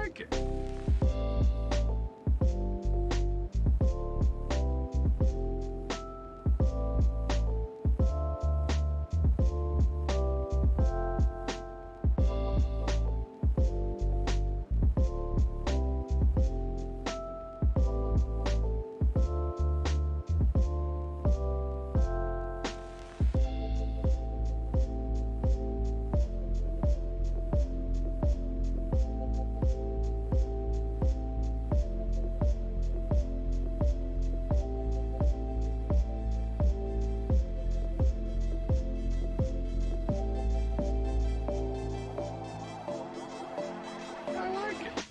like it. I like it.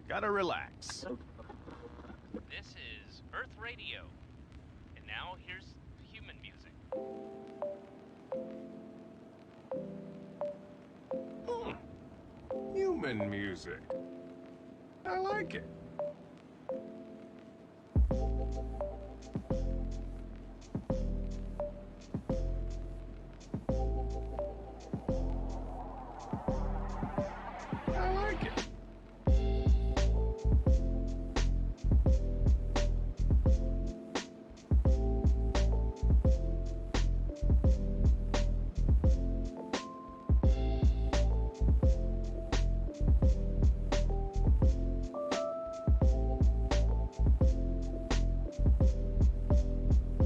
Gotta relax. This is Earth Radio. And now here's human music. Human music. I like it. I like it.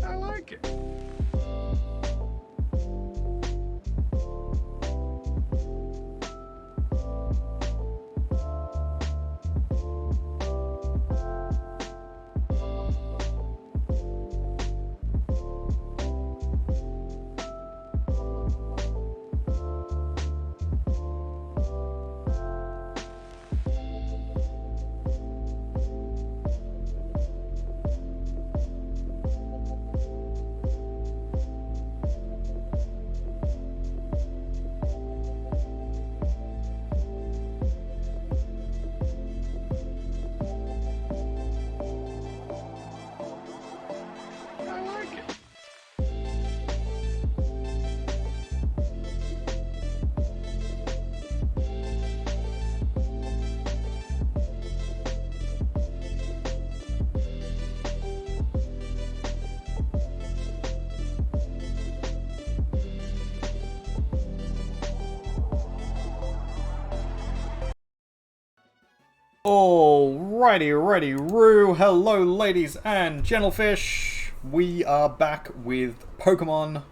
I like it. I like it. Alrighty, Roo. Hello, ladies and gentlefish. We are back with Pokemon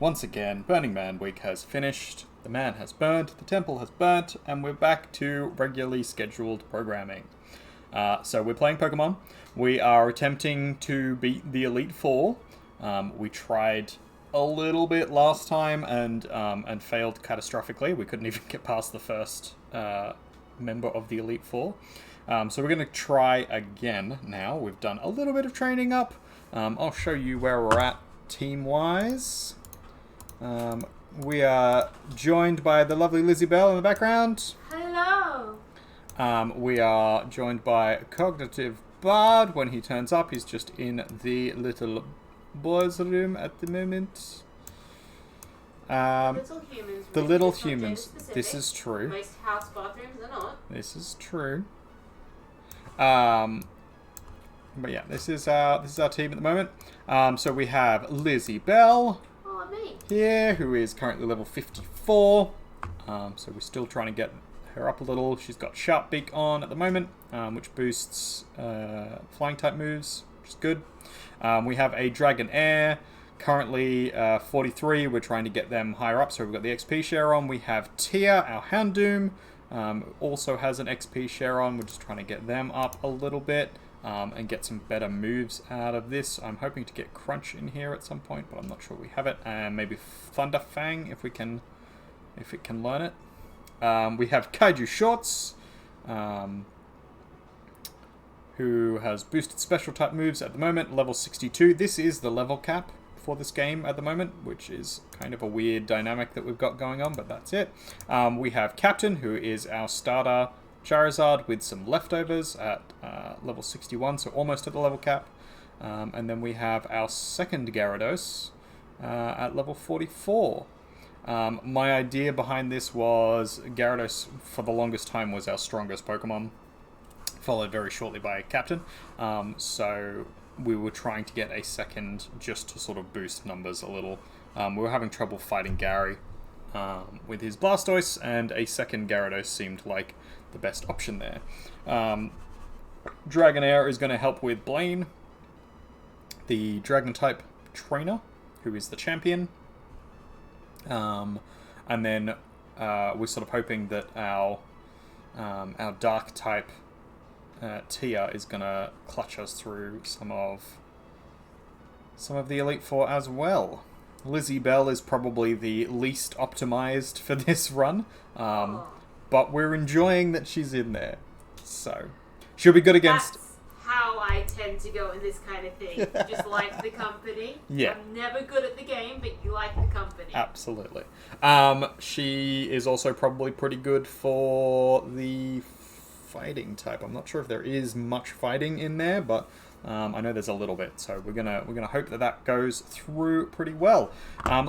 once again. Burning Man week has finished. The man has burnt, the temple has burnt, and we're back to regularly scheduled programming. So we're playing Pokemon. We are attempting to beat the Elite Four. We tried a little bit last time and failed catastrophically. We couldn't even get past the first member of the Elite Four. So we're going to try again now. We've done a little bit of training up. I'll show you where we're at team-wise. We are joined by the lovely Lizzie Bell in the background. Hello. We are joined by C0gnitivebard. When he turns up, he's just in the little boys' room at the moment. Little humans. The really, little it's not humans. gender-specific. This is true. Most house bathrooms are not. This is true. But yeah, this is our team at the moment. So we have Lizzie Bell Oh, me. here, who is currently level 54. So we're still trying to get her up a little. She's got Sharp Beak on at the moment, which boosts flying type moves, which is good. We have a Dragon Air, currently 43. We're trying to get them higher up, so we've got the XP share on. We have Tia, our Houndoom, also has an XP share on. We're just trying to get them up a little bit and get some better moves out of this. I'm hoping to get Crunch in here at some point, but I'm not sure we have it. And maybe Thunder Fang if it can learn it. We have Kaiju Shorts, who has boosted special type moves at the moment, level 62. This is the level cap for this game at the moment, which is kind of a weird dynamic that we've got going on, but that's it. We have Captain, who is our starter Charizard with some leftovers at level 61, so almost at the level cap. And then we have our second Gyarados at level 44. My idea behind this was Gyarados, for the longest time, was our strongest Pokemon, followed very shortly by Captain. So we were trying to get a second just to sort of boost numbers a little. We were having trouble fighting Gary with his Blastoise, and a second Gyarados seemed like the best option there. Dragonair is going to help with Blaine, the Dragon-type trainer, who is the champion. And then we're sort of hoping that our Dark-type Tia is going to clutch us through some of the Elite Four as well. Lizzie Bell is probably the least optimized for this run, but we're enjoying that she's in there. So she'll be good against... That's how I tend to go in this kind of thing. You just like the company. Yeah. I'm never good at the game, but you like the company. Absolutely. She is also probably pretty good for the fighting type. I'm not sure if there is much fighting in there, but I know there's a little bit, so we're gonna hope that goes through pretty well.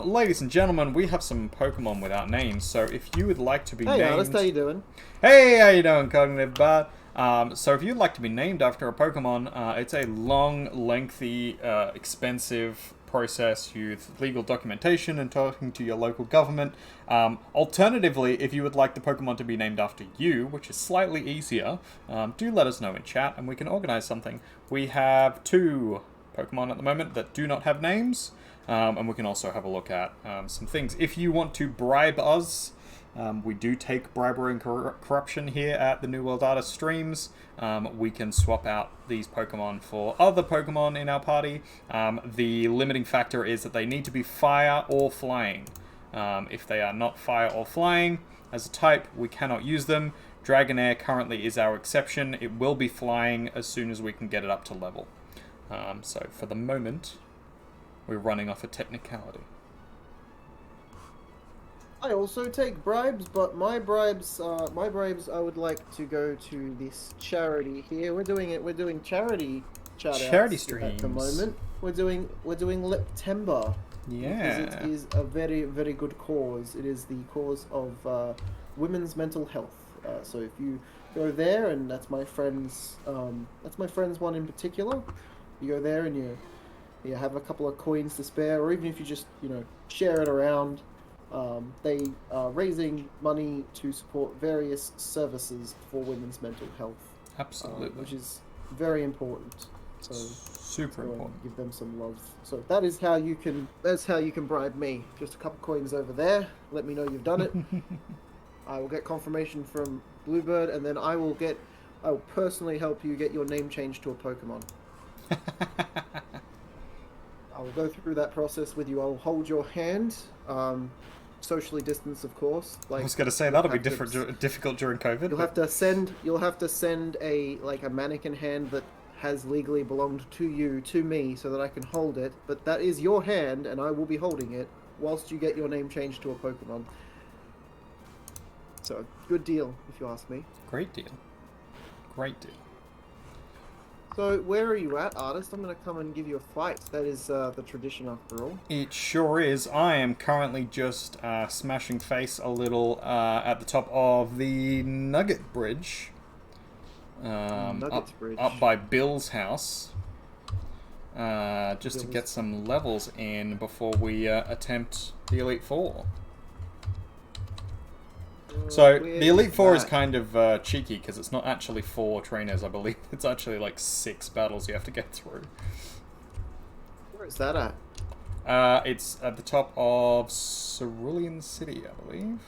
Ladies and gentlemen, we have some Pokemon without names, so if you would like to be named... Hey, Artist, how you doing? Hey, how you doing, C0gnitivebard? So if you'd like to be named after a Pokemon, it's a long, lengthy, expensive process with legal documentation and talking to your local government. Alternatively, if you would like the Pokemon to be named after you, which is slightly easier, do let us know in chat and we can organize something. We have 2 Pokemon at the moment that do not have names, and we can also have a look at some things. If you want to bribe us, we do take bribery and corruption here at the New World Artist streams. We can swap out these Pokemon for other Pokemon in our party. The limiting factor is that they need to be fire or flying. If they are not fire or flying as a type, we cannot use them. Dragonair currently is our exception. It will be flying as soon as we can get it up to level. So for the moment, we're running off a technicality. I also take bribes, but my bribes I would like to go to this charity here. We're doing charity shout-outs Charity at the streams. moment. We're doing Leptember. Yeah. Because it is a very, very good cause. It is the cause of women's mental health. So if you go there, and that's my friend's one in particular, you go there and you have a couple of coins to spare, or even if you just share it around. They are raising money to support various services for women's mental health. Absolutely. Which is very important. So super important. give them some love. So that's how you can bribe me. Just a couple coins over there. Let me know you've done it. I will get confirmation from Bluebird, and then I will personally help you get your name changed to a Pokemon. I will go through that process with you. I will hold your hand, socially distanced, of course. I was going to say that'll be difficult during COVID. You'll have to send a mannequin hand that has legally belonged to you to me, so that I can hold it. But that is your hand, and I will be holding it whilst you get your name changed to a Pokemon. So good deal, if you ask me. Great deal. Great deal. So, where are you at, Artist? I'm going to come and give you a fight. That is the tradition, after all. It sure is. I am currently just smashing face a little at the top of the Nugget Bridge. Bridge. Up by Bill's house. Just to get some levels in before we attempt the Elite Four. So, the Elite Four is kind of cheeky, because it's not actually 4 trainers, I believe. It's actually like 6 battles you have to get through. Where is that at? It's at the top of Cerulean City, I believe.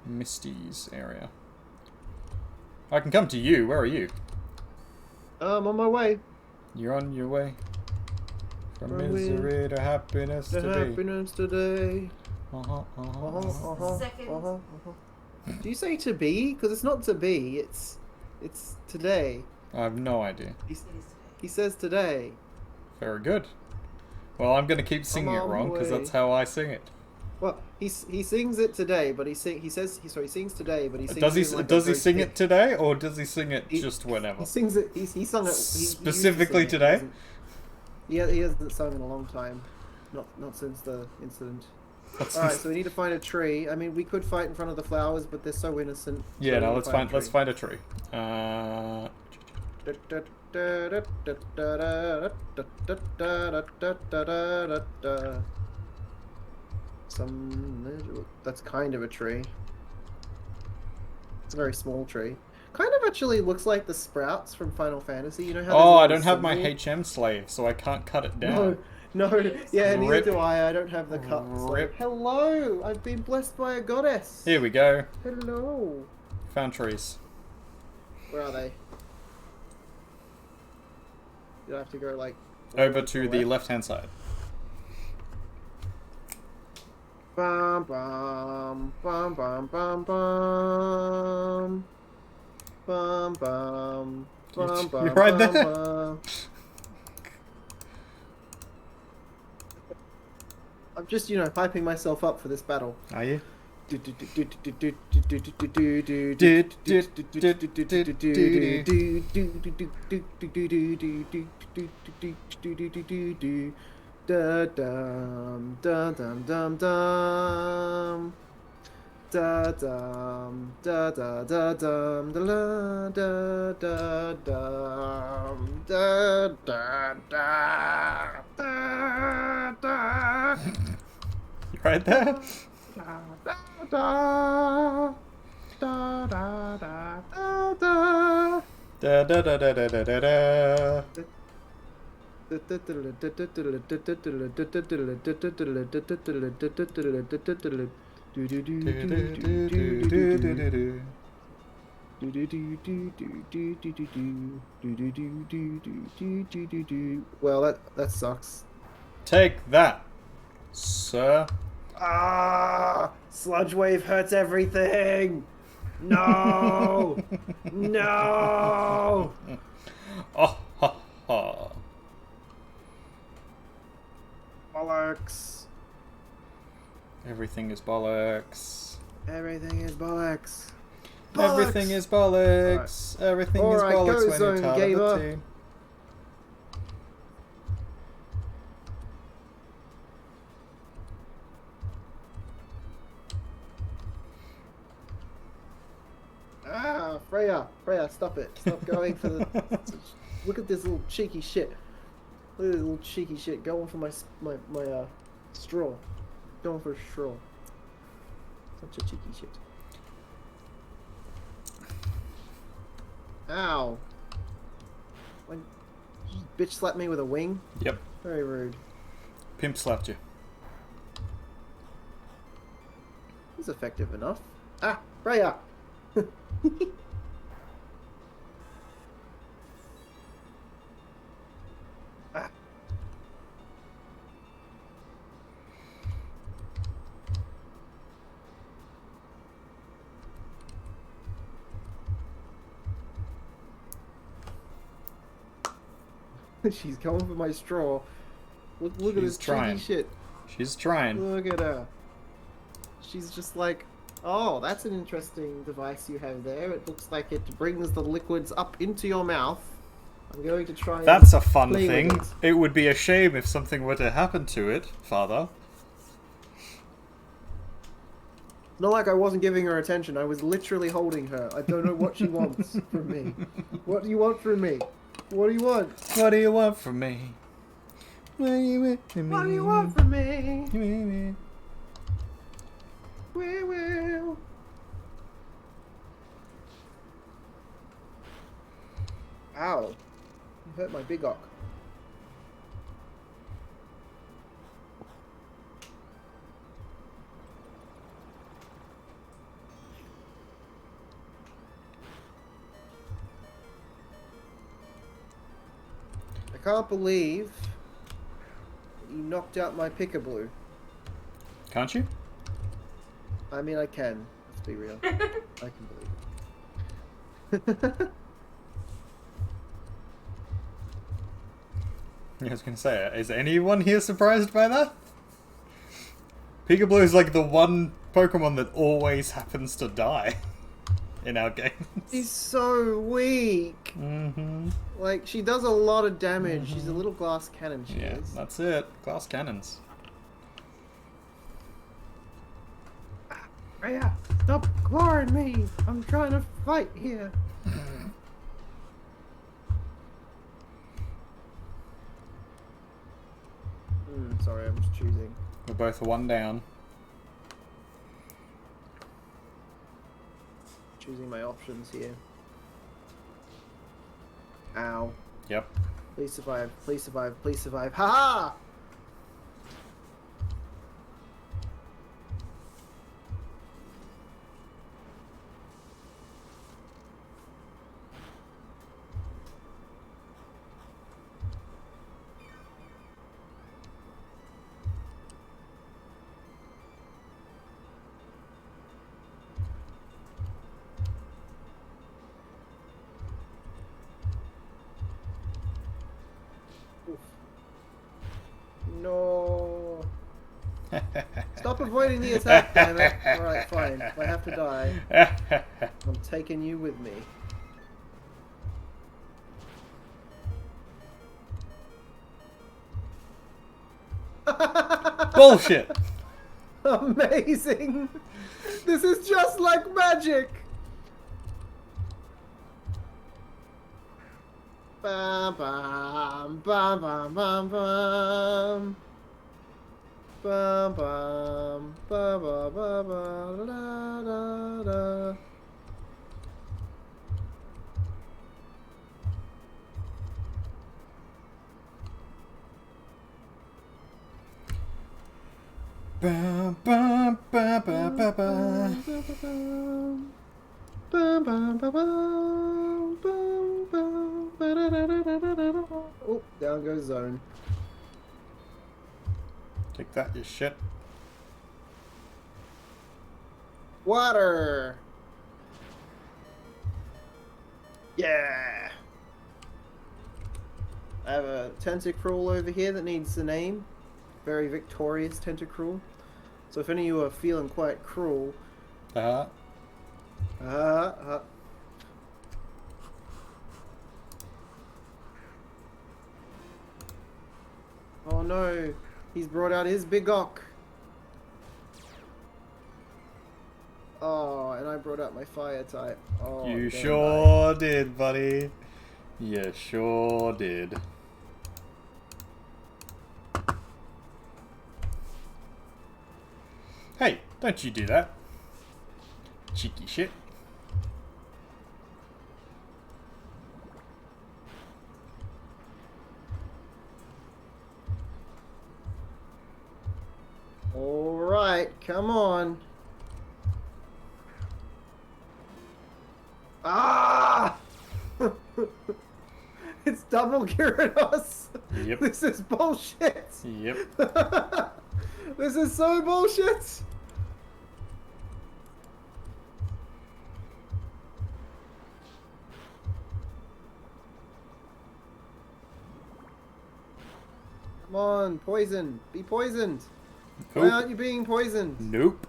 Misty's area. I can come to you. Where are you? I'm on my way. You're on your way. From From misery to happiness The to happiness today. be. Second. Do you say to be? Because it's not to be. It's today. I have no idea. He says today. Very good. Well, I'm going to keep singing it on wrong my because way. that's how I sing it. Well, he sings it today, but he sings today, but he sings Does he it in, like, does a he very sing thick- it today, or does he sing it He- just whenever? He sings it. He sung it. He used to Specifically sing it. today? He hasn't sung in a long time. Not since the incident. That's All right, so we need to find a tree. I mean, we could fight in front of the flowers, but they're so innocent. So yeah, we no, need to let's find a tree. That's kind of a tree. It's a very small tree. Kind of actually looks like the sprouts from Final Fantasy. You know how? there's a Oh, I little don't have my symbol? HM slave, so I can't cut it No, down. no, yeah, neither Rip. do I. I don't have the cuts. Rip. Hello, I've been blessed by a goddess. Here we go. Hello. Found trees. Where are they? You have to go like Over to the left-hand side. Bum bum bum bum bum bum bum bum bum bum. You're right bum, there. bum. I'm just, hyping myself up for this battle. Are you? Da dum da dum dum dum da dum da da da dum da la da da dum da da da da da You right there? da da da da da da. Da da da da da da da da. Well, that sucks. Take that, sir. Ah, sludge wave hurts everything. No, no. Oh ha ha. Bollocks. Everything is bollocks. Everything is bollocks. Everything is bollocks. Everything is Alright, bollocks go when Zone you're part of the Gamer. team. Ah, Freya, stop it. Stop going for the... Look at this little cheeky shit. Look at this little cheeky shit. Going for my straw. Going for a straw. Such a cheeky shit. Ow. Like, you just bitch slapped me with a wing? Yep. Very rude. Pimp slapped you. It's effective enough. Ah, Freya! Ah. She's going for my straw. Look at She's this trying. cheeky shit. She's trying. Look at her. She's just like, oh, that's an interesting device you have there. It looks like it brings the liquids up into your mouth. I'm going to try and That's a fun play with thing. it. It would be a shame if something were to happen to it, Father. Not like I wasn't giving her attention. I was literally holding her. I don't know what she wants from me. What do you want from me? What do you want? What do you want from me? What do you want from me? What do you want from me? Well. Ow. You hurt my big ock. can't believe you knocked out my Pickaboo. Can't you? I mean, I can. Let's be real. I can believe it. I was gonna say, is anyone here surprised by that? Peekaboo is like the one Pokemon that always happens to die in our games. She's so weak. Mm-hmm. Like, she does a lot of damage. She's a little glass cannon, she Yeah, is. that's it. Glass cannons. Rhea, stop clawing me. I'm trying to fight here. Sorry, I'm just choosing. We're both one down. Choosing my options here. Ow. Yep. Please survive. Please survive. Please survive. Ha ha! No. Stop avoiding the attack, damn it. Alright, fine. If I have to die, I'm taking you with me. Bullshit! Amazing! This is just like magic! Bam bam bam bam bam bam bam bam ba ba ba ba da da da. Ba, ba, ba, ba, ba, ba. Bam bam ba bam bam bam ba da da da da da da. Oh, down goes zone. Take that, you shit. Water. Yeah. I have a Tentacruel over here that needs a name. Very victorious Tentacruel. So if any of you are feeling quite cruel, Uh, oh no, he's brought out his big ock. Oh, and I brought out my fire type. Oh, you damn sure did, buddy. You sure did. Hey, don't you do that. Cheeky shit. Alright, come on. Ah! It's double Gyarados! Yep. This is bullshit! Yep. This is so bullshit! Come on, poison! Be poisoned! Why Cool. aren't you being poisoned? Nope.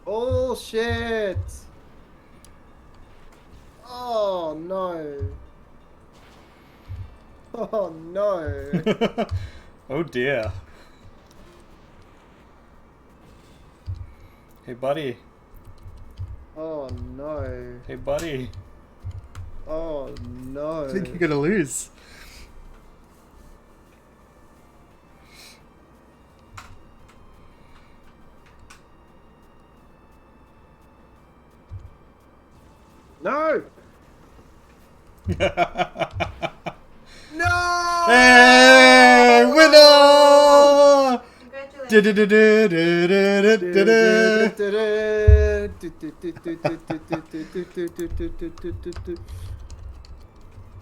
Bullshit! Oh no! Oh no! Oh dear. Hey buddy. Oh no! Hey buddy. Oh no! I think you're gonna lose. No! No! Hey, winner!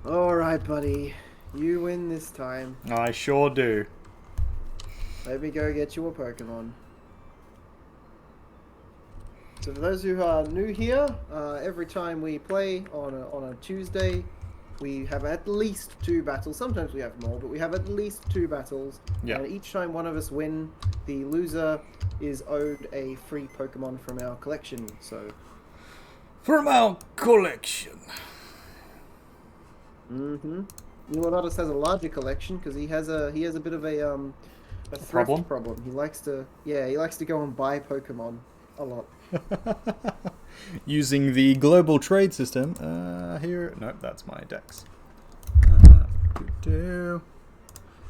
Alright, buddy. You win this time. I sure do. Let me go get you a Pokemon. So for those who are new here, every time we play on a Tuesday, we have at least 2 battles. Sometimes we have more, but we have at least 2 battles. Yeah. And each time one of us win, the loser is owed a free Pokemon from our collection. So. From our collection. Mm-hmm. NewWorldArtist has a larger collection because he has a bit of a thrift problem. He likes to go and buy Pokemon a lot. Using the global trade system. Here, nope, that's my dex. The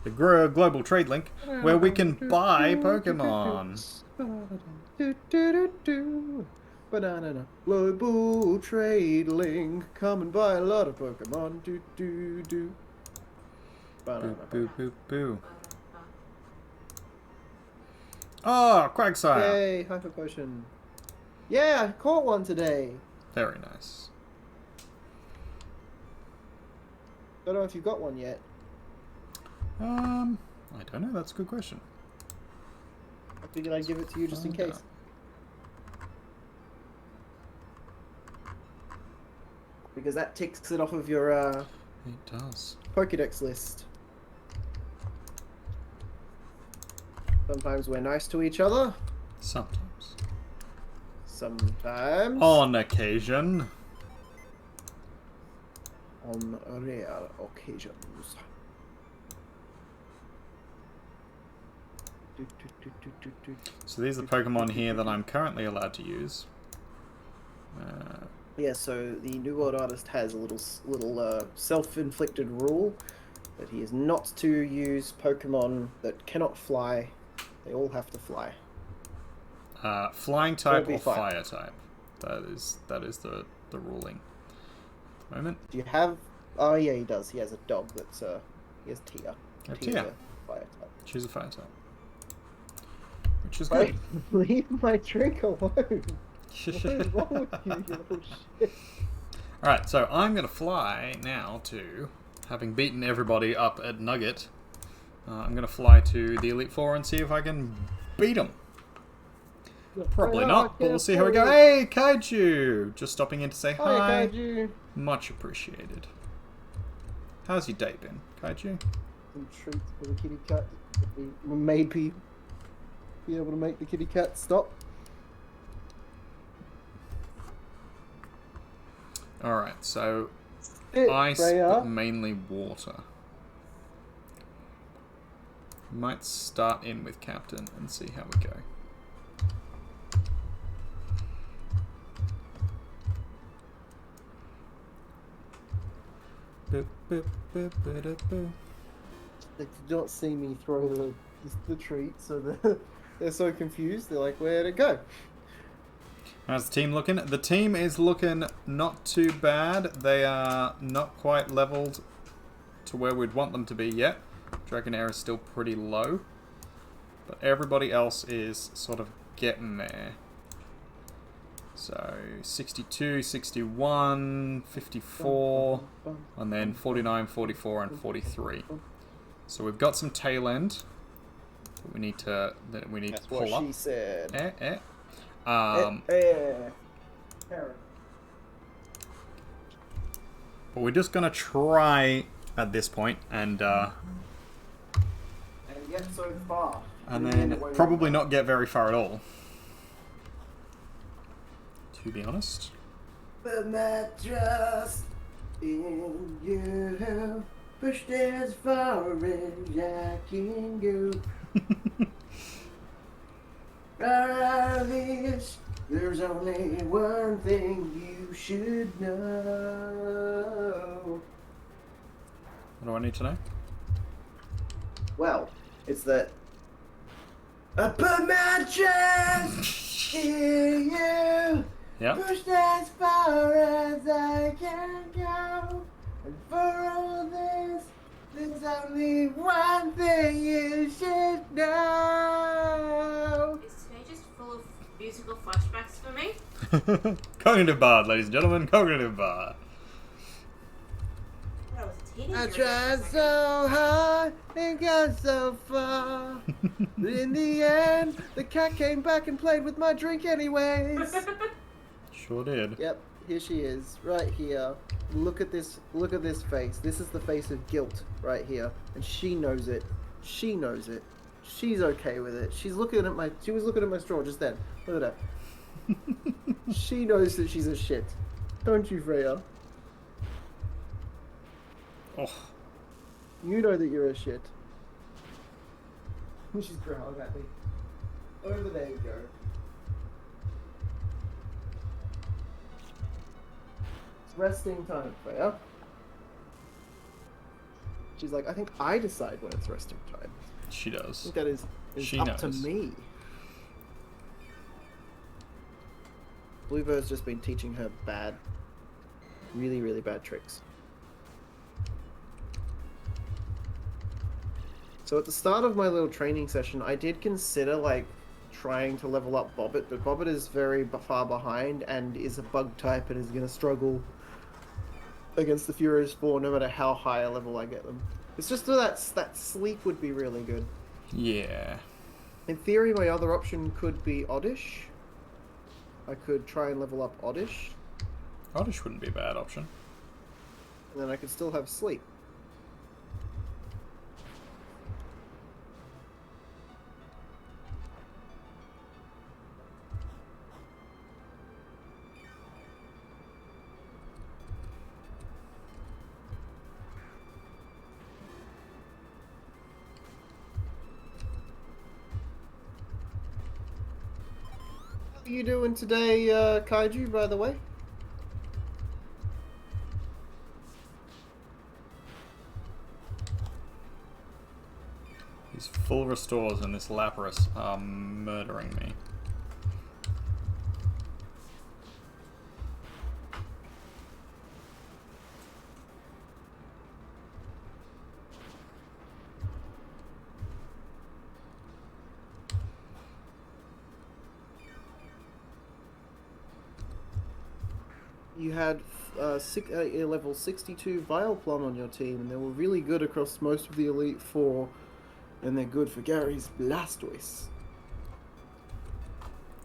global trade link, where we can buy Pokemon. Banana. Global trade link. Come and buy a lot of Pokemon. Banana. Boo, boo, boo. Oh, Quagsire. Yay, Hyper Potion. Yeah, I caught one today. Very nice. Don't know if you've got one yet. I don't know. That's a good question. I figured I'd give it to you just in case. Because that ticks it off of your It does. Pokédex list. Sometimes we're nice to each other. Sometimes. Sometimes. On occasion. On rare occasions. So these are the Pokemon here that I'm currently allowed to use. Yeah, so the NewWorldArtist has a little self-inflicted rule that he is not to use Pokemon that cannot fly. They all have to fly. Flying type or fine. fire type. That is the ruling. At the moment. Do you have? Oh yeah, he does. He has a dog that's he has Tia. Tia. Fire type. Choose a fire type. Which is good. Leave my drink alone. What is wrong with you, you little shit? Alright, so I'm going to fly now to, having beaten everybody up at Nugget, I'm going to fly to the Elite Four and see if I can beat them. Probably not, but we'll see how we go. Hey, Kaiju! Just stopping in to say hi. Hi, Kaiju. Much appreciated. How's your day been, Kaiju? Some treats for the kitty cat. We maybe be able to make the kitty cat stop. Alright, so ice, Freya. but mainly water. Might start in with Captain and see how we go. Boop, boop, boop, boop, boop, boop. They did not see me throw the treat, so they're so confused. They're like, where'd it go? How's the team looking? The team is looking not too bad. They are not quite leveled to where we'd want them to be yet. Dragon Air is still pretty low. But everybody else is sort of getting there. So 62, 61, 54, and then 49, 44, and 43. So we've got some tail end that we need to That's pull what up. she said. But we're just gonna try at this point and And get so far. and then probably not get very far at all. To be honest. But my trust in you pushed as far as I can go. Out of this, there's only one thing you should know. What do I need to know? Well, it's that I put my trust in you. Yeah. Pushed as far as I can go. And for all this, there's only one thing you should know. Is today just full of musical flashbacks for me? Cognitive Bard, ladies and gentlemen, Cognitive Bard. Well, titties I are tried just so hard and got so far. But in the end, the cat came back and played with my drink anyways. Sure did. Yep, here she is, right here. Look at this face. This is the face of guilt right here. And she knows it. She knows it. She's okay with it. She was looking at my straw just then. Look at her. She knows that she's a shit. Don't you, Freya? Oh, You know that you're a shit. She's growling at me. Over there you go. It's resting time, Freya. She's like, I think I decide when it's resting time. she I does. think that is She up to knows. me. Bluebird's just been teaching her really, really bad tricks. So at the start of my little training session, I did consider like trying to level up Bobbit, but Bobbit is very far behind and is a bug type and is going to struggle against the Furious 4 no matter how high a level I get them. It's just that sleep would be really good. Yeah. In theory, my other option could be Oddish. I could try and level up Oddish, Oddish wouldn't be a bad option. and then I could still have sleep. How are you doing today, Kaiju, by the way? These full restores and this Lapras are murdering me. You had a level 62 Vileplume on your team, and they were really good across most of the Elite Four, and they're good for Gary's Blastoise.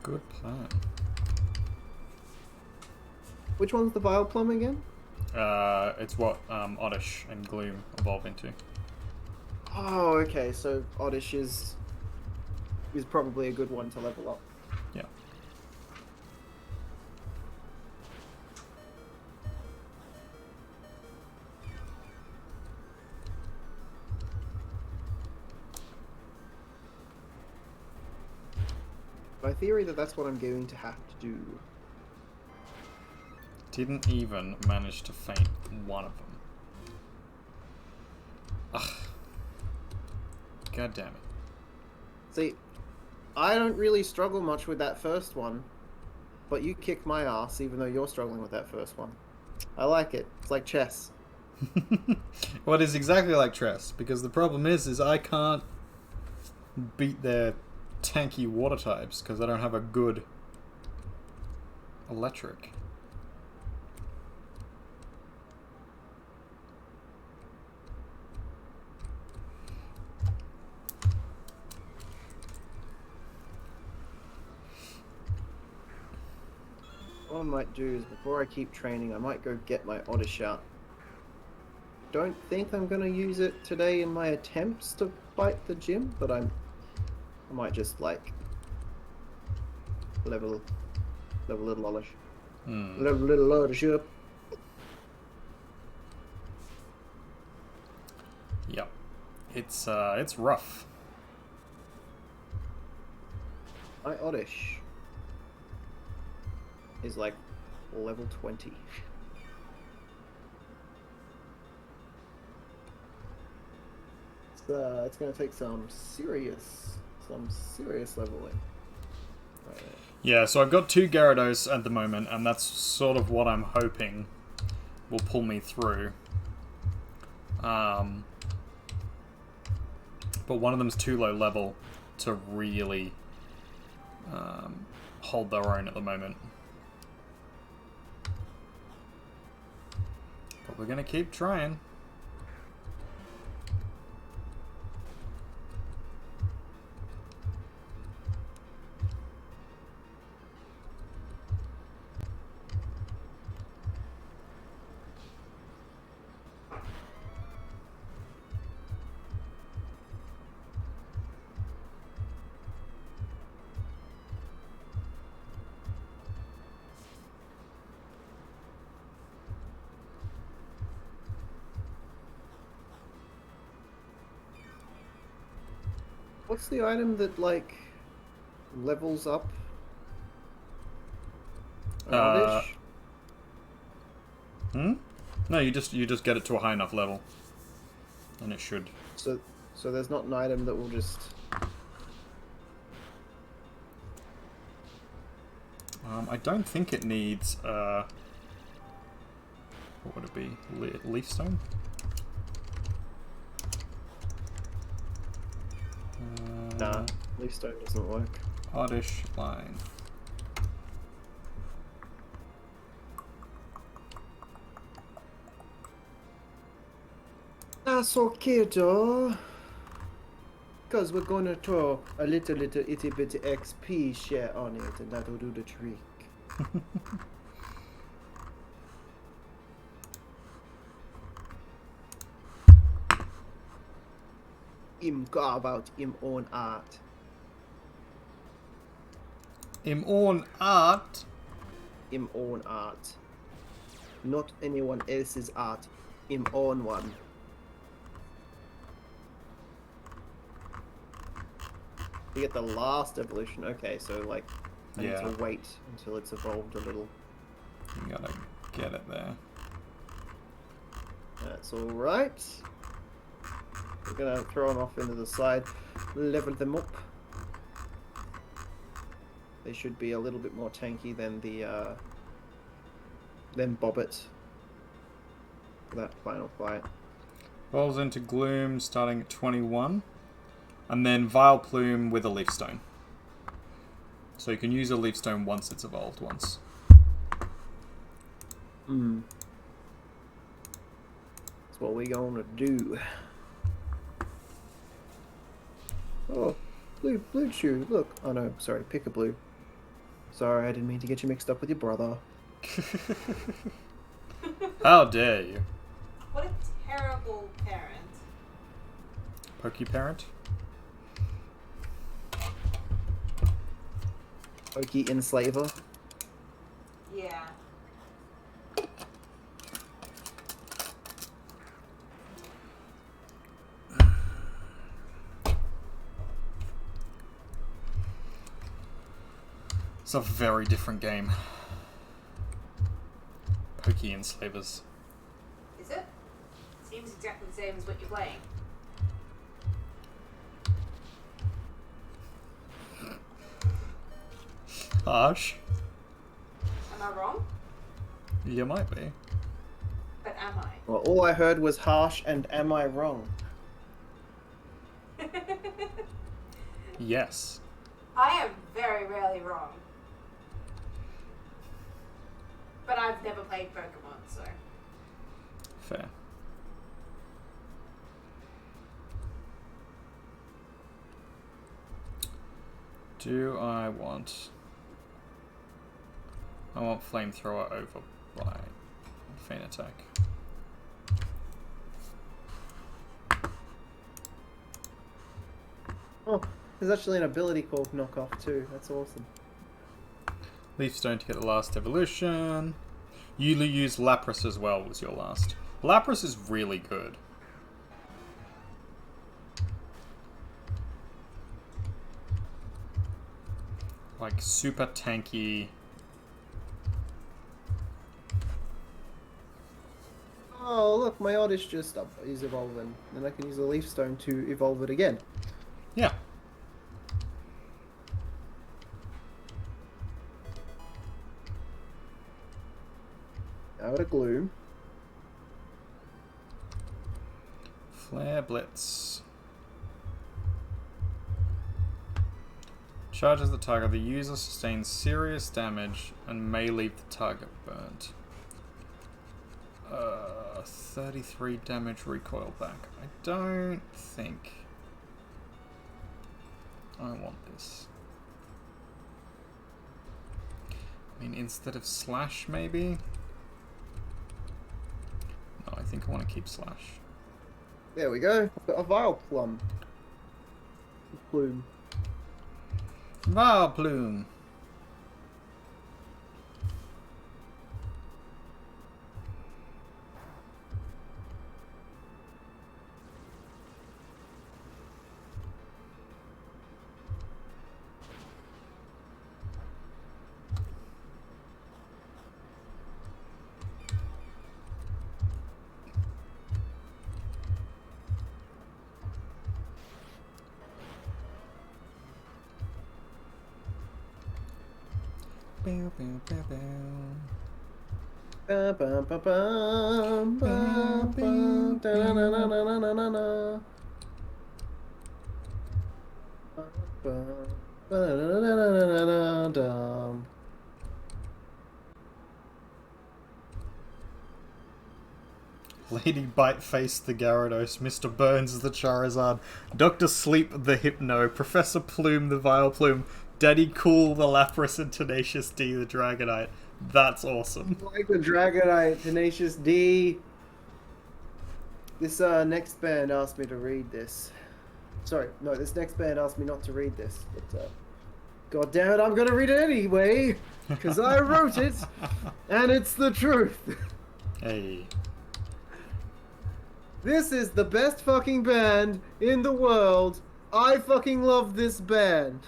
Good plan. Which one's the Vileplume again? It's what Oddish and Gloom evolve into. Oh, okay, so Oddish is probably a good one to level up. Yeah. By theory, that's what I'm going to have to do. Didn't even manage to faint one of them. Ugh. God damn it. See, I don't really struggle much with that first one, but you kick my ass even though you're struggling with that first one. I like it. It's like chess. Well, it is exactly like chess, because the problem is I can't beat their tanky water types because I don't have a good electric. What I might do is, before I keep training, I might go get my Oddish out. Don't think I'm going to use it today in my attempts to fight the gym, but I might just, like, level little Oddish. Level little Oddish up. Yep. It's rough. My Oddish is, like, level 20. It's going to take some serious leveling. Right there. Yeah, so I've got 2 Gyarados at the moment, and that's sort of what I'm hoping will pull me through. But one of them's too low level to really hold their own at the moment. But we're going to keep trying. What's the item that like levels up? Oddish? No, you just get it to a high enough level, and it should. So there's not an item that will just. I don't think it needs. What would it be? Leaf stone. Nah, leaf stone doesn't work. Oddish line. That's okay, though. Because we're gonna throw a little itty bitty XP share on it, and that'll do the trick. Him go about him own art. Him own art. Him own art. Not anyone else's art. Him own one. You get the last evolution. Okay, so like, I need to wait until it's evolved a little. You gotta get it there. That's alright. We're gonna throw them off into the side, level them up. They should be a little bit more tanky than the than Bobbit for that final fight. Evolves into Gloom starting at 21. And then Vile Plume with a Leaf Stone. So you can use a Leaf Stone once it's evolved once. That's what we gonna do. Oh, blue chew, look. Oh no, sorry, pick a blue. Sorry, I didn't mean to get you mixed up with your brother. How dare you? What a terrible parent. Pokey parent? Pokey enslaver. Yeah. It's a very different game. Pokey enslavers. Is it? Seems exactly the same as what you're playing. Harsh. Am I wrong? You might be. But am I? Well, all I heard was harsh and am I wrong? Yes. I am very rarely wrong. But I've never played Pokemon, so. Fair. Do I want... I want Flamethrower over by Feint Attack. Oh, there's actually an ability called Knockoff too. That's awesome. Leaf Stone to get the last evolution. You use Lapras as well was your last. Lapras is really good. Like super tanky. Oh, look, my Oddish just is evolving. Then I can use the Leaf Stone to evolve it again. Yeah. Out of Gloom. Flare Blitz. Charges the target. The user sustains serious damage and may leave the target burnt. 33 damage recoil back. I don't think I want this. I mean, instead of Slash, maybe? No, I think I want to keep Slash. There we go. I've got a Vile Plum. Plume. Vile Plume. Bow, bow, bow, bow. Ba, ba, ba, ba, ba, ba, da-na-na-na-na-na-na-na. Ba, ba, ba-da-da-da-da-da-da-da. Lady Biteface the Gyarados, Mr. Burns the Charizard, Dr. Sleep the Hypno, Professor Plume the Vileplume, Daddy Cool the Lapras, and Tenacious D the Dragonite. That's awesome. Like the Dragonite, Tenacious D. This next band asked me to read this. Sorry, no, this next band asked me not to read this, but god damn it, I'm gonna read it anyway, because I wrote it, and it's the truth. Hey. This is the best fucking band in the world. I fucking love this band.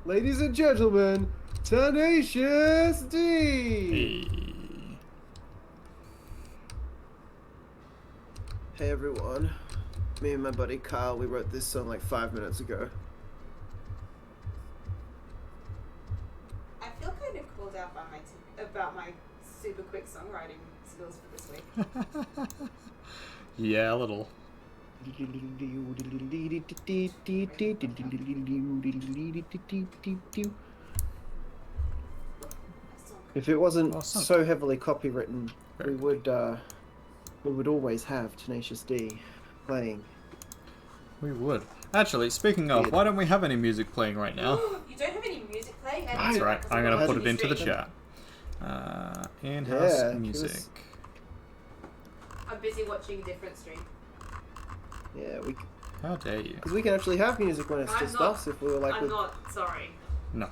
Ladies and gentlemen, Tenacious D! Hey everyone. Me and my buddy Kyle, we wrote this song like 5 minutes ago. I feel kind of called out by about my super quick songwriting skills for this week. Yeah, a little. If it wasn't Awesome. so heavily copywritten, we would always have Tenacious D playing. We would. Actually, speaking of, why don't we have any music playing right now? You don't have any music playing? That's right, I'm gonna put it into the chat. chat. In-house Yeah, music. I'm busy watching a different stream. Yeah, How dare you? because we can actually have music when it's I'm just not- us. If we were like I'm with not sorry. No,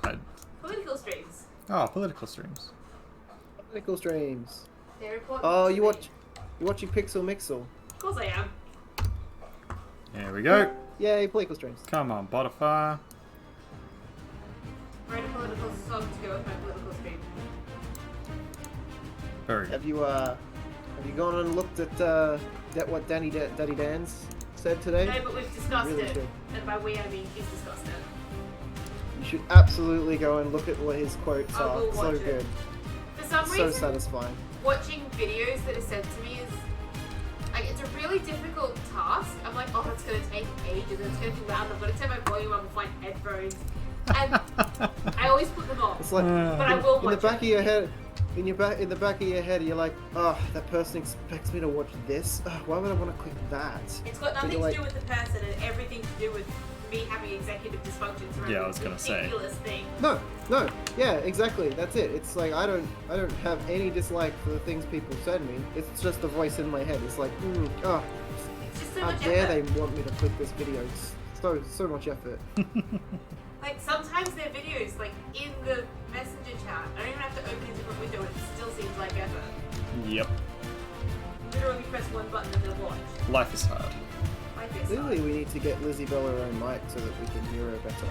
Political streams. oh, political streams. political streams. They're important. Oh, to you me. watching Pixel Mixel? Of course I am. There we go. Yay, political streams. Come on, Butterfire. Write a political song to go with my political stream. Very good. Have you gone and looked at what Daddy Dan's said today? No, but we've discussed Really it. should. And by we, I mean he's discussed it. You should absolutely go and look at what his quotes I are. will So watch it. good, For some so reason, satisfying. watching videos that are sent to me is like it's a really difficult task. I'm like, oh, it's gonna take ages. It's gonna be loud. I've got to turn my volume up and find headphones, and I always put them off. It's like But I will in the watch back it. of your head. In the back of your head, you're like, oh, that person expects me to watch this. Why would I want to click that? It's got But nothing you're to do with the person and everything to do with me having executive dysfunction surrounding Yeah, I was this gonna say. ridiculous thing. No, yeah, exactly. That's it. It's like I don't have any dislike for the things people send me. It's just the voice in my head. It's like, oh, It's just so how much dare effort. they want me to click this video? It's so much effort. Like sometimes their videos, like in the messenger chat, I don't even have to open a different window. It still seems like effort. Yep. Literally press one button and then watch. Life is hard. Like this. Clearly, we need to get Lizzie Bella her own mic so that we can hear her better.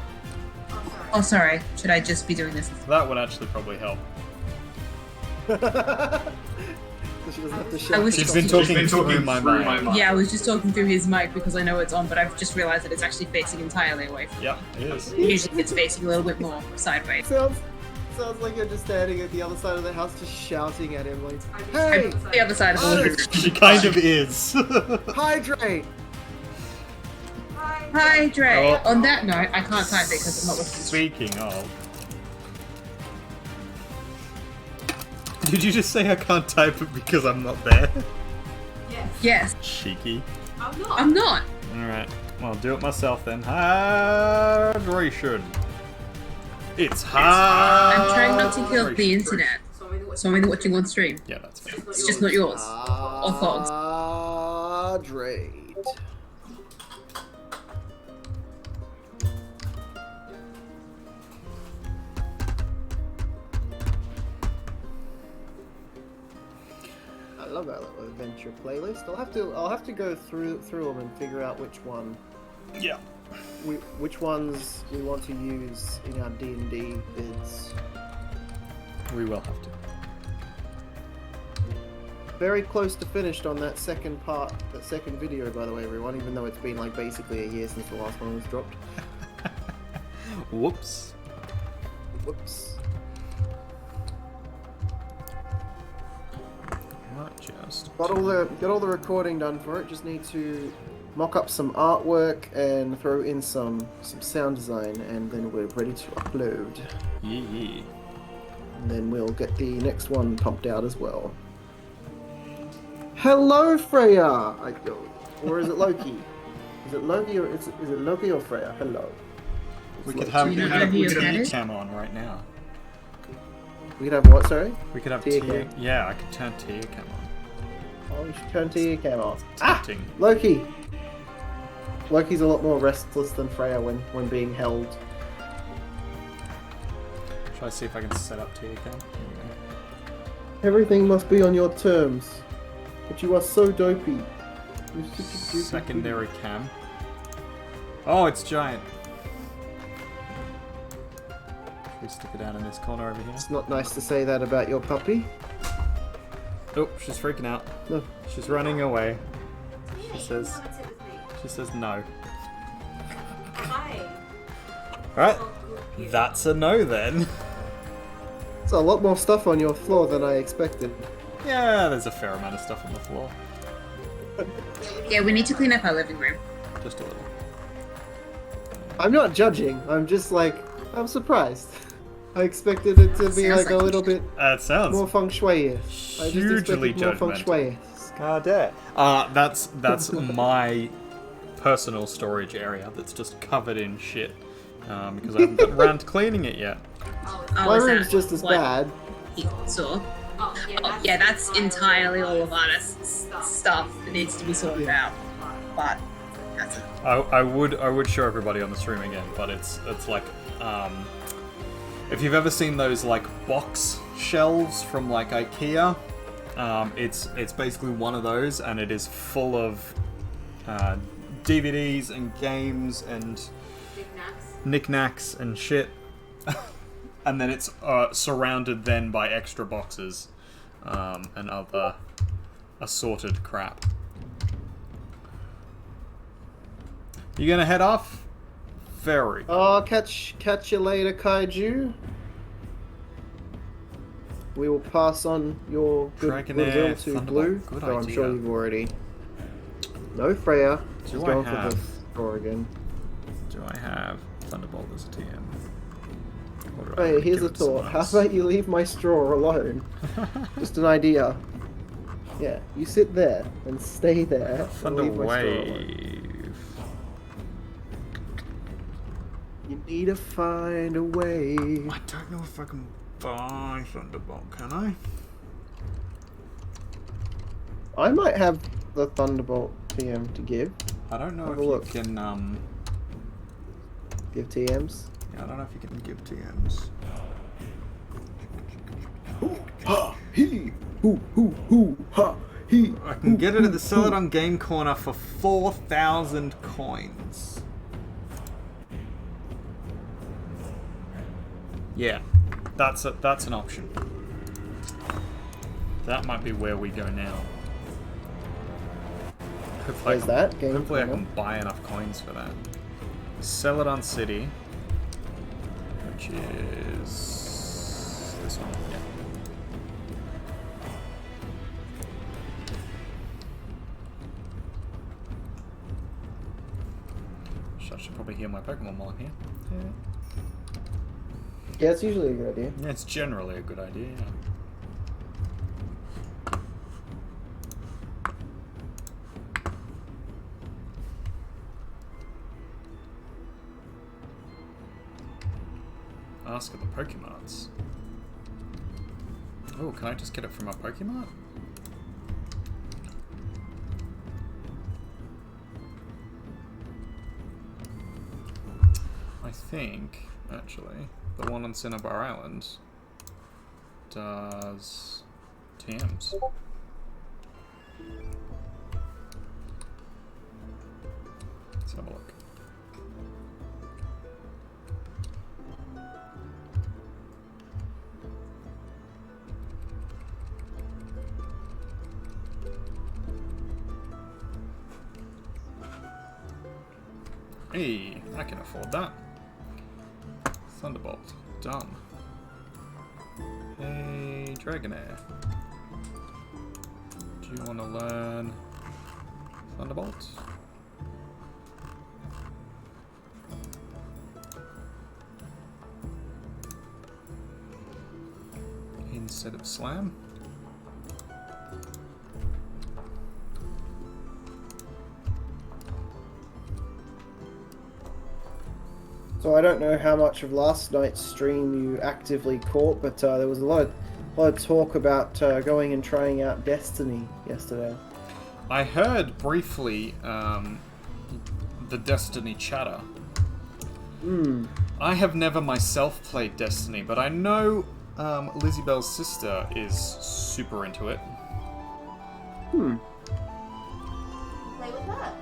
Oh, sorry. Oh, sorry. Should I just be doing this? That would actually probably help. So she doesn't have to I shout. wish- She's been talking through my mind. Yeah, I was just talking through his mic because I know it's on, but I've just realised that it's actually facing entirely away from Yep, it is. Usually it's facing a little bit more sideways. Sounds like you're just standing at the other side of the house, just shouting at him like, I'm just "Hey, I'm the other side of the room. She kind of is. hydrate!" Hi. Hi, Dre. Oh. On that note, I can't type it because I'm not looking. Speaking of. Did you just say I can't type it because I'm not there? Yes. Yes, Cheeky. I'm not. I'm not. Alright, well, I'll do it myself then. Hydration. It's hard. I'm trying not to kill the internet, So I'm either so I'm either watching on stream. Yeah, that's fair. It's just not yours. Or Fogs. Hydrate. I love our little adventure playlist. I'll have to go through them and figure out which one Yeah. which ones we want to use in our D&D bids. We will have to. Very close to finished on that second video, by the way, everyone, even though it's been like basically a year since the last one was dropped. Whoops. Whoops. Not just. Got all the recording done for it. Just need to mock up some artwork and throw in some sound design, and then we're ready to upload. Yeah. And then we'll get the next one pumped out as well. Hello, Freya. Or is it Loki? Is it Loki or is it Loki or Freya? Hello. We It's could Loki. have Do you know who your cat is? cam on right now. We could have what? Sorry. We could have Tia Tia. cam. Yeah, I could turn Tia cam on. Oh, you should turn to your cam on. Tempting. Loki. Loki's a lot more restless than Freya when being held. Shall I see if I can set up Tia cam? Everything must be on your terms. But you are so dopey. You're such a dopey. Secondary cam. Oh, it's giant. Should we stick it down in this corner over here? It's not nice to say that about your puppy. Oh, she's freaking out. No. She's running away. Yeah, you says- come and sit with me. She says no. Hi. Alright, Oh, good. that's a no then. There's a lot more stuff on your floor than I expected. Yeah, there's a fair amount of stuff on the floor. Yeah, we need to clean up our living room. Just a little. I'm not judging. I'm just like, I'm surprised. I expected it to be Sounds like a like little you bit That sounds more feng shui-ish. I just hugely expected more feng judgmental. shui. God damn. That's my personal storage area that's just covered in shit. Because I haven't gotten around to cleaning it yet. Oh, Oh, My is that room's just as what bad. he saw? oh, Oh, yeah, that's entirely all of artists' stuff that needs to be sorted out. But that's it. I would show everybody on the stream again, but it's like if you've ever seen those like box shelves from like IKEA, it's basically one of those, and it is full of DVDs and games and knickknacks and shit, and then it's surrounded then by extra boxes and other assorted crap. You gonna head off? Very. Oh, catch you later, Kaiju. We will pass on your goodwill to Thunderbolt. Blue, Good though I'm idea. sure you've already. No, Freya. Do She's I going have- for the store again. Do I have Thunderbolt as a TM? Or do I Hey, already here's give a it to someone thought. How else? about you leave my straw alone? Just an idea. Yeah, you sit there and stay there. And leave my straw alone. Thunderwave. You need to find a way. I don't know if I can buy Thunderbolt, can I? I might have the Thunderbolt TM to give. I don't know Have if a you look. can, Give TMs. yeah, I don't know if you can give TMs. Ha he hoo ha he. I can get it at the Sell It on Game Corner for 4,000 coins. Yeah, that's an option. That might be where we go now. Hopefully Where's that? Game hopefully I Corner? can buy enough coins for that. Sell It on City, which is this one. Yeah. I should probably heal my Pokemon while I'm here. Yeah, it's usually a good idea. Yeah, it's generally a good idea. Yeah. Ask at the Pokemarts. Oh, can I just get it from a Pokemart? I think, actually, the one on Cinnabar Island does TMs. Let's have a look. Hey, I can afford that. Thunderbolt, done. Hey, Dragonair. Do you want to learn Thunderbolt? Instead of Slam? So I don't know how much of last night's stream you actively caught, but there was a lot of talk about going and trying out Destiny yesterday. I heard briefly the Destiny chatter. I have never myself played Destiny, but I know Lizzie Bell's sister is super into it. Play with that.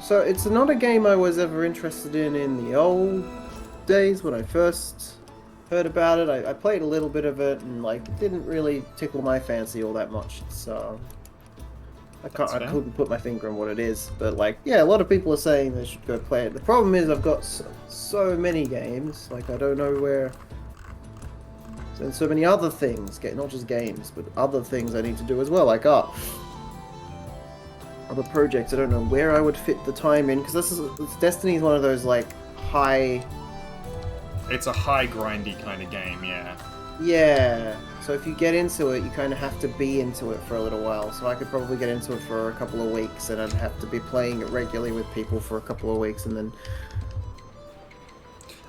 So it's not a game I was ever interested in the old days when I first heard about it. I played a little bit of it and like it didn't really tickle my fancy all that much. So I couldn't put my finger on what it is. But like, yeah, a lot of people are saying they should go play it. The problem is I've got so many games. Like I don't know where. And so many other things, not just games, but other things I need to do as well, like other projects. I don't know where I would fit the time in, because Destiny is one of those like high. It's a high grindy kind of game, yeah. Yeah. So if you get into it, you kind of have to be into it for a little while. So I could probably get into it for a couple of weeks, and I'd have to be playing it regularly with people for a couple of weeks, and then.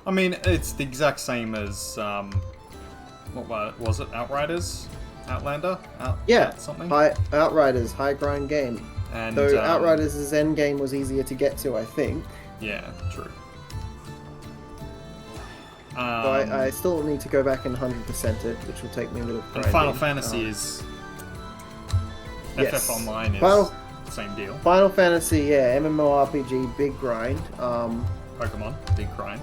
I mean, it's the exact same as what was it? Outriders, Outlander, something. Outriders, high grind game. And though Outriders' end game was easier to get to, I think. Yeah, true. So I still need to go back and 100% it, which will take me a little. And Final Fantasy is. Yes. FF Online is same deal. Final Fantasy, yeah, MMORPG, big grind. Pokemon, big grind.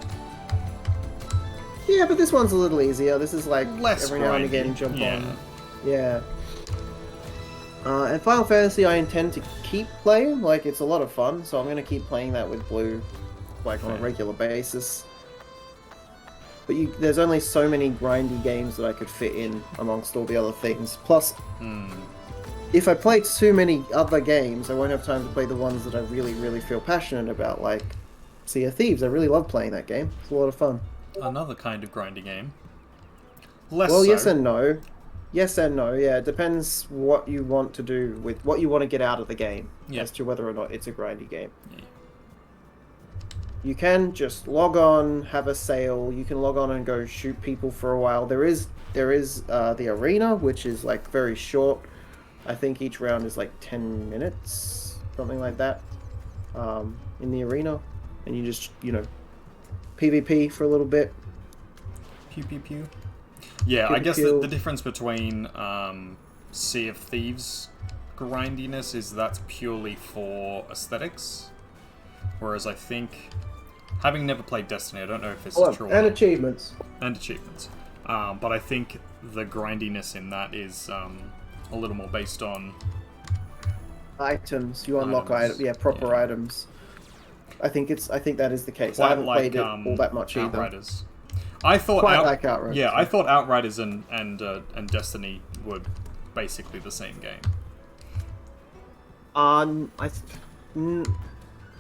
Yeah, but this one's a little easier. This is like Less every now and grindy, again jump yeah. on. Yeah. And Final Fantasy I intend to keep playing, like it's a lot of fun, so I'm going to keep playing that with Blue, like on a regular basis. But there's only so many grindy games that I could fit in amongst all the other things. Plus, if I play too many other games, I won't have time to play the ones that I really, really feel passionate about, like Sea of Thieves. I really love playing that game. It's a lot of fun. Another kind of grindy game. Less Well, so. yes and no. Yes and no, yeah. It depends what you want to do with what you want to get out of the game as to whether or not it's a grindy game. Yeah. You can just log on, have a sale. You can log on and go shoot people for a while. There is the arena, which is like very short. I think each round is like 10 minutes, something like that, in the arena. And you just, PvP for a little bit. Pew pew pew. Yeah, I guess the difference between Sea of Thieves grindiness is that's purely for aesthetics, whereas I think, having never played Destiny, I don't know if this is true or and not. achievements. And achievements. But I think the grindiness in that is a little more based on items. You unlock items, proper items. I think that is the case. Quite I haven't like, played it all that much either. Outriders. I thought like Outriders. Yeah, I thought Outriders and Destiny were basically the same game.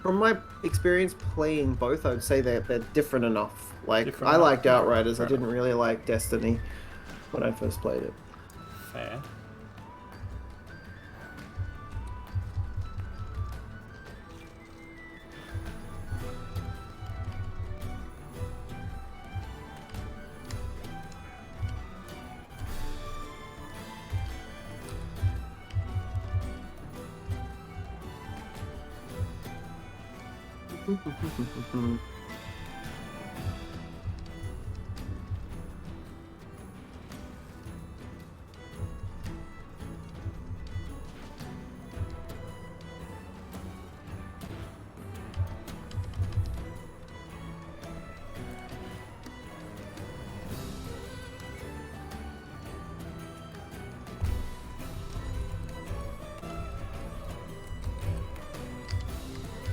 From my experience playing both, I would say they're different enough. Like I liked Outriders. I didn't really like Destiny when I first played it. Fair.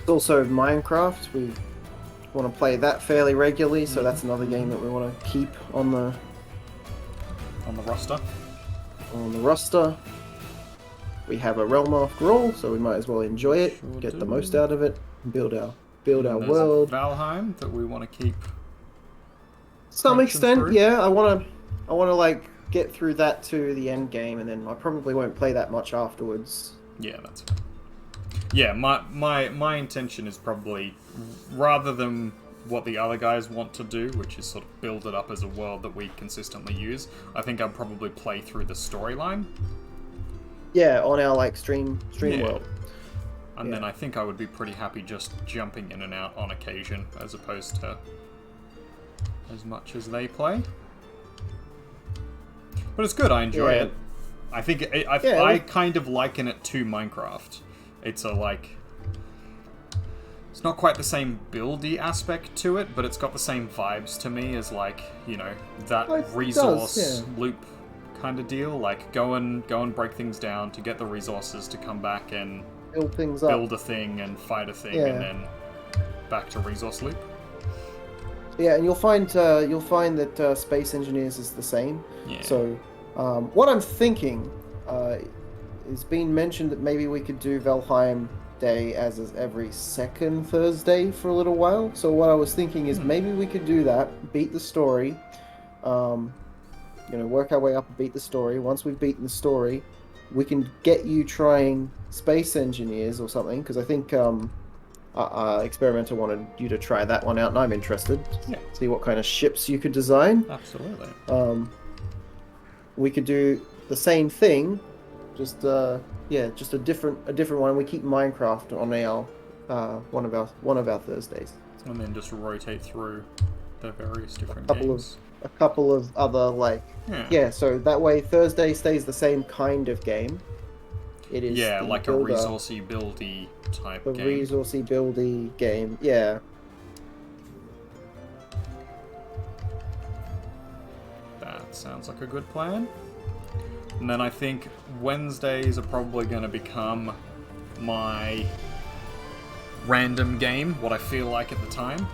Also Minecraft, we want to play that fairly regularly, so that's another game that we want to keep on the on the roster? On the roster, we have a realm after all, so we might as well enjoy it, Sure get do. the most out of it, and build our There's world. Valheim that we want to keep. To some crunching extent, through. yeah. I wanna like get through that to the end game, and then I probably won't play that much afterwards. Yeah, that's fair. Yeah, my intention is probably, rather than what the other guys want to do, which is sort of build it up as a world that we consistently use, I think I'll probably play through the storyline. Yeah, on our like stream Yeah. world. And then Yeah. I think I would be pretty happy just jumping in and out on occasion, as opposed to as much as they play. But it's good, I enjoy Yeah. it. I think Yeah, I kind of liken it to Minecraft. It's a like... It's not quite the same buildy aspect to it, but it's got the same vibes to me as like, you know, that It does, resource yeah. loop kind of deal. Like go and break things down to get the resources to come back and Build things up. build a thing and fight a thing Yeah. and then back to resource loop. Yeah, and you'll find that Space Engineers is the same. Yeah. So, what I'm thinking is being mentioned that maybe we could do Valheim Day as every second Thursday for a little while. So what I was thinking is maybe we could do that, beat the story, work our way up and beat the story. Once we've beaten the story, we can get you trying Space Engineers or something, because I think Experimenter wanted you to try that one out, and I'm interested. Yeah. See what kind of ships you could design. Absolutely. We could do the same thing, just a different one. We keep Minecraft on our one of our Thursdays. And then just rotate through the various different Couple games. A couple of other so that way Thursday stays the same kind of game. It is Yeah, the like builder, a resourcey buildy type a game. resourcey buildy game. Yeah. That sounds like a good plan. And then I think Wednesdays are probably going to become my random game, what I feel like at the time.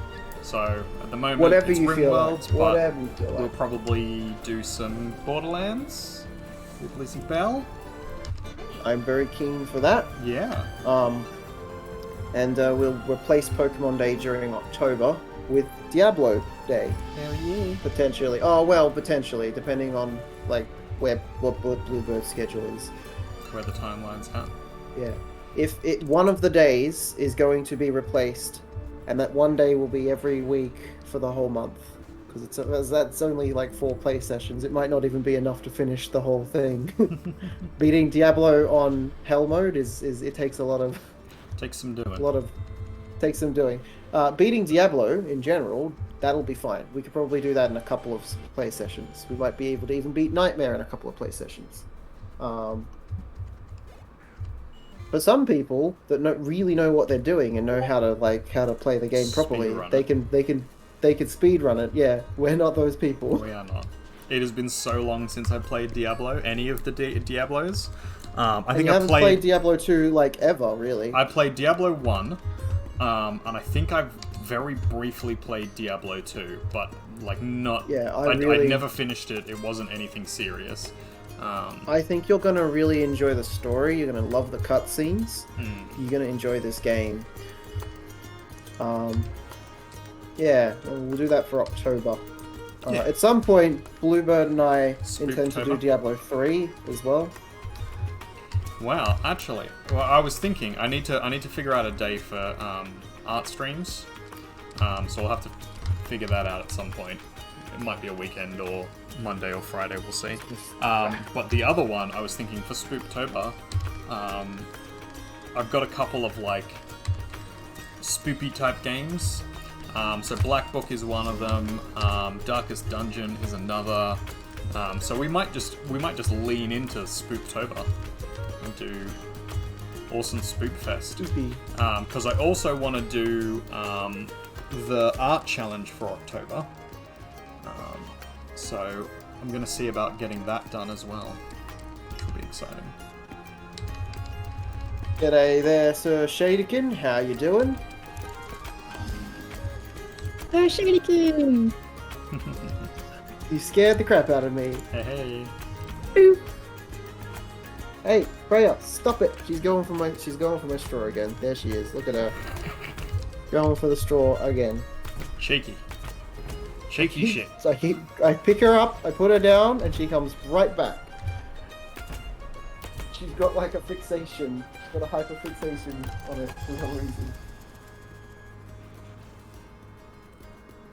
So at the moment, Whatever it's you feel RimWorlds, like. but Whatever you feel we'll like. probably do some Borderlands with Lizzie Bell. I'm very keen for that. Yeah. And we'll replace Pokemon Day during October with Diablo Day. Hell yeah. Potentially. Oh well, potentially, depending on what Bluebird's schedule is. Where the timeline's at. Yeah. If one of the days is going to be replaced, and that one day will be every week for the whole month, because that's only like 4 play sessions. It might not even be enough to finish the whole thing. Beating Diablo on Hell mode is it takes a lot of Takes some doing. takes some doing. Beating Diablo in general, that'll be fine. We could probably do that in a couple of play sessions. We might be able to even beat Nightmare in a couple of play sessions. But some people that really know what they're doing and know how to play the game properly, Speedrun they can speedrun it. Yeah, we're not those people. We are not. It has been so long since I played Diablo, any of the Diablos. I think you I haven't played Diablo 2 ever, really. I played Diablo 1, and I think I've very briefly played Diablo 2, but not. Yeah, I really- never finished it. It wasn't anything serious. I think you're gonna really enjoy the story. You're gonna love the cutscenes. You're gonna enjoy this game. Yeah, we'll do that for October. Yeah. At some point, Bluebird and I intend to do Spooktober. Diablo 3 as well. Wow, actually, well, I was thinking I need to figure out a day for art streams. So I'll have to figure that out at some point. It might be a weekend or Monday or Friday, we'll see. But the other one, I was thinking for Spooktober, I've got a couple of spoopy type games. So Black Book is one of them. Darkest Dungeon is another. So we might just lean into Spooktober and do awesome Spook Fest. Spoopy. Because I also want to do the art challenge for October. So I'm going to see about getting that done as well, which will be exciting. G'day there, Sir Shadekin. How you doing? Oh, Shinikin! You scared the crap out of me. Hey. Boop. Hey, Freya, stop it! She's going for my straw again. There she is. Look at her. Going for the straw again. Shaky. Shaky shit. So I pick her up, I put her down, and she comes right back. She's got like a fixation. She's got a hyperfixation on it for no reason.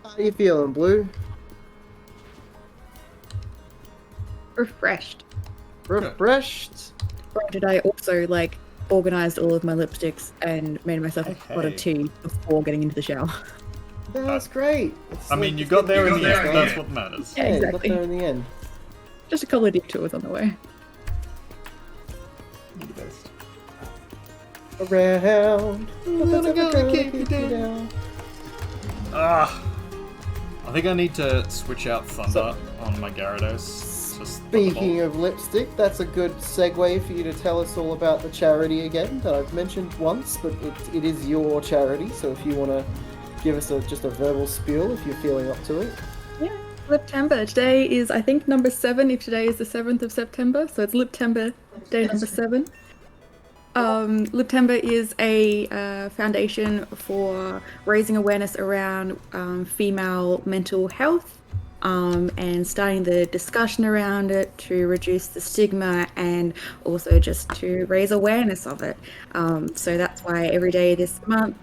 How are you feeling, Blue? Refreshed. Refreshed? Granted, I also like organized all of my lipsticks and made myself a pot of tea before getting into the shower. That's great. I mean, you got there in the end. That's what matters. Yeah, Yeah, you got exactly. there in the end. Just a couple of detours on the way. You're the best. Around. Little girl that keep you down. Ah. I think I need to switch out Thunder on my Gyarados. Just Speaking of lipstick, that's a good segue for you to tell us all about the charity again that I've mentioned once, but it is your charity, so if you want to give us just a verbal spiel if you're feeling up to it. Yeah, Liptember. Today is, I think, number 7, if today is the 7th of September, so it's Liptember, day number 7. Liptember is a foundation for raising awareness around female mental health and starting the discussion around it to reduce the stigma and also just to raise awareness of it. So that's why every day this month,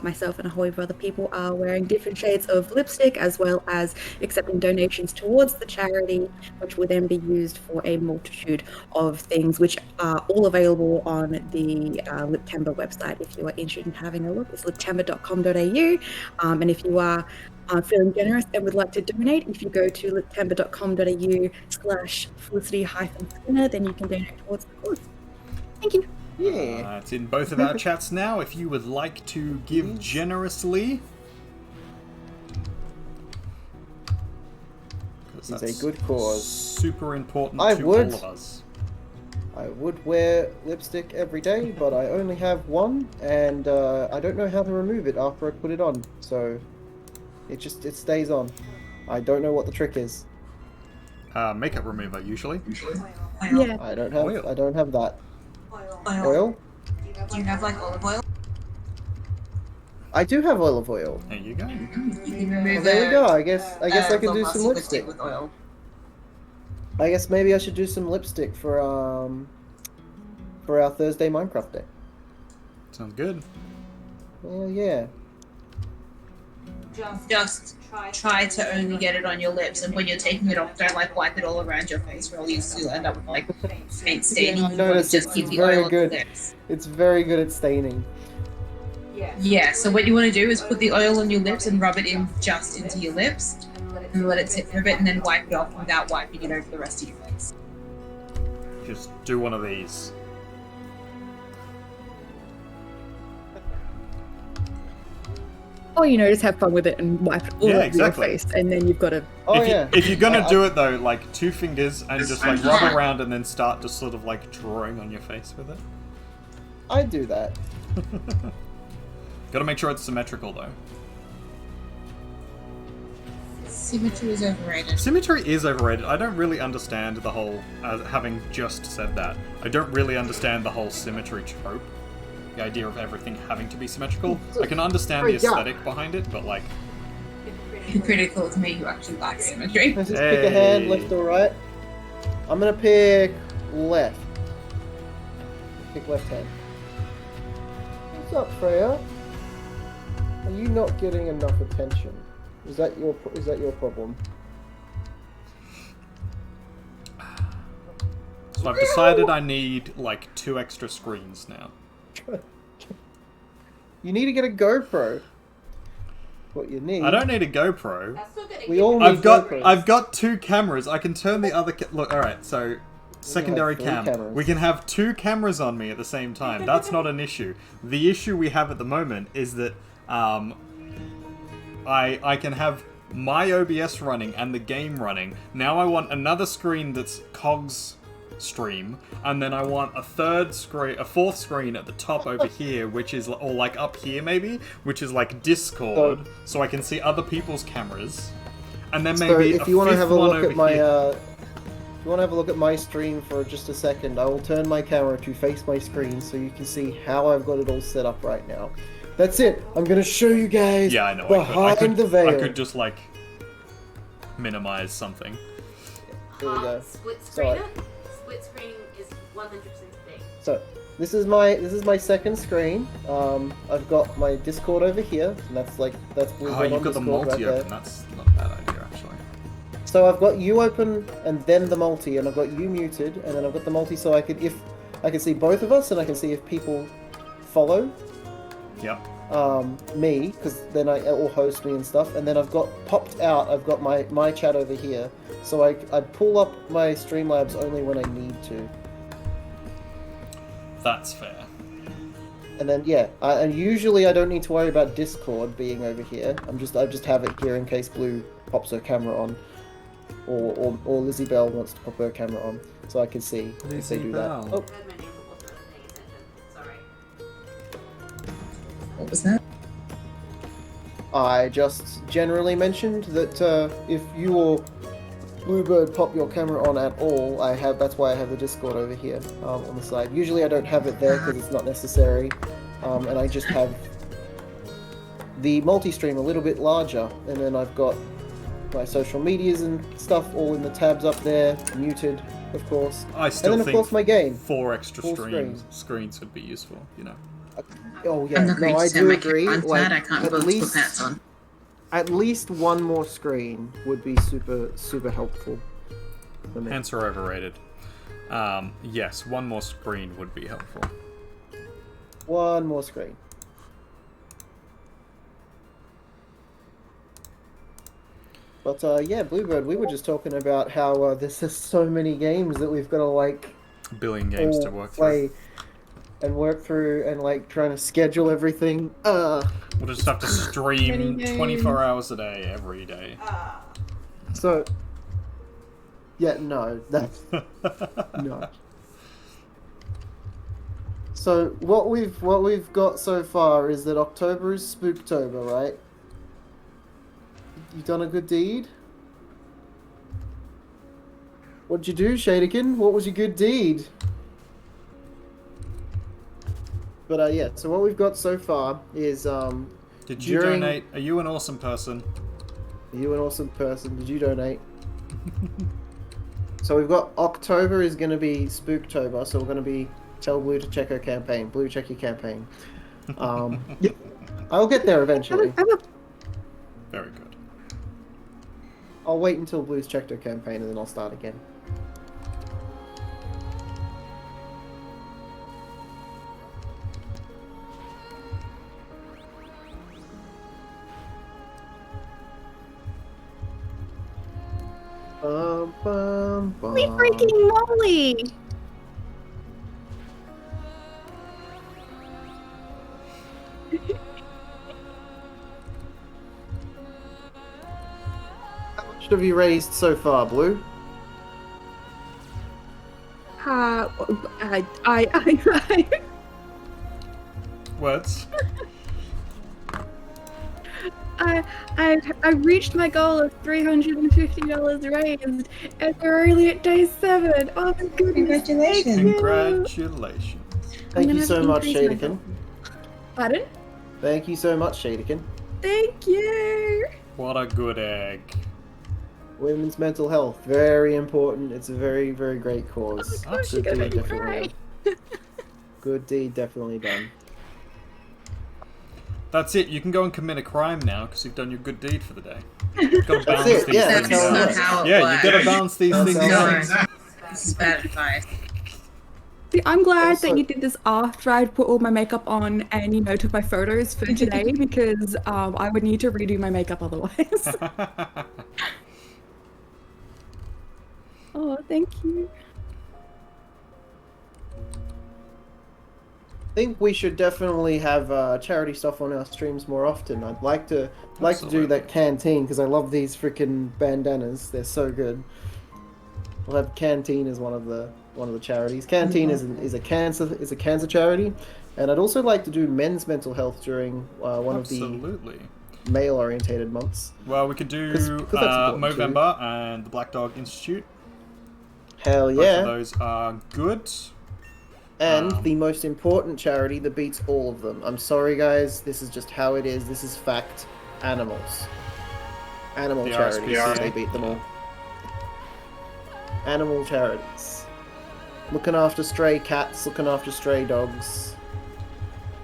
myself and a whole heap of other people are wearing different shades of lipstick, as well as accepting donations towards the charity, which will then be used for a multitude of things, which are all available on the Liptember website if you are interested in having a look. It's liptember.com.au, and if you are feeling generous and would like to donate, if you go to liptember.com.au/Felicity-Skinner, then you can donate towards the cause. Thank you. Yeah. It's in both of our chats now. If you would like to give generously, It's a good cause. Super important I to would. all of us. I would wear lipstick every day, but I only have one, and I don't know how to remove it after I put it on, so it stays on. I don't know what the trick is. Makeup remover, usually. Yeah. I don't Oil. have that. Oil? Do you have like olive oil? I do have olive oil. There you go. You can Well, remove there we go. I guess I can do some glossy lipstick. with oil. I guess maybe I should do some lipstick for our Thursday Minecraft day. Sounds good. Well, yeah. Just try to only get it on your lips, and when you're taking it off, don't like wipe it all around your face, or else you'll end up with like faint staining. Yeah, I You want to noticed just it's keep the very oil on good. the lips. It's very good at staining. Yeah, so what you want to do is put the oil on your lips and rub it in just into your lips, and let it sit for a bit, and then wipe it off without wiping it over the rest of your face. Just do one of these. Or, just have fun with it and wipe it all Yeah, over exactly. your face, and then you've got to... Oh if, yeah. if you're gonna I- do it though, like 2 fingers and just like rub around and then start just sort of like drawing on your face with it. I do that. Gotta make sure it's symmetrical though. Symmetry is overrated. Symmetry is overrated. I don't really understand the whole, having just said that, I don't really understand the whole symmetry trope. The idea of everything having to be symmetrical. I can understand the Yeah. aesthetic behind it, but like, Hypocritical of me who actually likes symmetry. Let's just pick a hand, Hey. left or right. I'm gonna pick left. Pick left hand. What's up, Freya? Are you not getting enough attention? Is that your problem? so I've decided I need like 2 extra screens now. You need to get a GoPro. What you need? I don't need a GoPro. That's not gonna We get all me. need GoPros. I've got 2 cameras. I can turn the other look. All right, so secondary 3 cam. cameras. We can have 2 cameras on me at the same time. That's not an issue. The issue we have at the moment is that I can have my OBS running and the game running. Now I want another screen that's COG's stream, and then I want a 4th screen at the top over here, which is, or like up here maybe, which is like Discord, so I can see other people's cameras. And then So maybe if you want to have a look at my here. if you want to have a look at my stream for just a second, I will turn my camera to face my screen so you can see how I've got it all set up right now. That's it. I'm gonna show you guys Yeah, I know. behind the veil. I could just like minimize something. Here we go. Split screen Sorry. it. Split screen is 100% thing. So this is my second screen. I've got my Discord over here, and that's Blue Oh, Bird you've on got the Discord multi right there. open. That's not a bad idea, actually. So I've got you open and then the multi, and I've got you muted, and then I've got the multi so I can see both of us, and I can see if people follow Yep. me, because then or host me and stuff, and then I've got popped out. I've got my chat over here, so I pull up my Streamlabs only when I need to. That's fair. And then yeah, and usually I don't need to worry about Discord being over here. I just have it here in case Blue pops her camera on, or Lizzie Bell wants to pop her camera on, so I can see if they Lizzie do Bell. that. Oh, I heard my name but wasn't really paying attention. Sorry. What was that? I just generally mentioned that if you or Bluebird pop your camera on at all, that's why I have the Discord over here on the side. Usually I don't have it there because it's not necessary, and I just have the multi-stream a little bit larger, and then I've got my social medias and stuff all in the tabs up there, muted, of course. I still and then of think course my game. 4 extra Full screens would be useful, you know. Oh yeah, I'm not no, going I to turn do my agree. camera on Like, tonight. I can't go to put pants on. at least one more screen would be super helpful for me. Pants are overrated. Yes, one more screen would be helpful. One more screen. But yeah, Bluebird, we were just talking about how there's just so many games that we've got to like A billion games to all work play through. and work through and like trying to schedule everything. We'll just have to stream Many 24 hours a day, every day. So yeah, no, that's no. So what we've got so far is that October is Spooktober, right? You done a good deed? What'd you do, Shadekin? What was your good deed? But yeah, so what we've got so far is Did you during- donate? Are you an awesome person? Are you an awesome person? Did you donate? So we've got October is going to be Spooktober, so we're going to be tell Blue to check her campaign. Blue, check your campaign. Yeah, I'll get there eventually. Very good. I'll wait until Blue's checked her campaign and then I'll start again. Bum, bum, bum. Holy freaking moly! How much have you raised so far, Blue? Words? I reached my goal of $350 raised, and we're only at day 7. Oh my goodness! Congratulations. Thank you. Congratulations. Thank gonna you have so to much, increase my Shadekin. goal. Pardon? Thank you so much, Shadekin. Thank you. What a good egg. Women's mental health, very important. It's a very, very great cause. Oh my gosh, you're Good gonna deed, make me cry. Good deed, definitely done. That's it. You can go and commit a crime now because you've done your good deed for the day. You've got to balance it, these yeah, things that's how it out. works. how it Yeah, works. you've got to balance these That's things how it out. works. This is bad advice. See, I'm glad Also- that you did this after I'd put all my makeup on and, you know, took my photos for today because I would need to redo my makeup otherwise. Oh, thank you. I think we should definitely have charity stuff on our streams more often. I'd like to do Absolutely. that canteen because I love these freaking bandanas. They're so good. We'll have canteen as one of the charities. Canteen is a cancer charity, and I'd also like to do men's mental health during one of the Absolutely. male-orientated months. Well, we could do 'Cause that's important too. Movember and the Black Dog Institute. Hell Both yeah. of those are good. And the most important charity that beats all of them. I'm sorry, guys. This is just how it is. This is fact. Animals. Animal The charities. RSPCA. They beat them all. Animal charities. Looking after stray cats, looking after stray dogs.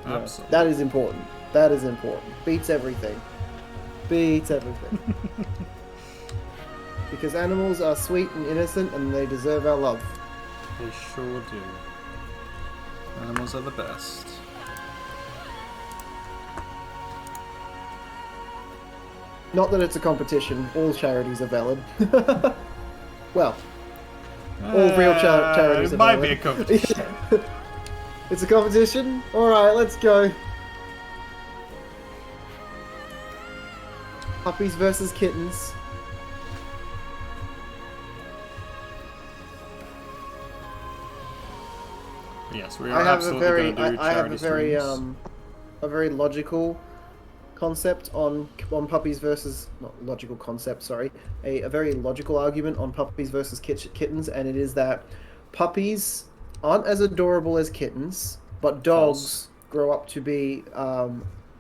Yeah, Absolutely. that is important. That is important. Beats everything. Beats everything. Because animals are sweet and innocent and they deserve our love. They sure do. Animals are the best. Not that it's a competition. All charities are valid. Well, all real charities It are might valid. be a competition. It's a competition? Alright, let's go. Puppies versus kittens. Yes, we are I have a absolutely very, going to do I have charity streams. a very logical concept on puppies versus, not logical concept, sorry, a very logical argument on puppies versus kittens, and it is that puppies aren't as adorable as kittens, but dogs False. grow up to be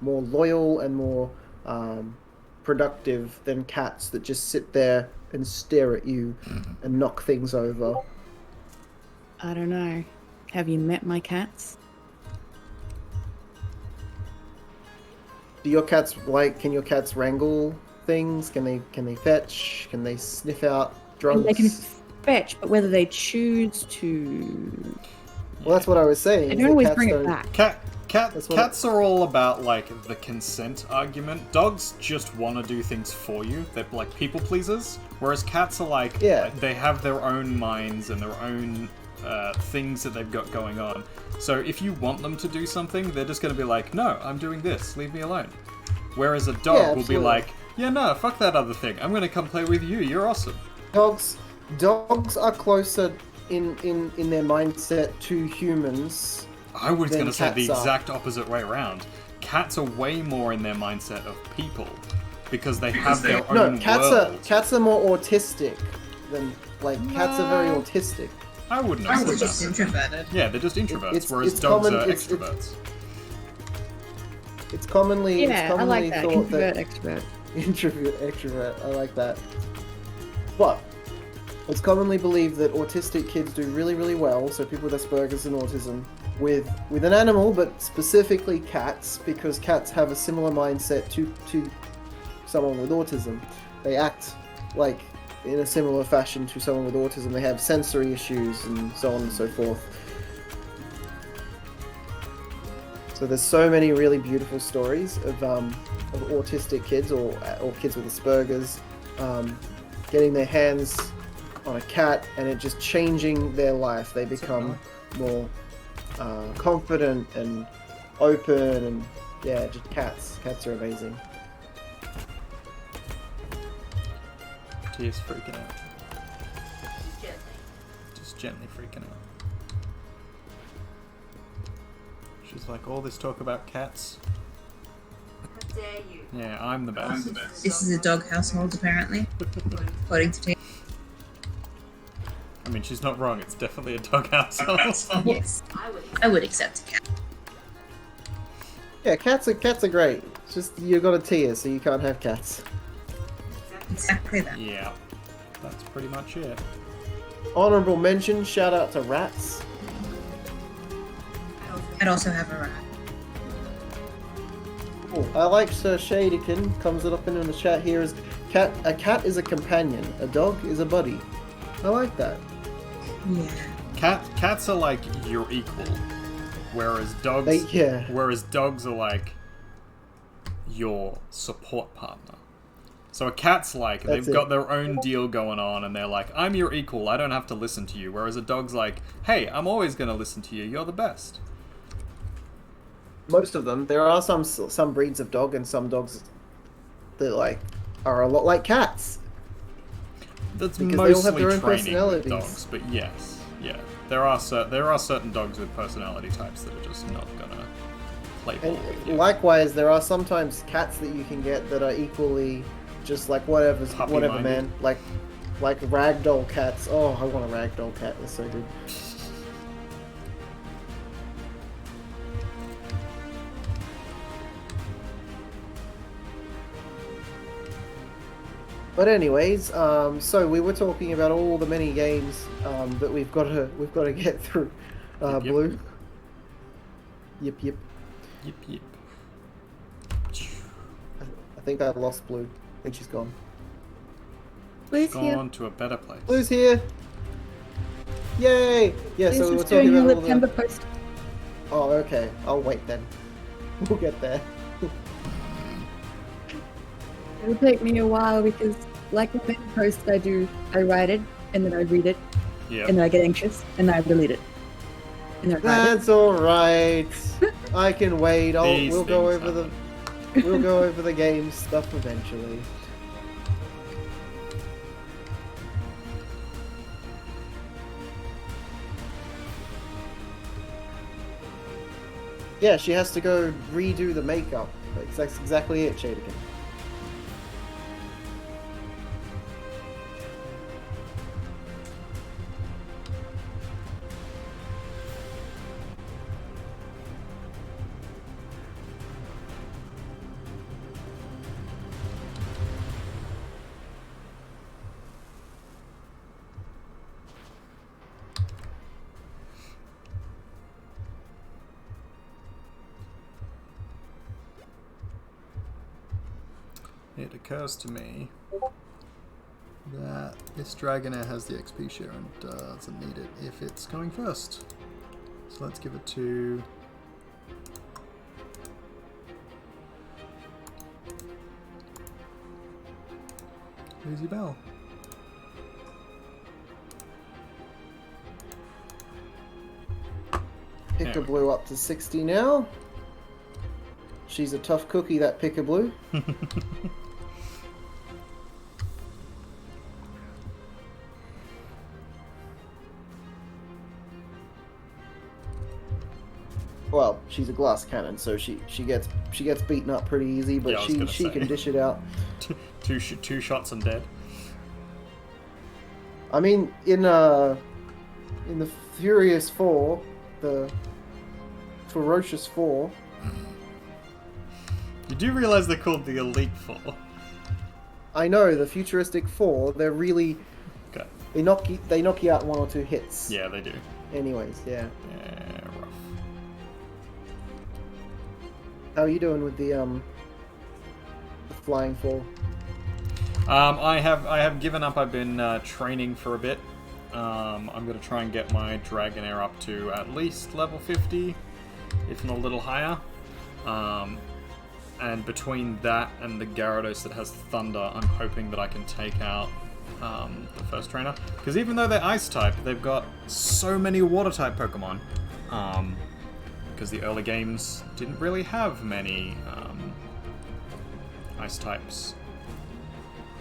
more loyal and more productive than cats that just sit there and stare at you and knock things over. I don't know. Have you met my cats? Do your cats can your cats wrangle things? Can they fetch? Can they sniff out drugs? They can fetch, but whether they choose to, Well, that's what I was saying. they is don't that always cats bring it don't- back. That's what Cats are all about like the consent argument. Dogs just want to do things for you. They're like people pleasers, whereas cats are like they have their own minds and their own things that they've got going on. So if you want them to do something, they're just going to be like, "No, I'm doing this. Leave me alone." Whereas a dog will be absolutely. like, "Yeah, no, fuck that other thing. I'm going to come play with you. You're awesome." Dogs are closer in their mindset to humans. I was than going to say the cats are. exact opposite way around. Cats are way more in their mindset of people because they have their No, own world. cats are more autistic than cats are very autistic. I wouldn't I have was said just that. introverted. Yeah, they're just introverts, It's- whereas it's dogs common- are it's- extroverts. It's commonly Yeah, I like that. thought Introvert, that extrovert. introvert extrovert. I like that. But it's commonly believed that autistic kids do really, really well. So people with Asperger's and autism with an animal, but specifically cats, because cats have a similar mindset to someone with autism. They act like in a similar fashion to someone with autism. They have sensory issues and so on and so forth. So there's so many really beautiful stories of autistic kids or kids with Asperger's getting their hands on a cat and it just changing their life. They become more confident and open and yeah, just cats. Cats are amazing. Tia's freaking out. Just gently freaking out. She's like, all this talk about cats. How dare you? Yeah, I'm the best. This is a dog household, apparently, according to Tia. I mean, she's not wrong. It's definitely a dog household. Yes, I would. I would accept a cat. Yeah, cats are great. It's just you got a Tia, so you can't have cats. Exactly that. Yeah, that's pretty much it. Honorable mention, shout out to rats. I'd also have a rat. Cool. I like Sir Shadykin, comes it up in the chat here as a cat is a companion, a dog is a buddy. I like that. Yeah. Cats are like your equal, whereas dogs whereas dogs are like your support partner. So a cat's like, That's they've it. got their own deal going on and they're like, I'm your equal, I don't have to listen to you. Whereas a dog's like, hey, I'm always going to listen to you, you're the best. Most of them. There are some breeds of dog and some dogs that like are a lot like cats. That's Because they mostly all have their own training with personalities. dogs, but yes, yeah. There are certain dogs with personality types that are just not gonna play And ball with you. likewise, there are sometimes cats that you can get that are equally just like whatever, Puppy-minded. man. Like ragdoll cats. Oh, I want a ragdoll cat. They're so good. But anyways, so we were talking about all the many games that we've got to get through. Yep. Blue. Yep. Yip yip. I think I lost Blue. I think she's gone. Blue's here. Gone to a better place. Blue's here. Yay! Yeah, so we were Blue's talking doing her about all September the. post. Oh, okay. I'll wait then. We'll get there. It'll take me a while because, like the main post I write it, and then I read it, Yeah. and then I get anxious, and then I delete it. And then I write it. That's all right. I can wait. These We'll go things over happen. we'll go over the game stuff eventually. Yeah, she has to go redo the makeup. That's exactly it, Shadigan. It occurs to me that this Dragonair has the XP share and doesn't need it if it's going first. So let's give it to... Lucy Bell. Picker Blue up to 60 now. She's a tough cookie, that Picker Blue. Well, she's a glass cannon, so she gets beaten up pretty easy, but Yeah, I was gonna she say. can dish it out. two shots and dead. I mean, in the Furious Four, the Ferocious Four. You do realize they're called the Elite Four. I know the Futuristic Four. They're really Okay. they knock you out 1 or 2 hits. Yeah, they do. Anyways, yeah. Yeah, rough. How are you doing with the Flying Four? I have given up. I've been training for a bit. I'm going to try and get my Dragonair up to at least level 50, if not a little higher. And between that and the Gyarados that has Thunder, I'm hoping that I can take out the first trainer. Because even though they're Ice-type, they've got so many Water-type Pokemon. Because the early games didn't really have many Ice-types.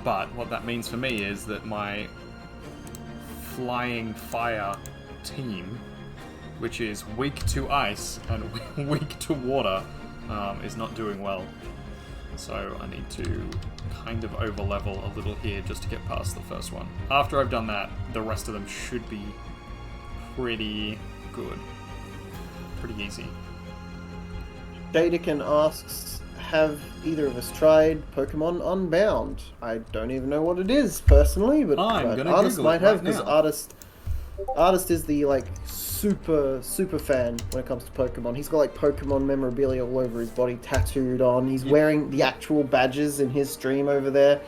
But what that means for me is that my Flying Fire team, which is weak to Ice and weak to Water, is not doing well. So I need to kind of over-level a little here just to get past the first one. After I've done that, the rest of them should be pretty good. Pretty easy. Jadakin asks, have either of us tried Pokemon Unbound? I don't even know what it is personally, but I'm gonna Artist Google might it have, right because now. Artist is the like super fan when it comes to Pokemon. He's got like Pokemon memorabilia all over his body, tattooed on. He's wearing the actual badges in his stream over there,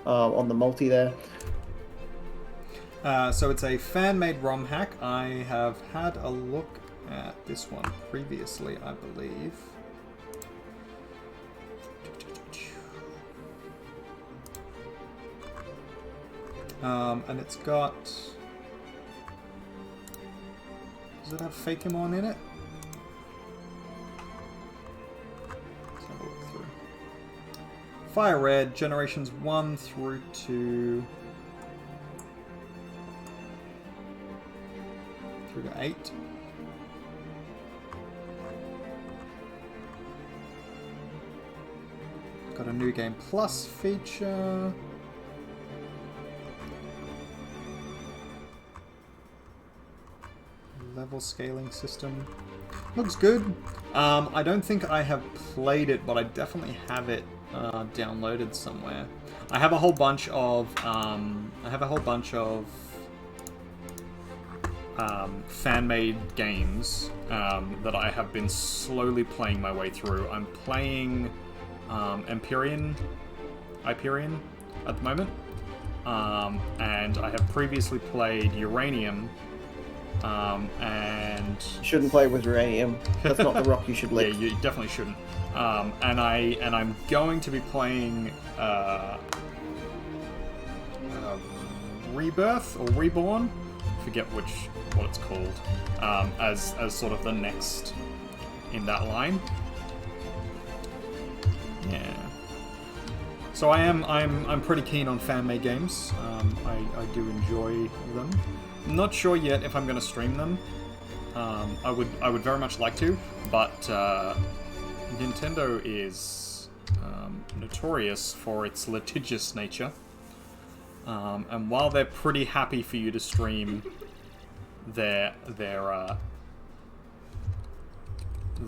on the multi there. So it's a fan-made ROM hack. I have had a look at this one previously, I believe. And it's got... Does it have Fakemon in it? Let's have a look through. Fire Red, generations 1 through to 8. got a New Game Plus feature. Level scaling system. Looks good. I don't think I have played it, but I definitely have it downloaded somewhere. I have a whole bunch of fan-made games that I have been slowly playing my way through. I'm playing Hyperion at the moment, and I have previously played Uranium, and... You shouldn't play with uranium. That's not the rock you should lick. Yeah, you definitely shouldn't. And I'm going to be playing Rebirth or Reborn, forget what it's called, as sort of the next in that line. Yeah. So I'm pretty keen on fan-made games. I do enjoy them. I'm not sure yet if I'm going to stream them. I would very much like to, but Nintendo is notorious for its litigious nature. And while they're pretty happy for you to stream their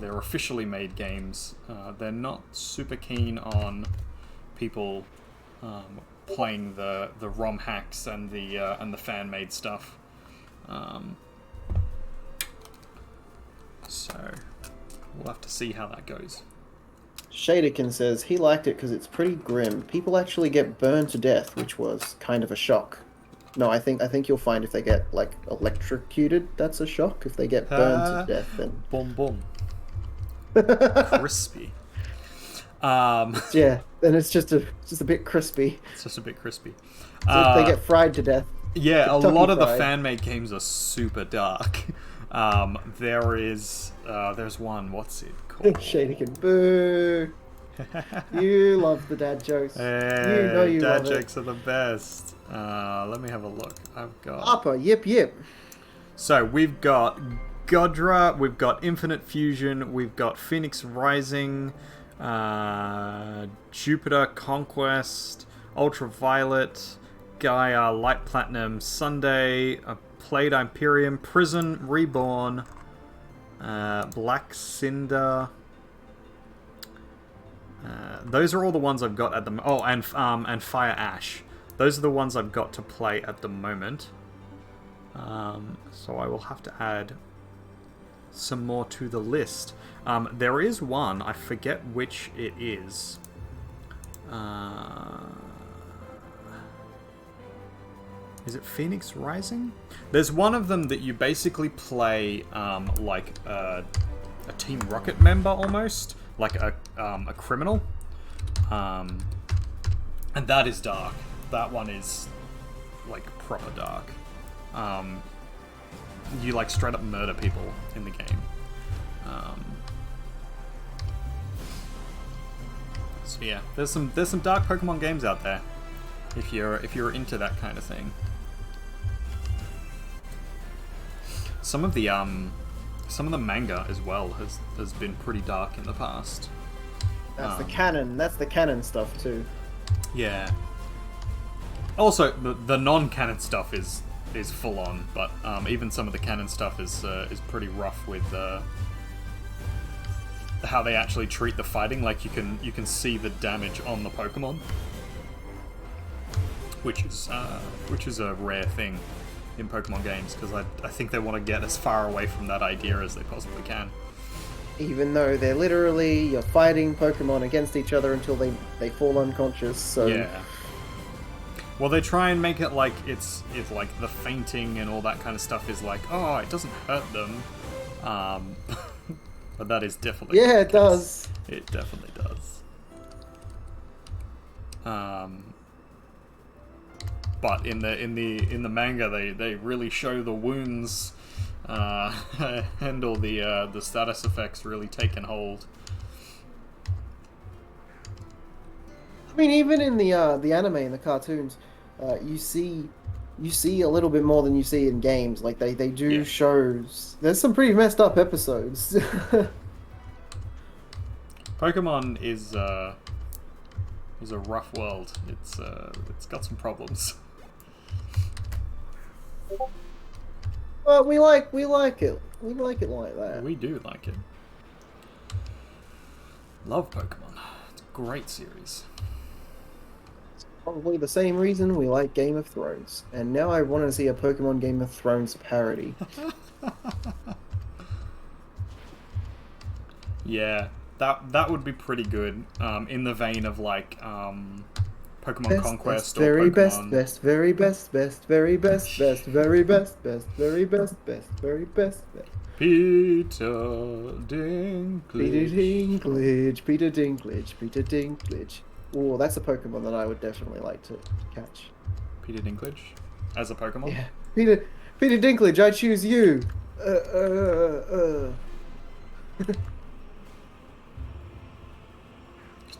officially made games, they're not super keen on people playing the ROM hacks and the fan made stuff. So we'll have to see how that goes. Shaderkin says he liked it because it's pretty grim. People actually get burned to death, which was kind of a shock. No, I think you'll find if they get like electrocuted, that's a shock. If they get burned to death, then boom boom, crispy. Yeah, then it's just a bit crispy. It's just a bit crispy. So if they get fried to death. Yeah, Kentucky a lot of the Fried. fan-made games are super dark. There's one. What's it called? Shaderkin, boo! You love the dad jokes. You know you dad love jokes are the best. Let me have a look. I've got... Upper, yip. So, we've got Godra, we've got Infinite Fusion, we've got Phoenix Rising, Jupiter Conquest, Ultraviolet, Gaia, Light Platinum, Sunday, Played Imperium, Prison, Reborn, Black Cinder. Those are all the ones I've got at the... Oh, and Fire Ash. Those are the ones I've got to play at the moment. So I will have to add some more to the list. There is one, I forget which it is. Is it Phoenix Rising? There's one of them that you basically play like a Team Rocket member almost, like a criminal, and that is dark. That one is like proper dark. You like straight up murder people in the game. So yeah, there's some dark Pokemon games out there if you're into that kind of thing. Some of the manga as well has been pretty dark in the past. That's the canon. That's the canon stuff too. Yeah. Also, the non-canon stuff is full on, but even some of the canon stuff is pretty rough with how they actually treat the fighting. Like you can see the damage on the Pokemon, which is a rare thing in Pokemon games, because I think they want to get as far away from that idea as they possibly can. Even though they're literally, you're fighting Pokemon against each other until they fall unconscious, so... Yeah. Well, they try and make it like it's like the fainting and all that kind of stuff is like, oh, it doesn't hurt them. But that is definitely... Yeah, it does. It definitely does. But in the manga, they really show the wounds and all the status effects really taking hold. I mean, even in the anime and the cartoons, you see a little bit more than you see in games. Like they do shows. There's some pretty messed up episodes. Pokemon is was a rough world. It's got some problems. But we like it. We like it like that. We do like it. Love Pokemon. It's a great series. Probably the same reason we like Game of Thrones. And now I want to see a Pokemon Game of Thrones parody. Yeah, that would be pretty good. In the vein of like Pokemon Conquest, or very Pokemon... best, very best, very best, very best, very best, very best. Peter Dinklage. Peter Dinklage. Oh, that's a Pokemon that I would definitely like to catch. Peter Dinklage as a Pokemon. Yeah, Peter Dinklage. I choose you.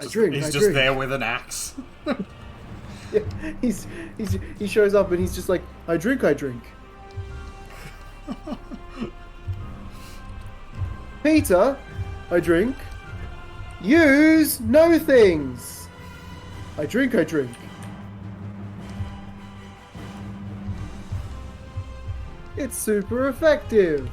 He's just there with an axe. Yeah, he shows up and he's just like, I drink. Peter, I drink. Use no things. I drink. It's super effective.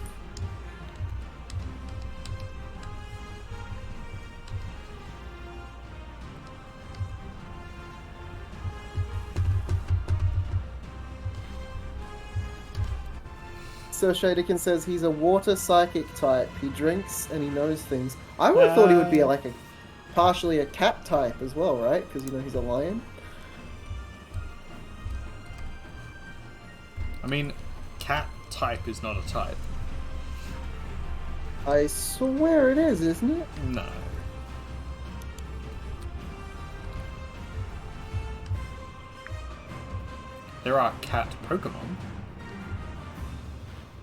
So Shadekin says he's a water psychic type. He drinks and he knows things. I would have thought he would be like partially a cat type as well, right? Because you know he's a lion. I mean, cat type is not a type. I swear it is, isn't it? No. There are cat Pokemon,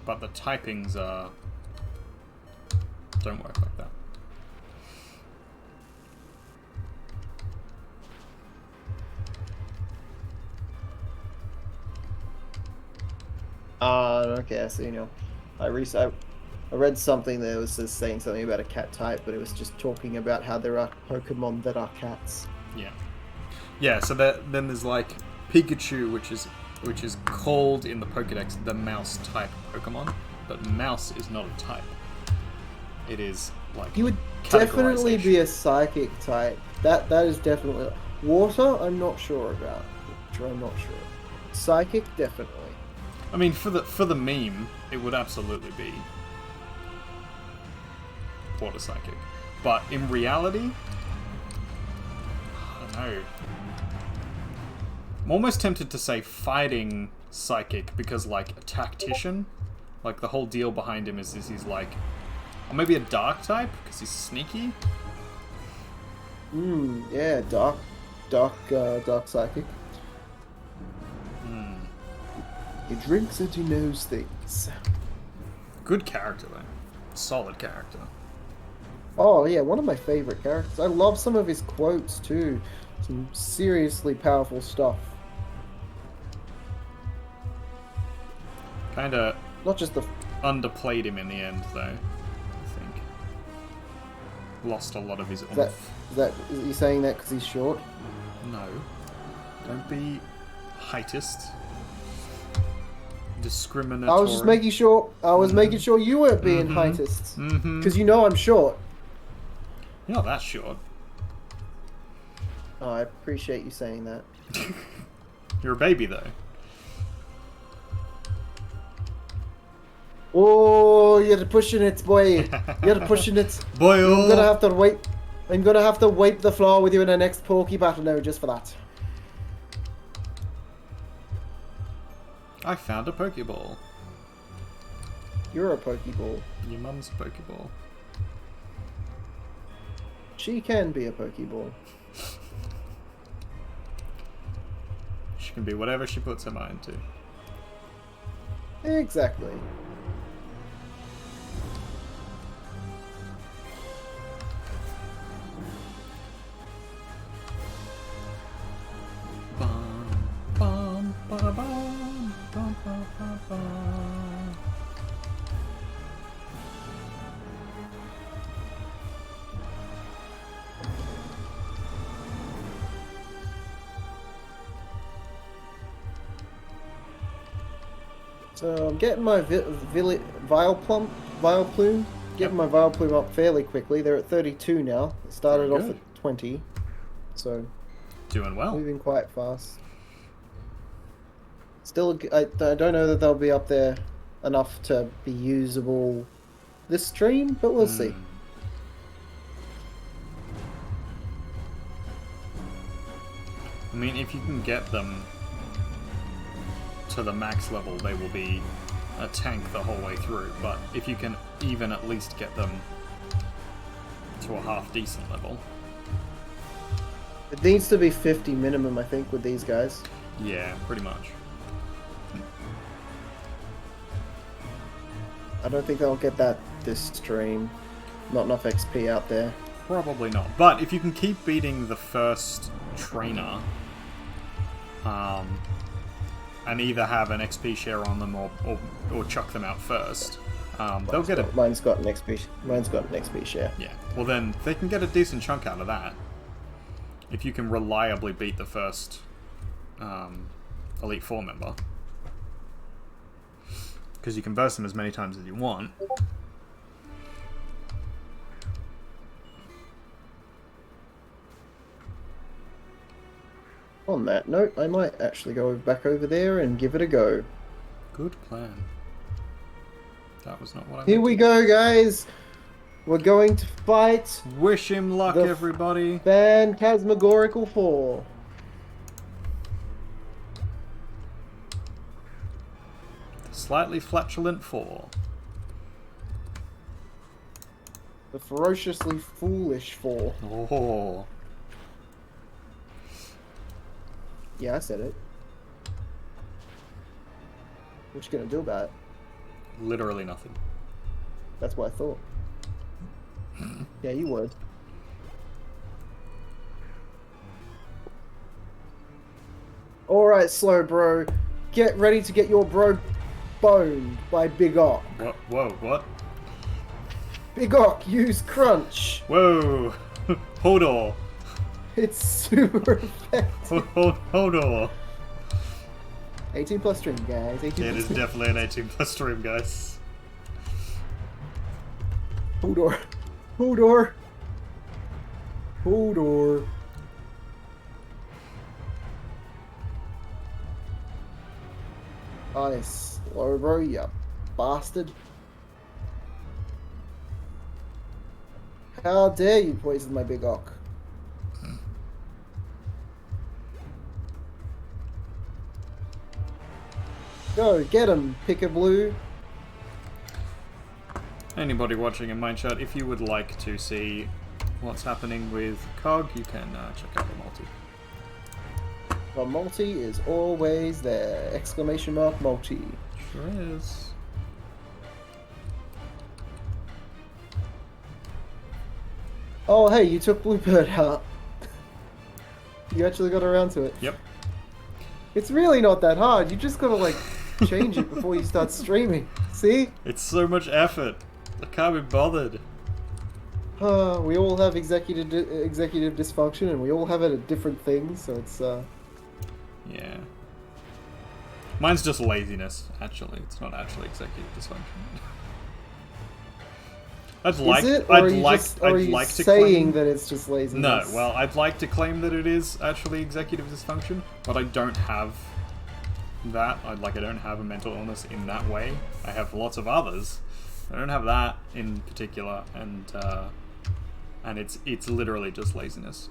but the typings don't work like that. Okay, so you know, I read something that was just saying something about a cat type, but it was just talking about how there are Pokemon that are cats. Yeah. So then there's like Pikachu, which is called in the Pokédex the mouse type Pokemon, but mouse is not a type. It is like He would definitely be a psychic type. That is definitely water. I'm not sure about. Psychic, definitely. I mean, for the meme, it would absolutely be water psychic, but in reality, I don't know. I'm almost tempted to say fighting psychic because, like, a tactician, like the whole deal behind him is he's like, or maybe a dark type because he's sneaky. Yeah, dark psychic. He drinks and he knows things. Good character though, solid character. Oh yeah, one of my favorite characters. I love some of his quotes too. Some seriously powerful stuff. Kinda not just the underplayed him in the end though, I think. Lost a lot of his oomph. Is you saying that because he's short? No. Don't be heightist. Discriminatory. I was just making sure. I was making sure you weren't being heightist. Because you know I'm short. You're not that short. Oh, I appreciate you saying that. You're a baby though. Oh, you're pushing it, boy. You're pushing it. Boy, I'm gonna have to wipe. I'm gonna have to wipe the floor with you in the next Poke battle now, just for that. I found a Pokeball. You're a Pokeball. Your mum's a Pokeball. She can be a Pokeball. She can be whatever she puts her mind to. Exactly. Bum, bum, ba-da-bum, bum, bum, bum, bum. So I'm getting my Vileplume, getting my Vileplume up fairly quickly. They're at 32 now. It started Very off good. at 20, so Doing well. moving quite fast. Still, I don't know that they'll be up there enough to be usable this stream, but we'll see. I mean, if you can get them to the max level, they will be a tank the whole way through. But if you can even at least get them to a half decent level. It needs to be 50 minimum, I think, with these guys. Yeah, pretty much. I don't think they'll get that this stream. Not enough XP out there. Probably not. But if you can keep beating the first trainer, and either have an XP share on them or chuck them out first, they'll get it. Mine's got an XP. Mine's got an XP share. Yeah. Well, then they can get a decent chunk out of that if you can reliably beat the first Elite Four member, because you can burst them as many times as you want. On that note, I might actually go back over there and give it a go. Good plan. That was not what I Here meant. we go, guys! We're going to fight Wish him luck, the everybody. Phantasmagorical 4. Slightly flatulent 4. The ferociously foolish 4. Oh. Yeah, I said it. What you gonna do about it? Literally nothing. That's what I thought. Yeah, you would. Alright, slow bro. Get ready to get your bro boned by Big Ock. What? Whoa, what? Big Ock, use Crunch. Whoa! Hold on. It's super effective. Hold on. 18 plus stream, guys. 18 It plus is stream. definitely an 18 plus stream, guys. Hodor. Hodor. Hodor. Nice. Slow bro, you bastard. How dare you poison my Big Ock? Go, get him, Pick-a-Blue. Anybody watching in Mindshot, if you would like to see what's happening with COG, you can check out the multi. The multi is always there. Exclamation mark multi. Sure is. Oh, hey, you took Bluebird out. You actually got around to it. Yep. It's really not that hard. You just gotta, like, change it before you start streaming. See? It's so much effort. I can't be bothered. We all have executive dysfunction, and we all have it at different things, so it's, Yeah. Mine's just laziness, actually. It's not actually executive dysfunction. is it? Or are you saying that it's just laziness? No, well, I'd like to claim that it is actually executive dysfunction, but I don't have that. I don't have a mental illness in that way. I have lots of others. I don't have that in particular, and it's literally just laziness.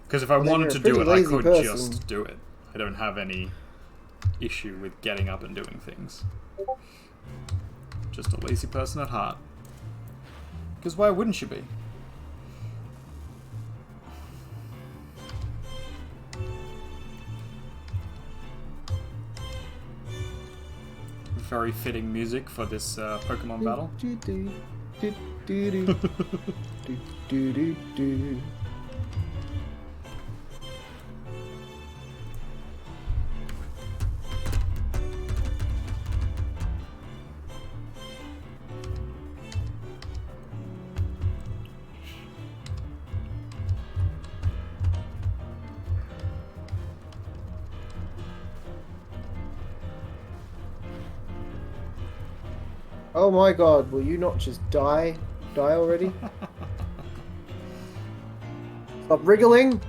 Because if I wanted to do it, I could just do it. I don't have any issue with getting up and doing things. Just a lazy person at heart. Because why wouldn't you be? Very fitting music for this Pokemon battle. Oh my god, will you not just die? Die already? Stop wriggling!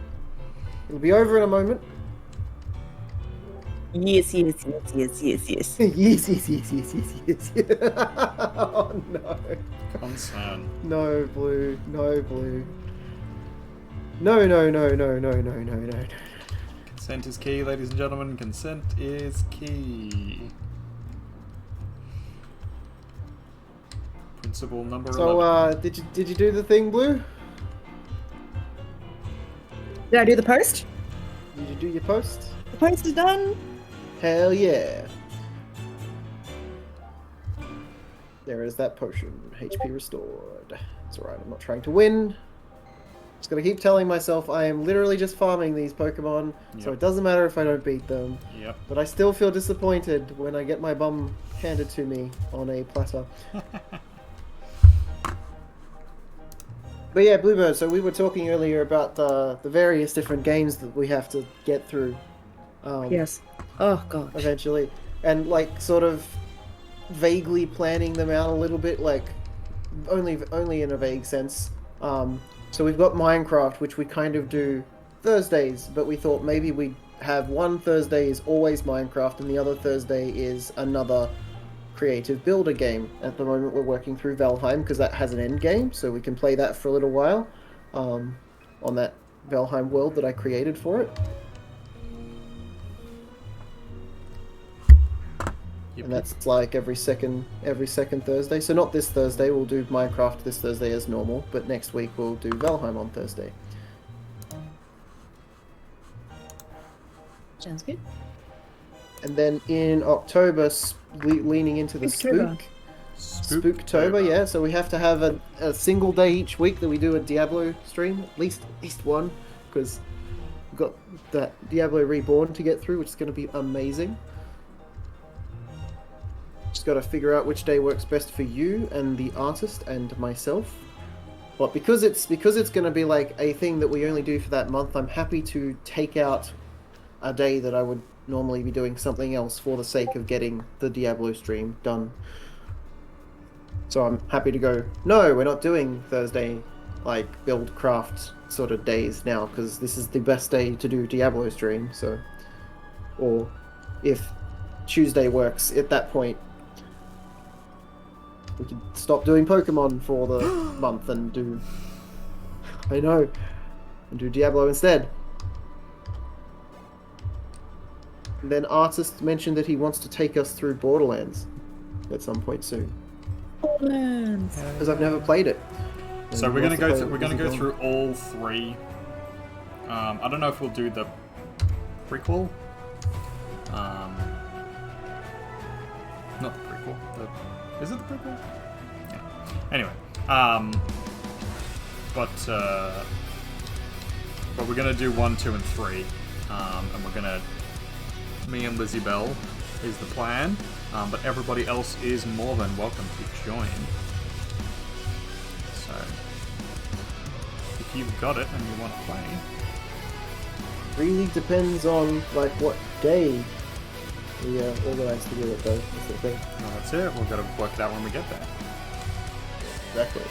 It'll be over in a moment. Yes. yes, yes. Oh no. Concern. No, Blue. No, Blue. No. Consent is key, ladies and gentlemen. Consent is key. Principle number 11. So, did you do the thing, Blue? Did I do the post? Did you do your post? The post is done. Hell yeah. There is that potion. HP restored. It's alright, I'm not trying to win. Just gonna keep telling myself I am literally just farming these Pokemon, so it doesn't matter if I don't beat them. Yep. But I still feel disappointed when I get my bum handed to me on a platter. But yeah, Bluebird, so we were talking earlier about the various different games that we have to get through. Yes. Oh god. Eventually. And like sort of vaguely planning them out a little bit, like only in a vague sense. So we've got Minecraft, which we kind of do Thursdays, but we thought maybe we'd have one Thursday is always Minecraft and the other Thursday is another creative builder game. At the moment we're working through Valheim because that has an end game, so we can play that for a little while on that Valheim world that I created for it. Yep. And that's like every second Thursday. So not this Thursday, we'll do Minecraft this Thursday as normal, but next week we'll do Valheim on Thursday. Sounds good. And then in October, leaning into the Spooktober, yeah. So we have to have a single day each week that we do a Diablo stream, at least one, because we've got that Diablo Reborn to get through, which is going to be amazing. Just got to figure out which day works best for you and the artist and myself. But because it's going to be like a thing that we only do for that month, I'm happy to take out a day that I would normally be doing something else for the sake of getting the Diablo stream done. So I'm happy to go, no, we're not doing Thursday, like, build craft sort of days now, because this is the best day to do Diablo stream, so... Or, if Tuesday works at that point, we could stop doing Pokemon for the month and do... I know, and do Diablo instead. And then Artist mentioned that he wants to take us through Borderlands at some point soon. Borderlands. Because I've never played it. So And we're gonna wants go. play We're gonna it go because through all three. I don't know if we'll do the prequel. Not the prequel. Is it the prequel? Yeah. Anyway, but we're gonna do 1, 2, and 3, and we're gonna. Me and Lizzie Bell is the plan, but everybody else is more than welcome to join. So, if you've got it and you want to play, really depends on like what day we organise to do it, though. That's the thing. well, that's it. We've got to work it out when we get there. Exactly.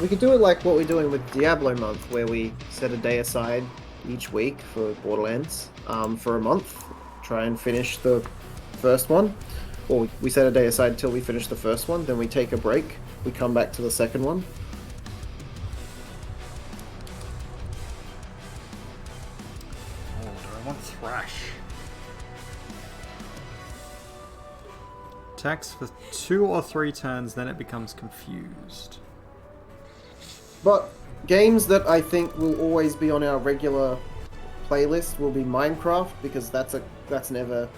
We could do it like what we're doing with Diablo month, where we set a day aside each week for Borderlands for a month, try and finish the first one, or we set a day aside until we finish the first one, then we take a break, we come back to the second one. Oh, do I want Thrash? Attacks for 2 or 3 turns, then it becomes confused. But games that I think will always be on our regular playlist will be Minecraft, because that's an ever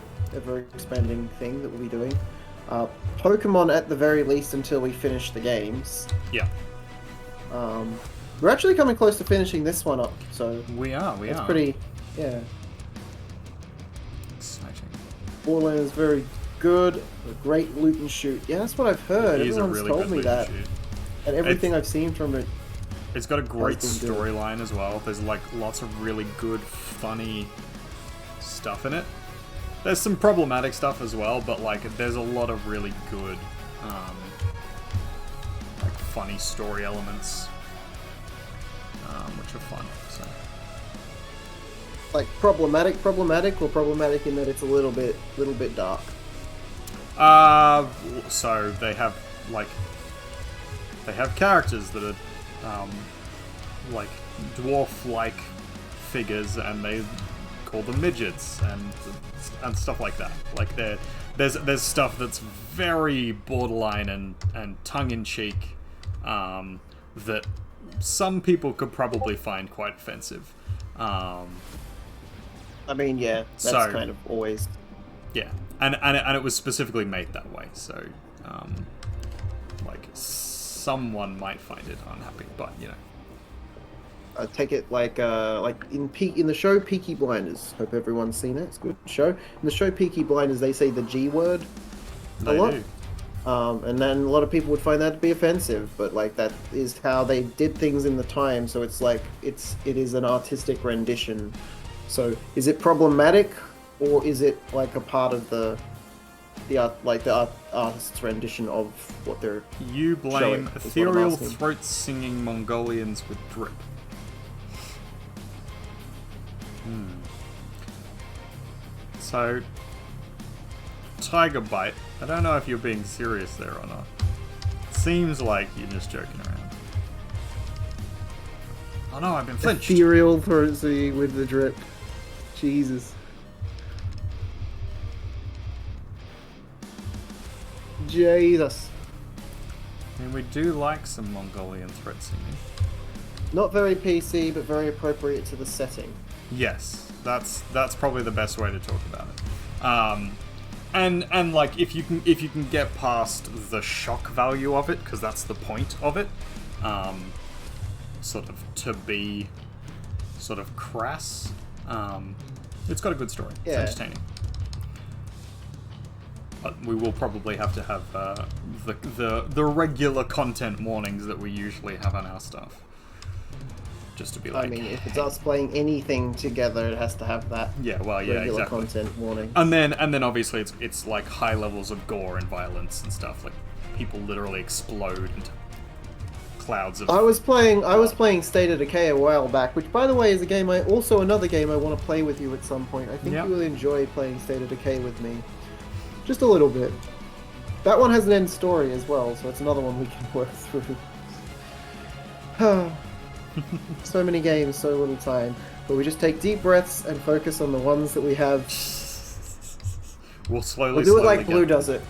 expanding thing that we'll be doing. Pokemon at the very least until we finish the games. Yeah. We're actually coming close to finishing this one up, so We are. it's pretty, yeah. Exciting. Borderlands is very good, a great loot and shoot. Yeah, that's what I've heard. It is a Everyone's really told good me loot that, and shoot. and everything I've seen from it. It's got a great Has been good. storyline as well. There's like lots of really good, funny stuff in it. There's some problematic stuff as well, but like there's a lot of really good, like funny story elements, which are fun. So. Like problematic, or problematic in that it's a little bit dark. So they have characters that are like dwarf-like figures, and they call them midgets and stuff like that. Like there's stuff that's very borderline and tongue-in-cheek that some people could probably find quite offensive. I mean, yeah, that's kind of always... Yeah, and it was specifically made that way, so like someone might find it unhappy, but you know. I take it like in the show Peaky Blinders. Hope everyone's seen it. It's a good show. In the show Peaky Blinders, they say the G word a lot. Do. And then a lot of people would find that to be offensive, but like that is how they did things in the time. So it's like it is an artistic rendition. So is it problematic, or is it like a part of the artist's rendition of what they're You blame ethereal throat singing Mongolians with drip. So, Tiger Bite. I don't know if you're being serious there or not. Seems like you're just joking around. Oh no, I've been flinched. Ethereal throat singing with the drip. Jesus. Jesus. I mean, we do like some Mongolian throat singing. Not very PC, but very appropriate to the setting. Yes, that's probably the best way to talk about it. And like if you can get past the shock value of it, because that's the point of it, sort of to be sort of crass. It's got a good story. Yeah. It's entertaining. But we will probably have to have the regular content warnings that we usually have on our stuff. Just to be like, I mean, if it's us playing anything together, it has to have that. Yeah, well, yeah, regular exactly. content warning. And then obviously it's like high levels of gore and violence and stuff. Like people literally explode into clouds of. I was playing State of Decay a while back, which by the way is another game I want to play with you at some point. I think you will enjoy playing State of Decay with me, just a little bit. That one has an end story as well, so it's another one we can work through. So many games, so little time. But we just take deep breaths and focus on the ones that we have. We'll We'll do it like Blue does it.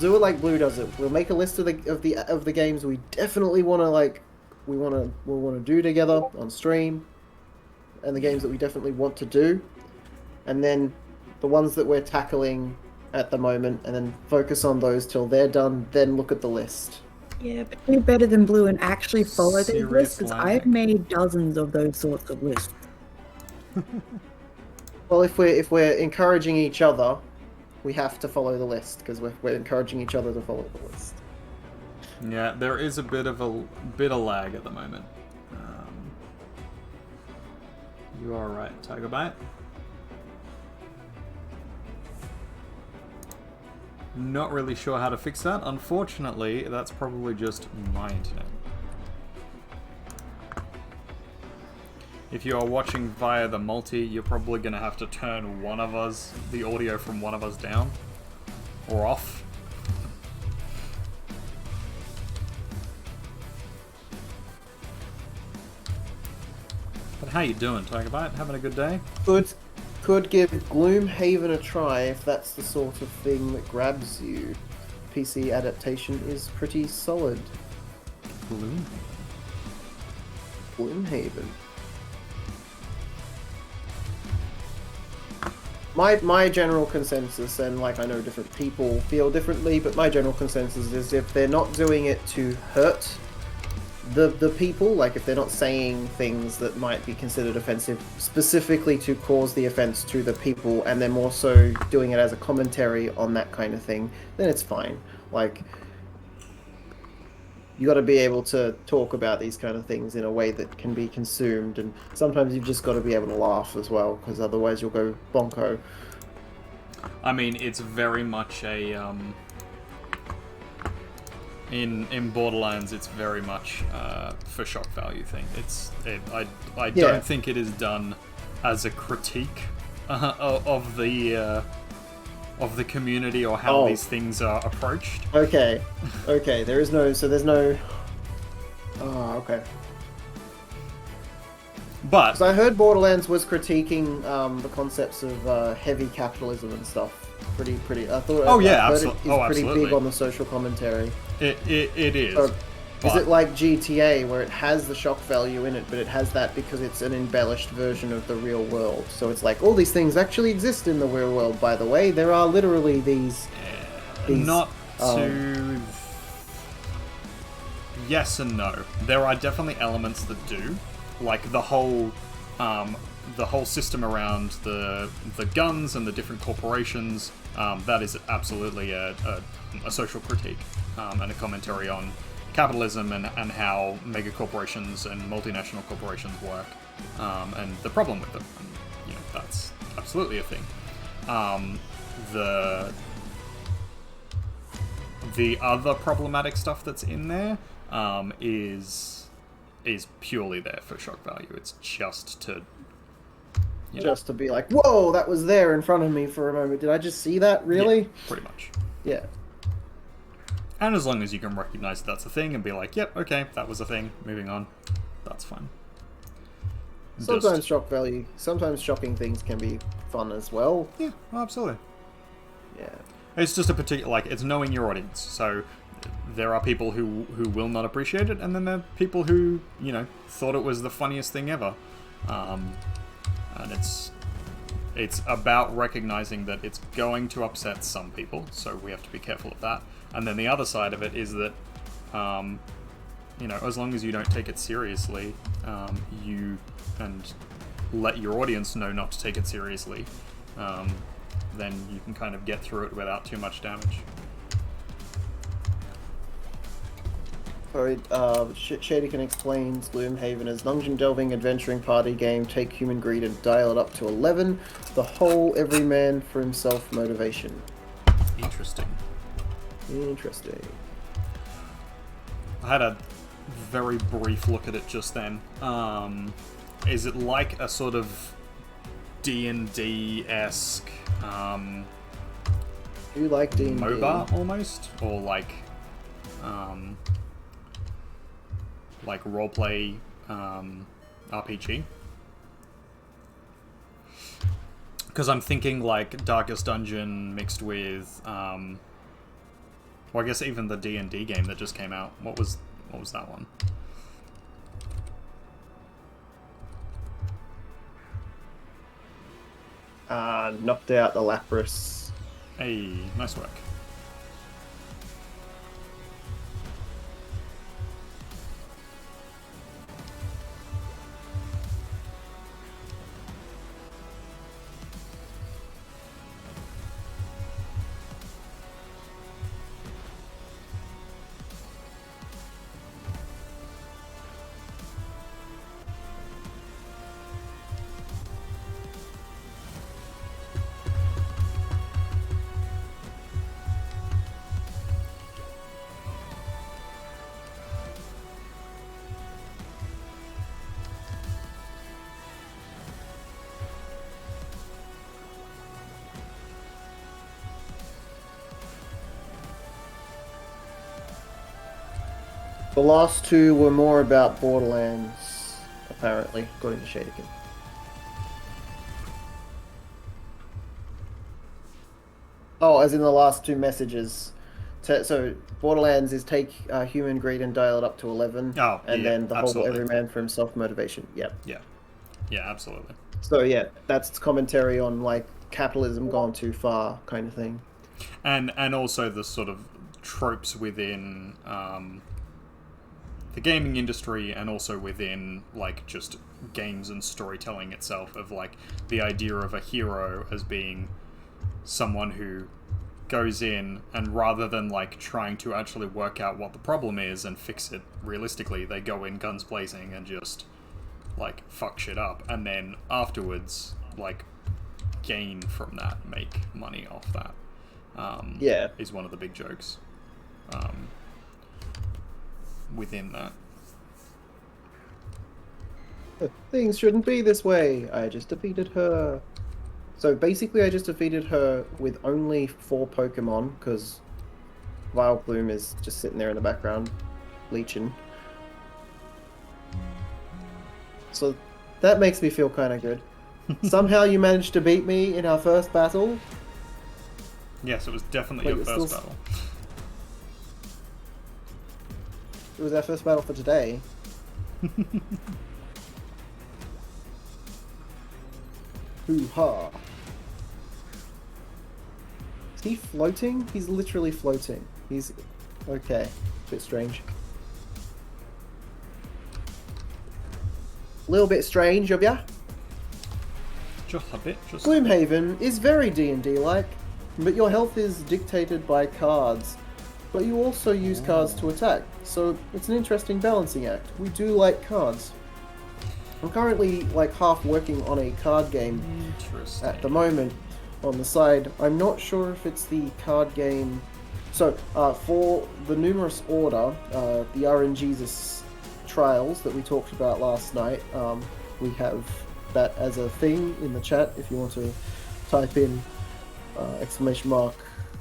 Do it like Blue does it. We'll make a list of the games we definitely want to we'll want to do together on stream, and the games that we definitely want to do, and then the ones that we're tackling at the moment, and then focus on those till they're done. Then look at the list. Yeah, but do better than Blue and actually follow these lists, because landing. I've made dozens of those sorts of lists. Well, if we're encouraging each other, we have to follow the list, because we're encouraging each other to follow the list. Yeah, there is a bit of lag at the moment. You are right, Tiger Bite. Not really sure how to fix that. Unfortunately, that's probably just my internet. If you are watching via the multi, you're probably going to have to turn the audio from one of us down or off. But how you doing, Tiger Bite? Having a good day? Could give Gloomhaven a try if that's the sort of thing that grabs you. PC adaptation is pretty solid. Gloomhaven. My general consensus, and like I know different people feel differently, but my general consensus is if they're not doing it to hurt the people, like if they're not saying things that might be considered offensive specifically to cause the offense to the people, and they're more so doing it as a commentary on that kind of thing, then it's fine. Like, you got to be able to talk about these kind of things in a way that can be consumed, and sometimes you've just got to be able to laugh as well, because otherwise you'll go bonko. I mean, it's very much a in Borderlands, it's very much for shock value thing. I don't think it is done as a critique of the community or how these things are approached. Okay. There's no. Oh, okay. But because I heard Borderlands was critiquing the concepts of heavy capitalism and stuff. Pretty. I thought. Oh yeah, absolutely. It's pretty absolutely. big on the social commentary. It is. So, is it like GTA, where it has the shock value in it, but it has that because it's an embellished version of the real world? So it's like, all these things actually exist in the real world, by the way. There are literally these not to... Yes and no. There are definitely elements that do. Like the whole system around the guns and the different corporations, that is absolutely a social critique and a commentary on capitalism and how mega corporations and multinational corporations work, and the problem with them. And, you know, that's absolutely a thing. The other problematic stuff that's in there is purely there for shock value. It's just to just to be like, whoa, that was there in front of me for a moment. Did I just see that? Really? Yeah, pretty much. Yeah. And as long as you can recognize that that's a thing and be like, yep, okay, that was a thing, moving on, that's fine. Sometimes shock value, sometimes shocking things can be fun as well. Yeah, absolutely. Yeah. It's just a particular, like, it's knowing your audience. So there are people who will not appreciate it, and then there are people who, you know, thought it was the funniest thing ever. And it's about recognizing that it's going to upset some people, so we have to be careful of that. And then the other side of it is that, you know, as long as you don't take it seriously, and let your audience know not to take it seriously, then you can kind of get through it without too much damage. Sorry, Shadykin explains Gloomhaven as dungeon delving adventuring party game, take human greed and dial it up to 11. The whole every man for himself motivation. Interesting. I had a very brief look at it just then. Is it like a sort of D&D-esque you like D&D? MOBA almost? Or like roleplay RPG? Because I'm thinking like Darkest Dungeon mixed with well, I guess even the D&D game that just came out. What was that one? Knocked out the Lapras. Hey, nice work. The last two were more about Borderlands, apparently, according to Shadykin. Oh, as in the last two messages. So, Borderlands is take human greed and dial it up to 11. Oh, and yeah, then the absolutely. whole every man for himself motivation. Yep. Yeah. Yeah, absolutely. So, yeah, that's commentary on, like, capitalism gone too far kind of thing. And also the sort of tropes within the gaming industry, and also within like just games and storytelling itself, of like the idea of a hero as being someone who goes in and rather than like trying to actually work out what the problem is and fix it realistically, they go in guns blazing and just like fuck shit up, and then afterwards like gain from that, make money off that. Yeah. Is one of the big jokes within that. Things shouldn't be this way. I just defeated her. So basically I just defeated her with only 4 Pokemon, because Vileplume is just sitting there in the background, leeching. So that makes me feel kind of good. Somehow you managed to beat me in our first battle. Yes, it was definitely your first battle. It was our first battle for today. Hoo-ha. Is he floating? He's literally floating. He's... okay. Bit strange. A little bit strange of ya. Just a bit. Gloomhaven is very D&D-like, but your health is dictated by cards. But you also use cards to attack, so it's an interesting balancing act. We do like cards. I'm currently like half working on a card game at the moment on the side. I'm not sure if it's the card game. So for the Numerous Order, the RNGesus trials that we talked about last night, we have that as a thing in the chat if you want to type in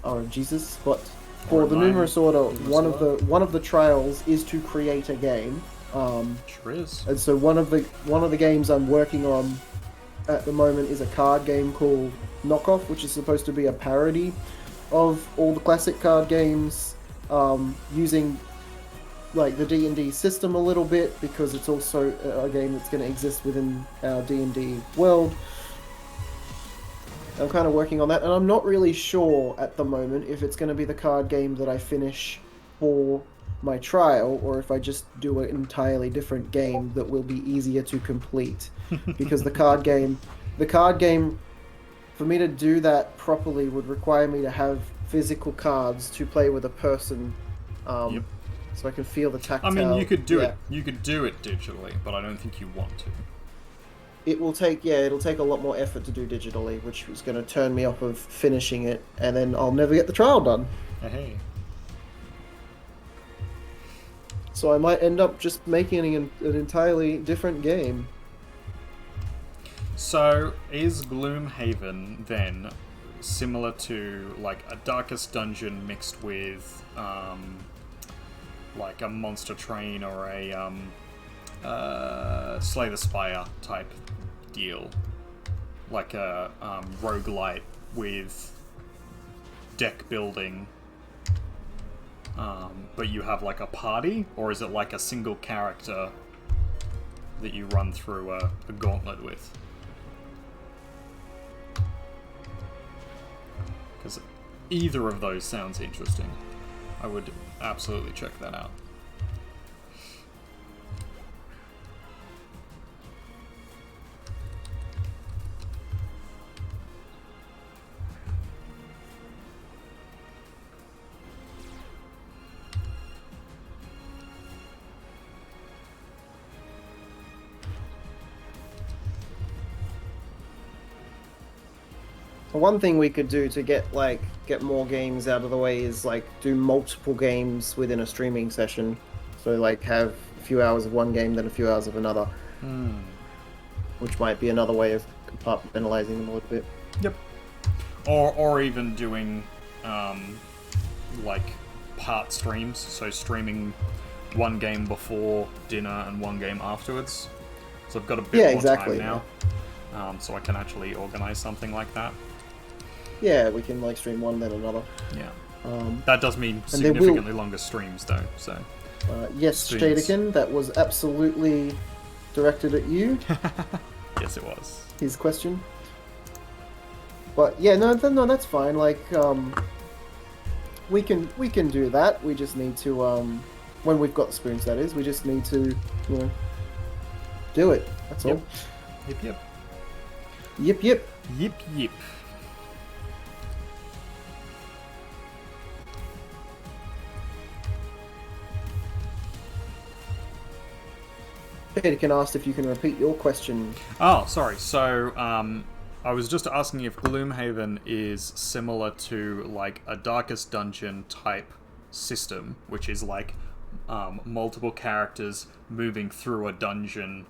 !RNGesus. But for the Numerous Order, one of the trials is to create a game. Sure is. And so one of the games I'm working on at the moment is a card game called Knockoff, which is supposed to be a parody of all the classic card games, using like the D&D system a little bit, because it's also a game that's going to exist within our D&D world. I'm kind of working on that, and I'm not really sure at the moment if it's going to be the card game that I finish for my trial, or if I just do an entirely different game that will be easier to complete. Because the card game, for me to do that properly would require me to have physical cards to play with a person, so I can feel the tactile. I mean, you could do it. You could do it digitally, but I don't think you want to. It'll take a lot more effort to do digitally, which is going to turn me off of finishing it, and then I'll never get the trial done. Hey. So I might end up just making an entirely different game. So, is Gloomhaven then similar to like a Darkest Dungeon mixed with like a Monster Train or a Slay the Spire type deal? Like a roguelite with deck building, but you have like a party? Or is it like a single character that you run through a gauntlet with? Because either of those sounds interesting. I would absolutely check that out. One thing we could do to get more games out of the way is like do multiple games within a streaming session. So like have a few hours of one game, then a few hours of another. Which might be another way of compartmentalizing them a little bit. Yep. Or even doing like part streams, so streaming one game before dinner and one game afterwards. So I've got a bit more time now. So I can actually organize something like that. Yeah, we can like stream one then another. Yeah. That does mean significantly longer streams though, so... yes, Shadekin, that was absolutely directed at you. Yes, it was. His question. But yeah, no, that's fine. Like, we can do that. We just need to, when we've got the spoons, that is, we just need to, do it. That's all. Yep. Yep. Shadekin asked if you can repeat your question. Oh, sorry. So, I was just asking if Gloomhaven is similar to like a Darkest Dungeon type system, which is like multiple characters moving through a dungeon,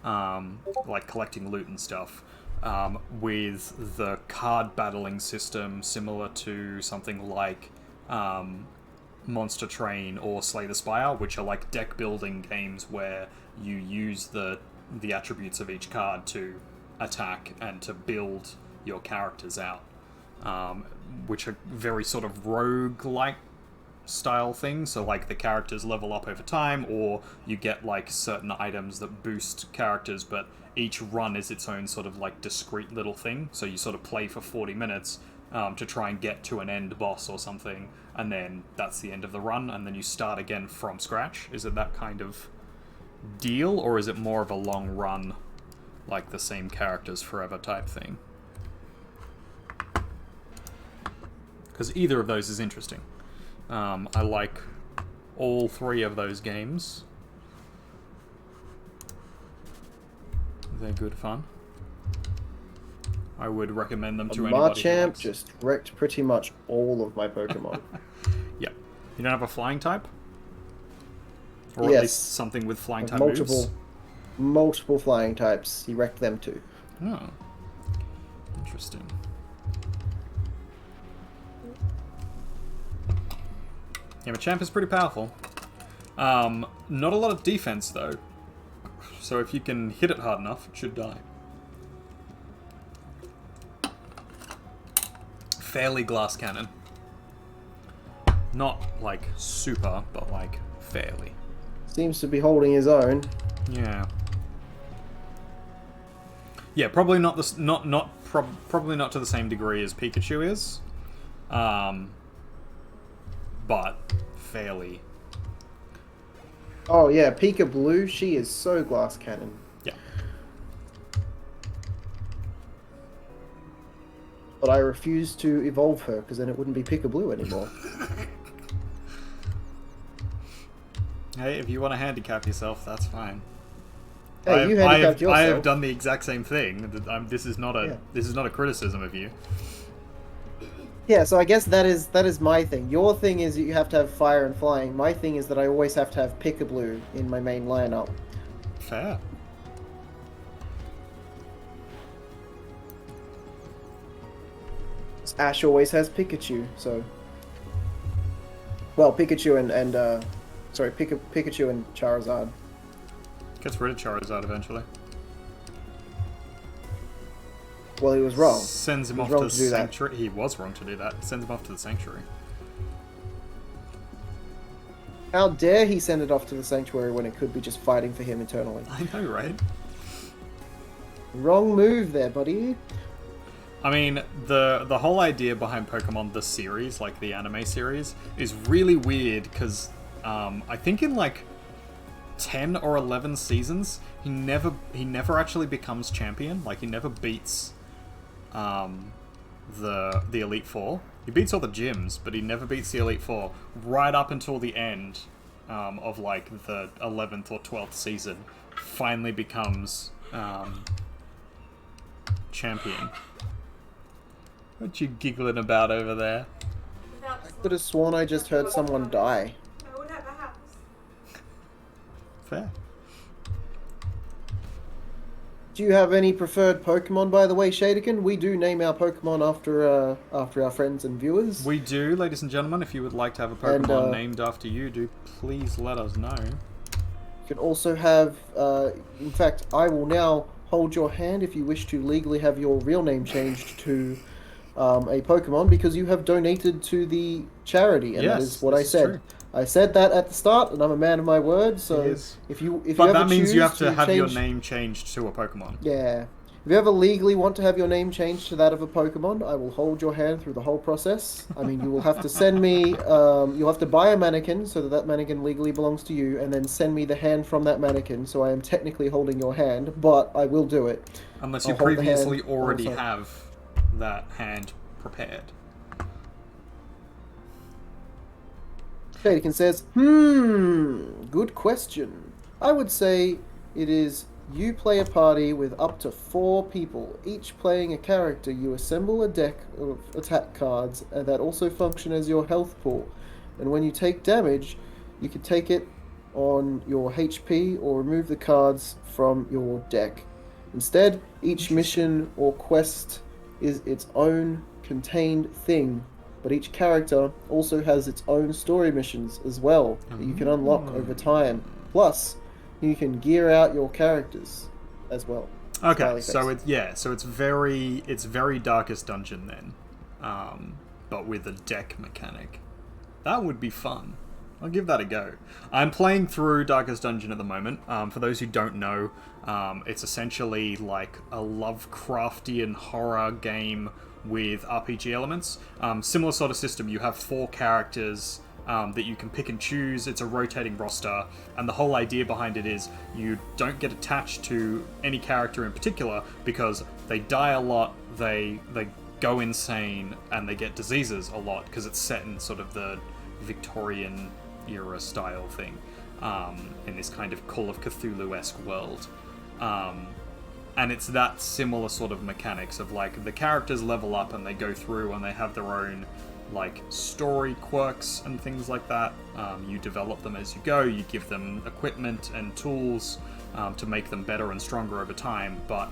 like collecting loot and stuff, with the card battling system similar to something like Monster Train or Slay the Spire, which are like deck building games where you use the attributes of each card to attack and to build your characters out, which are very sort of rogue-like style things. So like the characters level up over time, or you get like certain items that boost characters, but each run is its own sort of like discrete little thing. So you sort of play for 40 minutes to try and get to an end boss or something, and then that's the end of the run, and then you start again from scratch. Is it that kind of deal, or is it more of a long run, like the same characters forever type thing? Because either of those is interesting. I like all three of those games. They're good fun. I would recommend them to anybody. Machamp just wrecked pretty much all of my Pokemon. Yep. You don't have a flying type? Or Yes. at least something with flying type moves? Multiple flying types. He wrecked them too. Oh. Interesting. Yeah, Machamp is pretty powerful. Not a lot of defense, though. So if you can hit it hard enough, it should die. Fairly glass cannon. Not, like, super, but, like, fairly. Seems to be holding his own. Yeah. Yeah, probably not probably not to the same degree as Pikachu is. But fairly. Oh yeah, Pika Blue, she is so glass cannon. Yeah. But I refuse to evolve her, because then it wouldn't be Pika Blue anymore. Hey, if you want to handicap yourself, that's fine. Hey, you handicapped yourself. I have done the exact same thing. This is not a criticism of you. Yeah, so I guess that is my thing. Your thing is that you have to have fire and flying. My thing is that I always have to have Pika Blue in my main lineup. Fair. Ash always has Pikachu, so... Well, Pikachu and Pikachu and Charizard. Gets rid of Charizard eventually. Well, he was wrong. Sends him off to the Sanctuary. He was wrong to do that. Sends him off to the Sanctuary. How dare he send it off to the Sanctuary when it could be just fighting for him eternally? I know, right? Wrong move there, buddy. I mean, the whole idea behind Pokemon, the series, like the anime series, is really weird because I think in like 10 or 11 seasons, he never actually becomes champion. Like, he never beats the Elite Four. He beats all the gyms, but he never beats the Elite Four right up until the end of like the 11th or 12th season. Finally becomes champion. What you giggling about over there? I could have sworn I just heard someone die. I would have a house. Fair. Do you have any preferred Pokemon, by the way, Shadekin? We do name our Pokemon after our friends and viewers. We do, ladies and gentlemen. If you would like to have a Pokemon named after you, do please let us know. You can also have, in fact, I will now hold your hand if you wish to legally have your real name changed to a Pokemon, because you have donated to the charity, and that is what I said. True. I said that at the start, and I'm a man of my word. So if you but ever that means you have to have your change... name changed to a Pokemon. Yeah. If you ever legally want to have your name changed to that of a Pokemon, I will hold your hand through the whole process. I mean, you will have to send me, you'll have to buy a mannequin so that that mannequin legally belongs to you, and then send me the hand from that mannequin, so I am technically holding your hand, but I will do it. Unless you previously already have that hand prepared. Shadekin says, good question. I would say it is You play a party with up to 4 people, each playing a character. You assemble a deck of attack cards that also function as your health pool. And when you take damage, you can take it on your HP or remove the cards from your deck. Instead, each mission or quest is its own contained thing, but each character also has its own story missions as well that you can unlock over time. Plus, you can gear out your characters as well. Okay, so it's very Darkest Dungeon then, but with a deck mechanic. That would be fun. I'll give that a go. I'm playing through Darkest Dungeon at the moment. For those who don't know, it's essentially like a Lovecraftian horror game with RPG elements. Similar sort of system. You have 4 characters that you can pick and choose. It's a rotating roster, and the whole idea behind it is you don't get attached to any character in particular because they die a lot, they go insane, and they get diseases a lot because it's set in sort of the Victorian era style thing, in this kind of Call of Cthulhu-esque world. And it's that similar sort of mechanics of like the characters level up and they go through and they have their own like story quirks and things like that. You develop them as you go, you give them equipment and tools to make them better and stronger over time, but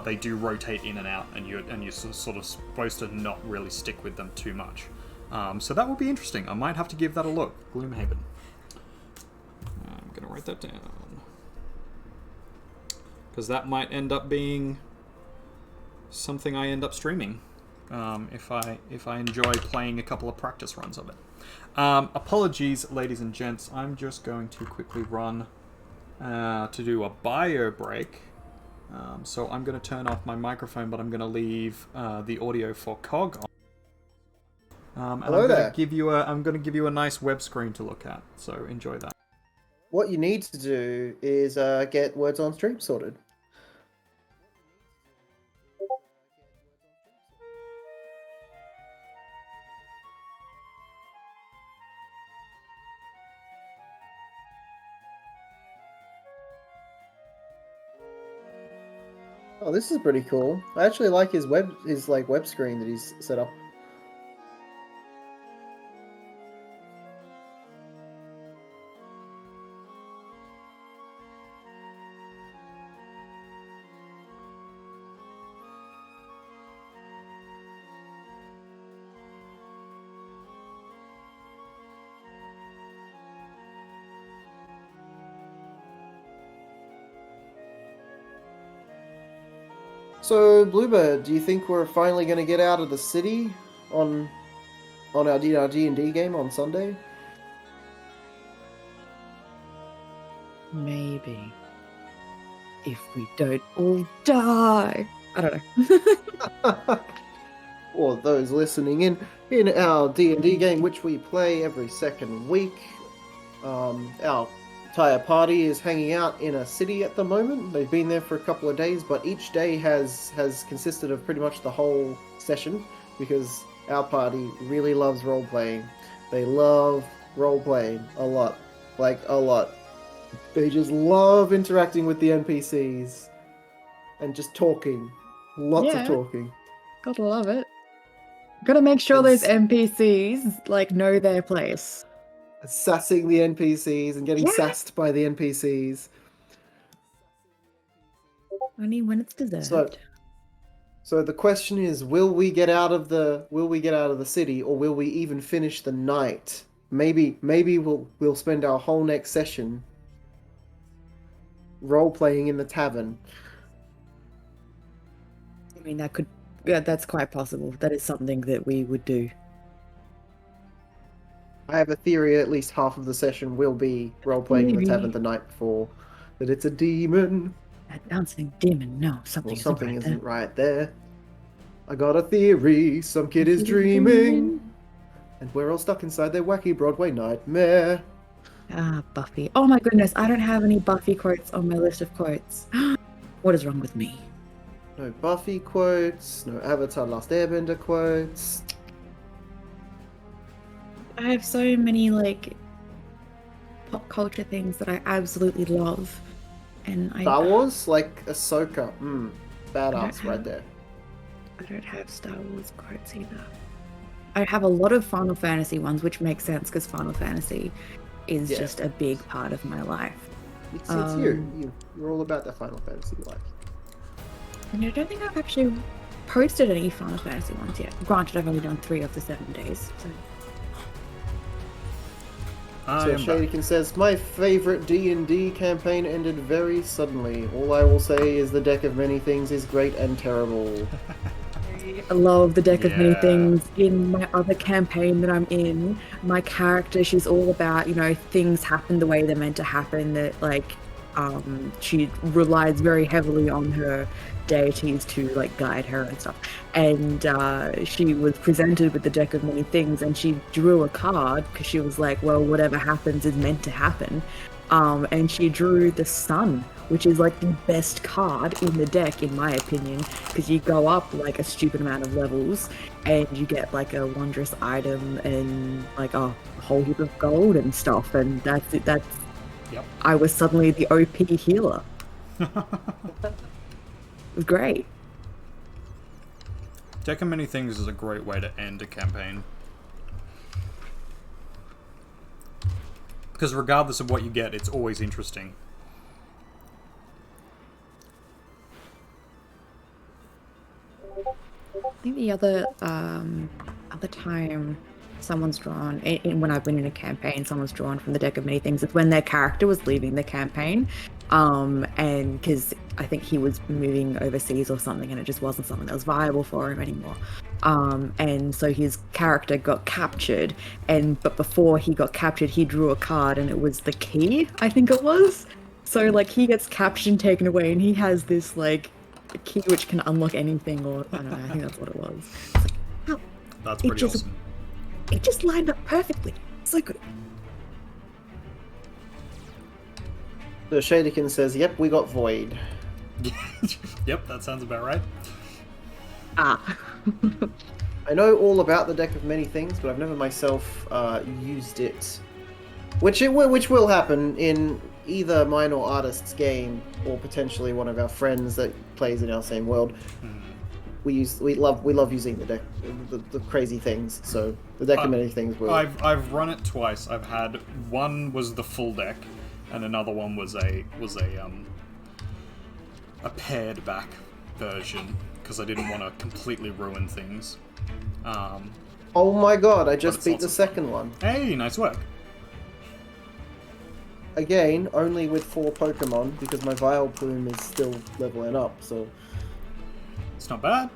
they do rotate in and out, and you're sort of supposed to not really stick with them too much. So that will be interesting. I might have to give that a look. Gloomhaven. I'm going to write that down. Because that might end up being something I end up streaming. If I enjoy playing a couple of practice runs of it. Apologies, ladies and gents. I'm just going to quickly run to do a bio break. So I'm going to turn off my microphone, but I'm going to leave the audio for COG on. And I'm going to give you a nice web screen to look at. So enjoy that. What you need to do is get Words on Stream sorted. Oh, this is pretty cool. I actually like his web screen that he's set up. So, Bluebird, do you think we're finally going to get out of the city on our D&D game on Sunday? Maybe. If we don't all die. I don't know. Or those listening in our D&D game, which we play every second week. Our entire party is hanging out in a city at the moment. They've been there for a couple of days, but each day has consisted of pretty much the whole session, because our party really loves role-playing. They love role-playing a lot. Like, a lot. They just love interacting with the NPCs and just talking. Lots of talking. Gotta love it. Gotta make sure those NPCs, like, know their place. Sassing the NPCs and getting sassed by the NPCs. Only when it's deserved. So the question is, will we get out of the city, or will we even finish the night? Maybe we'll spend our whole next session role playing in the tavern. I mean, that's quite possible. That is something that we would do. I have a theory at least half of the session will be role-playing in the tavern the night before. That it's a demon. That bouncing demon, no, something isn't right there. I got a theory, some kid is dreaming. And we're all stuck inside their wacky Broadway nightmare. Ah, Buffy. Oh my goodness, I don't have any Buffy quotes on my list of quotes. What is wrong with me? No Buffy quotes, no Avatar Last Airbender quotes. I have so many, like, pop culture things that I absolutely love. And Star Wars, like Ahsoka. Badass right there. I don't have Star Wars quotes either. I have a lot of Final Fantasy ones, which makes sense because Final Fantasy is just a big part of my life. It's you. You're all about that Final Fantasy life. And I don't think I've actually posted any Final Fantasy ones yet. Granted, I've only done 3 of the 7 days. So Shadykin says, my favourite D&D campaign ended very suddenly. All I will say is the deck of many things is great and terrible. I love the deck of many things. In my other campaign that I'm in, my character, she's all about, things happen the way they're meant to happen, that she relies very heavily on her deities to guide her and stuff. And she was presented with the deck of many things, and she drew a card because she was like, well, whatever happens is meant to happen. And she drew the sun, which is the best card in the deck, in my opinion, because you go up a stupid amount of levels and you get a wondrous item and a whole heap of gold and stuff, and that's it. I was suddenly the OP healer. It was great. Deck of many things is a great way to end a campaign. Because regardless of what you get, it's always interesting. I think the other time someone's drawn, when I've been in a campaign, someone's drawn from the deck of many things, it's when their character was leaving the campaign, and because I think he was moving overseas or something, and it just wasn't something that was viable for him anymore. And so his character got captured, but before he got captured, he drew a card, and it was the key, I think it was. So he gets captured and taken away, and he has this key which can unlock anything, or I don't know, I think that's what it was. It's that's pretty awesome. It just lined up perfectly. So good. So Shadykin says, yep, we got Void. Yep, that sounds about right. I know all about the deck of many things, but I've never myself used it. Which will happen in either mine or artist's game, or potentially one of our friends that plays in our same world. We love using the deck, the crazy things. So the deck of many things. I've run it twice. I've had one was the full deck, and another one was a pared back version because I didn't want to completely ruin things. Oh my god! I just beat the second one. Hey, nice work. Again, only with 4 Pokemon because my Vileplume is still leveling up. So. It's not bad.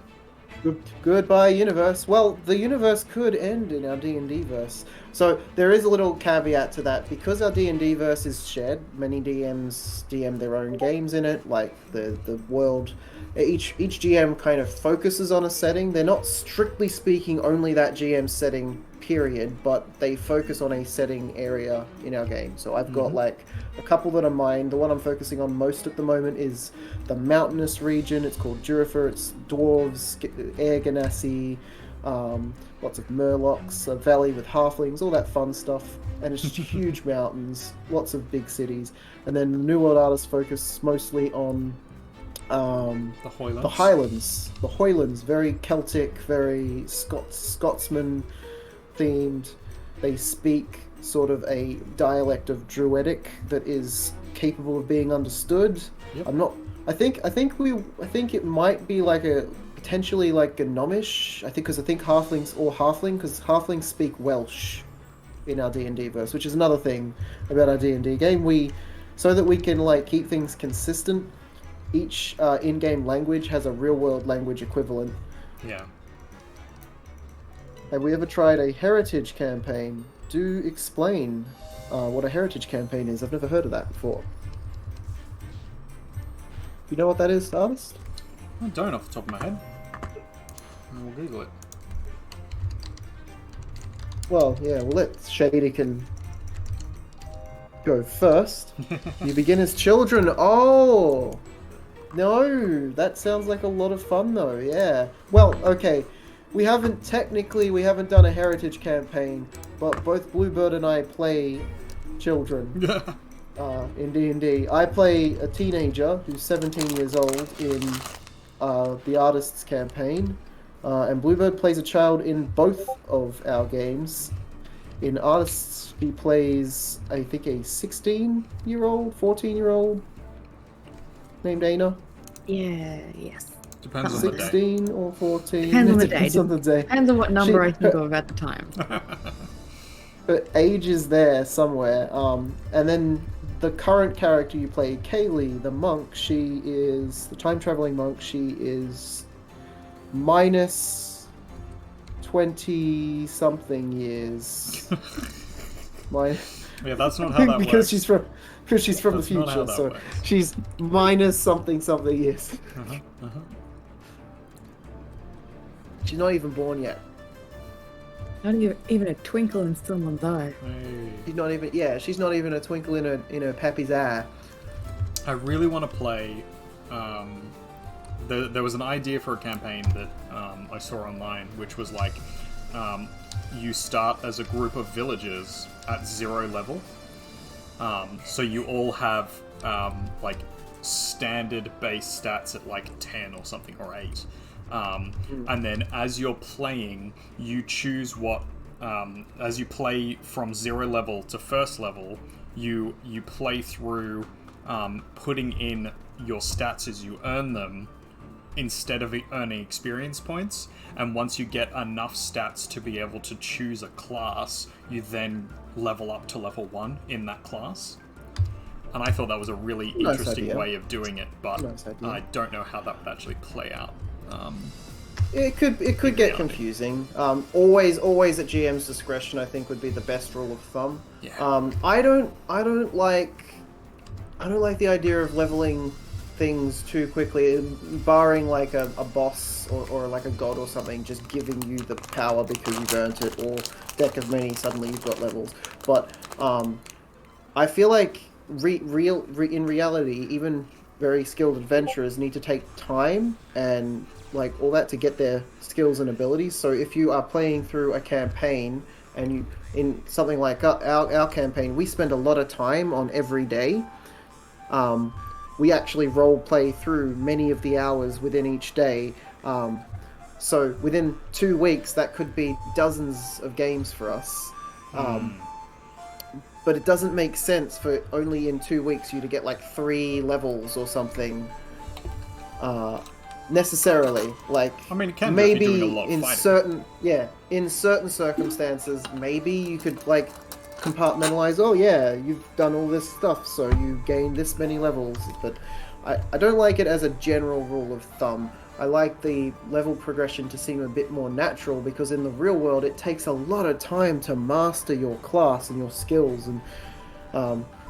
Goodbye, universe. Well, the universe could end in our D&D verse. So there is a little caveat to that. Because our D&D verse is shared, many DMs DM their own games in it, like the world. Each GM kind of focuses on a setting. They're not strictly speaking only that GM setting, period, but they focus on a setting area in our game. So I've got a couple that are mine. The one I'm focusing on most at the moment is the mountainous region. It's called Jurifer. It's dwarves, air ganassi, lots of murlocs, a valley with halflings, all that fun stuff. And it's just huge mountains, lots of big cities. And then the New World Artist focus mostly on the Highlands. The Highlands, very Celtic, very Scotsman themed. They speak sort of a dialect of Druidic that is capable of being understood. Yep. I think it might be potentially a Gnomish. I think halfling, because halflings speak Welsh in our D&D verse, which is another thing about our D&D game. So that we can keep things consistent, each in-game language has a real-world language equivalent. Yeah. Have we ever tried a heritage campaign? Do explain what a heritage campaign is. I've never heard of that before. You know what that is, artist? I don't off the top of my head. We'll Google it. Well, yeah, we'll let Shadykin go first. You begin as children. Oh! No! That sounds like a lot of fun, though, yeah. Well, okay. We haven't done a heritage campaign, but both Bluebird and I play children. in D&D. I play a teenager who's 17 years old in the Artist's campaign, and Bluebird plays a child in both of our games. In Artists, he plays, I think, a 16-year-old, 14-year-old named Aina. Yes. Depends on the day. 16 or 14. Depends on the day. Depends on the day. Depends on what number I think of at the time. Her age is there somewhere. And then the current character you play, Kaylee, the monk, she is the time-traveling monk. She is minus 20-something years. Yeah, that's not how that because works. she's from the That's not how future, that so works. she's minus something years. She's not even born yet. Not even a twinkle in someone's eye. Hey. She's not even a twinkle in her pappy's eye. I really want to play. There was an idea for a campaign that I saw online, which was like you start as a group of villagers at 0 level. So you all have like standard base stats at like 10 or something, or 8. And then as you're playing, you choose what, as you play from 0 level to 1st level, you play through putting in your stats as you earn them instead of earning experience points. And once you get enough stats to be able to choose a class, you then level up to level 1 in that class. And I thought that was a really interesting way of doing it, but I don't know how that would actually play out. It could get confusing. Always at GM's discretion, I think, would be the best rule of thumb. Yeah. I don't like the idea of leveling things too quickly, barring like a boss or like a god or something just giving you the power because you've earned it, or deck of many, suddenly you've got levels. But I feel like in reality, even very skilled adventurers need to take time and like all that to get their skills and abilities. So if you are playing through a campaign, and you, in something like our campaign, we spend a lot of time on every day. We actually role play through many of the hours within each day. So within 2 weeks, that could be dozens of games for us. But it doesn't make sense for only in 2 weeks you to get like 3 levels or something. Necessarily, like, I mean, it can maybe be doing a lot of in fighting. in certain circumstances, maybe you could like compartmentalize. Oh yeah, you've done all this stuff, so you gain this many levels. But I don't like it as a general rule of thumb. I like the level progression to seem a bit more natural, because in the real world it takes a lot of time to master your class and your skills, and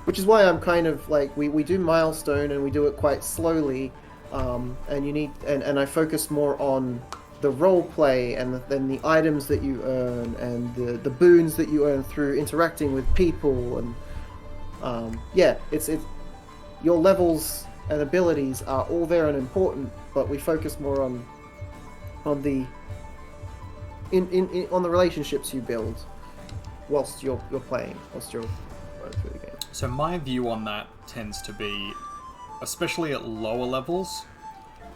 which is why I'm kind of like, we do milestone and we do it quite slowly. And you need, and I focus more on the role play and then the items that you earn and the boons that you earn through interacting with people, and it's your levels and abilities are all there and important, but we focus more on the on the relationships you build whilst you're playing, whilst you're going through the game. So my view on that tends to be, especially at lower levels,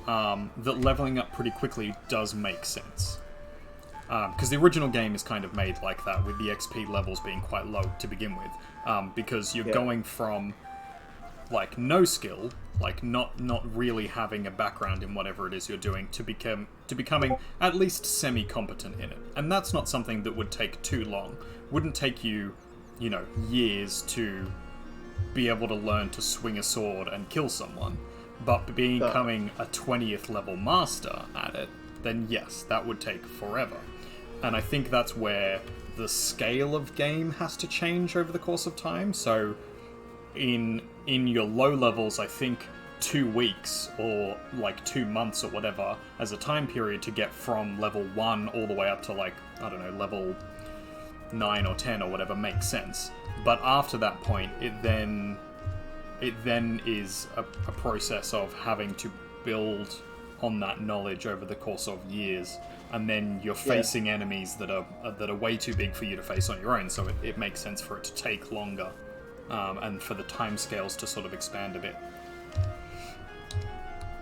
that leveling up pretty quickly does make sense. Because the original game is kind of made like that, with the XP levels being quite low to begin with. Because you're going from, like, no skill, like not really having a background in whatever it is you're doing, to becoming at least semi-competent in it. And that's not something that would take too long. Wouldn't take you, years to be able to learn to swing a sword and kill someone. But becoming a 20th level master at it, then yes, that would take forever. And I think that's where the scale of game has to change over the course of time. So in your low levels, I think 2 weeks or like 2 months or whatever as a time period to get from level 1 all the way up to, like, I don't know, level 9 or 10 or whatever makes sense. But after that point, it then is a process of having to build on that knowledge over the course of years, and then you're facing enemies that are way too big for you to face on your own, so it makes sense for it to take longer and for the timescales to sort of expand a bit.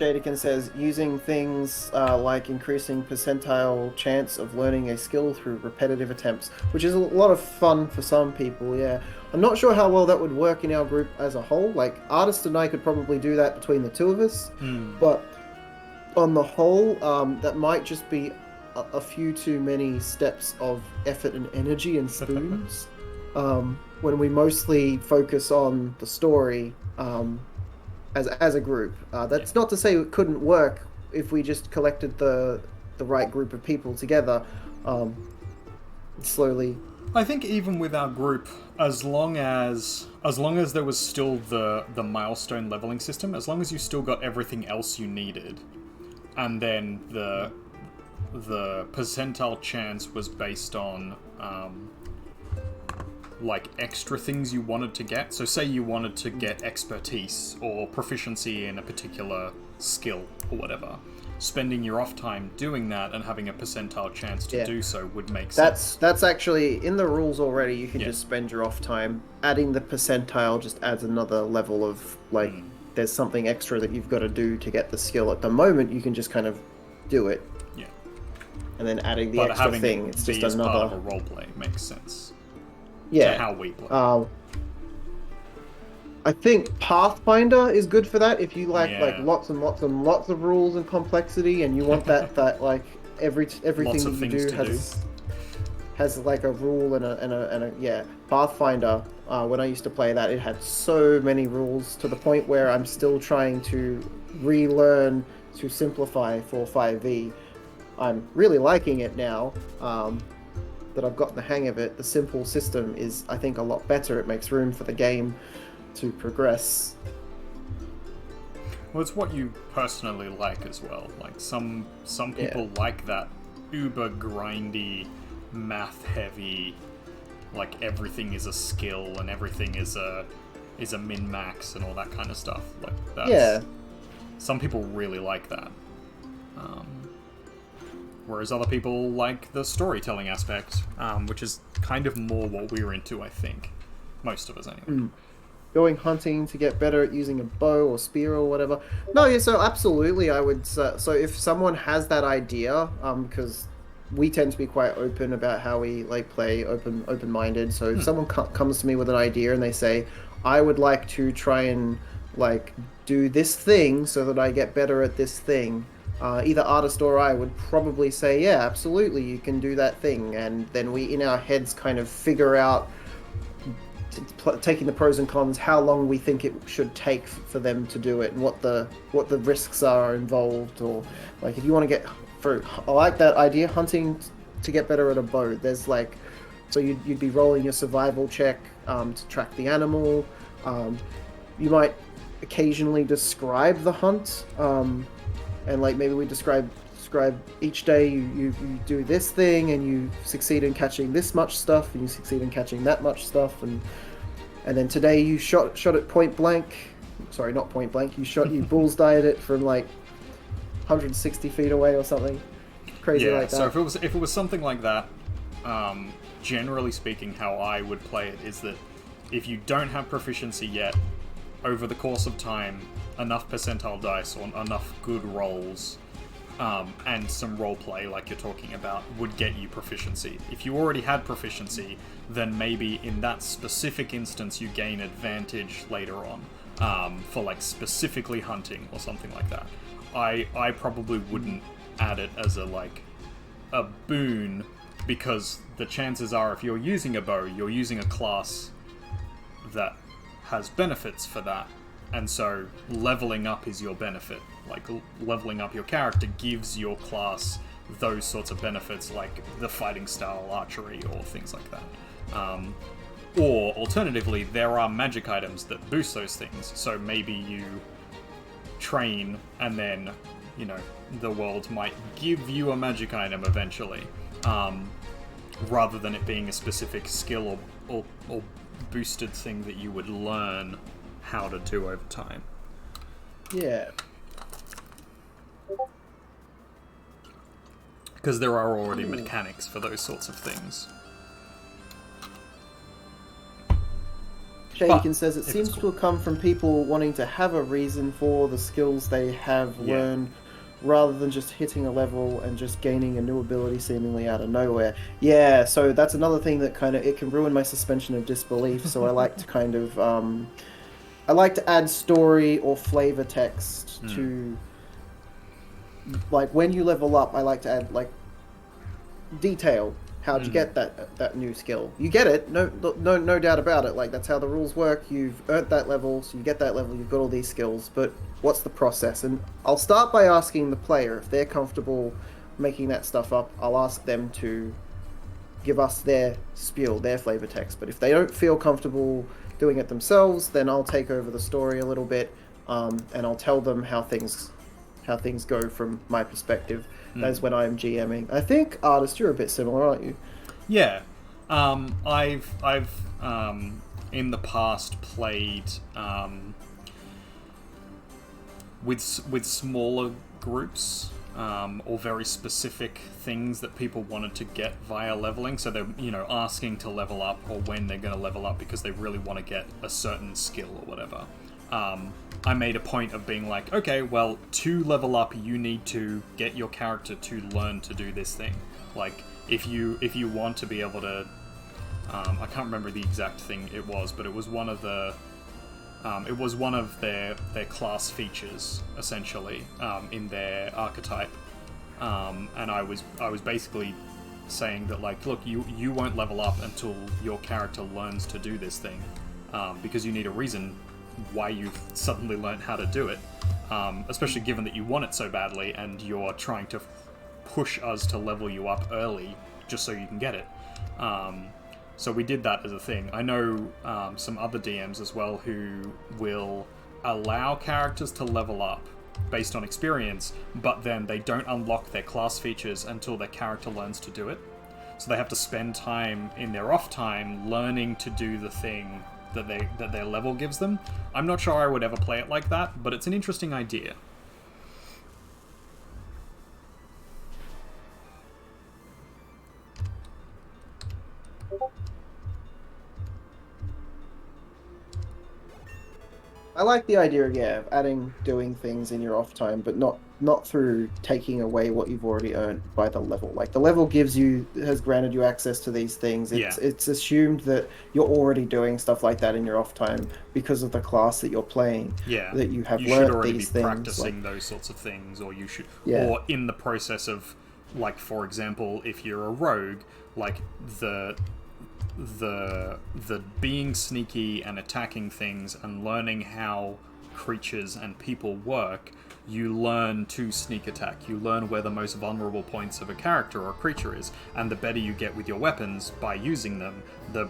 Jadakin says, using things like increasing percentile chance of learning a skill through repetitive attempts, which is a lot of fun for some people, yeah. I'm not sure how well that would work in our group as a whole. Like, Artist and I could probably do that between the two of us, but on the whole, that might just be a few too many steps of effort and energy and spoons. When we mostly focus on the story, as a group. That's not to say it couldn't work if we just collected the right group of people together, slowly. I think even with our group, as long as there was still the milestone leveling system, as long as you still got everything else you needed, and then the percentile chance was based on like extra things you wanted to get. So say you wanted to get expertise or proficiency in a particular skill or whatever. Spending your off time doing that and having a percentile chance to do so would make sense. That's actually in the rules already. You can just spend your off time. Adding the percentile just adds another level of like there's something extra that you've got to do to get the skill. At the moment you can just kind of do it. Yeah. And then adding the extra thing, it's just another part of a roleplay makes sense. Yeah. To how we play. I think Pathfinder is good for that. If you like lots and lots and lots of rules and complexity, and you want that like everything that you do has like a rule and a Pathfinder. When I used to play that, it had so many rules to the point where I'm still trying to relearn to simplify for 5e. I'm really liking it now. That I've gotten the hang of it. The simple system is, I think, a lot better. It makes room for the game to progress. Well, it's what you personally like as well. Like some people like that uber grindy, math heavy, like everything is a skill and everything is a min max and all that kind of stuff. Like that's, some people really like that. Whereas other people like the storytelling aspect, which is kind of more what we're into, I think. Most of us, anyway. Going hunting to get better at using a bow or spear or whatever. No, yeah, so absolutely, I would... so if someone has that idea, because we tend to be quite open about how we like play, open-minded, so if someone comes to me with an idea and they say, I would like to try and like do this thing so that I get better at this thing... either Artist or I would probably say, yeah, absolutely, you can do that thing. And then we, in our heads, kind of figure out, taking the pros and cons, how long we think it should take for them to do it and what the risks are involved. Or, like, if you want to get... I like that idea, hunting to get better at a bow. There's, like... So you'd be rolling your survival check to track the animal. You might occasionally describe the hunt. And like maybe we describe each day you do this thing and you succeed in catching this much stuff and you succeed in catching that much stuff and then today you shot it point blank. Sorry, not point blank. You bullseyed it from like 160 feet away or something crazy like that. So if it was something like that, generally speaking, how I would play it is that if you don't have proficiency yet, over the course of time, enough percentile dice or enough good rolls and some roleplay like you're talking about would get you proficiency. If you already had proficiency, then maybe in that specific instance you gain advantage later on for like specifically hunting or something like that. I probably wouldn't add it as a boon, because the chances are if you're using a bow, you're using a class that has benefits for that. And so leveling up is your benefit. Like, leveling up your character gives your class those sorts of benefits, like the fighting style, archery, or things like that. Or, alternatively, there are magic items that boost those things. So maybe you train, and then, you know, the world might give you a magic item eventually, rather than it being a specific skill or boosted thing that you would learn how to do over time. Yeah. Because there are already mechanics for those sorts of things. Shaken says it seems to have come from people wanting to have a reason for the skills they have learned, rather than just hitting a level and just gaining a new ability seemingly out of nowhere. Yeah, so that's another thing that kind of, it can ruin my suspension of disbelief. So I like to kind of, I like to add story or flavor text to, like, when you level up, I like to add, like, detail. How'd you get that new skill? You get it, no doubt about it. Like, that's how the rules work. You've earned that level, so you get that level. You've got all these skills, but what's the process? And I'll start by asking the player if they're comfortable making that stuff up. I'll ask them to give us their spiel, their flavor text. But if they don't feel comfortable doing it themselves, then I'll take over the story a little bit, and I'll tell them how things go from my perspective. As when I'm GMing. I think, Artist, you're a bit similar, aren't you? Yeah. I've in the past played with smaller groups, or very specific things that people wanted to get via leveling. So they're, asking to level up, or when they're going to level up because they really want to get a certain skill or whatever. I made a point of being like, okay, well, to level up, you need to get your character to learn to do this thing. Like, if you want to be able to, I can't remember the exact thing it was, but it was one of the, their class features, essentially, in their archetype. And I was basically saying that, like, look, you won't level up until your character learns to do this thing, because you need a reason why you've suddenly learned how to do it, especially given that you want it so badly and you're trying to push us to level you up early just so you can get it. So we did that as a thing. I know some other DMs as well who will allow characters to level up based on experience, but then they don't unlock their class features until their character learns to do it. So they have to spend time in their off time learning to do the thing that their level gives them. I'm not sure I would ever play it like that, but it's an interesting idea. I like the idea, of doing things in your off time, but not through taking away what you've already earned by the level. Like, the level has granted you access to these things. It's assumed that you're already doing stuff like that in your off time because of the class that you're playing. Yeah, that you have you learned should already these be things. practicing like, those sorts of things, or you should, or in the process of, like, for example, if you're a rogue, like the being sneaky and attacking things and learning how creatures and people work, you learn to sneak attack. You learn where the most vulnerable points of a character or creature is, and the better you get with your weapons by using them, the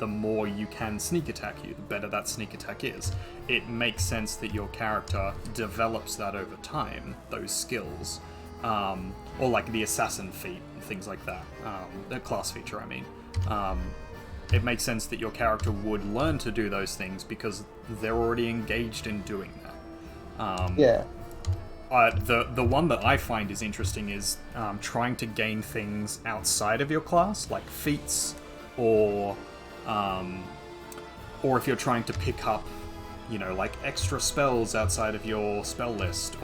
more you can sneak attack you, the better that sneak attack is. It makes sense that your character develops that over time, those skills, or like the assassin feat and things like that, the class feature, I mean. It makes sense that your character would learn to do those things because they're already engaged in doing that. The one that I find is interesting is trying to gain things outside of your class, like feats, or if you're trying to pick up, like extra spells outside of your spell list,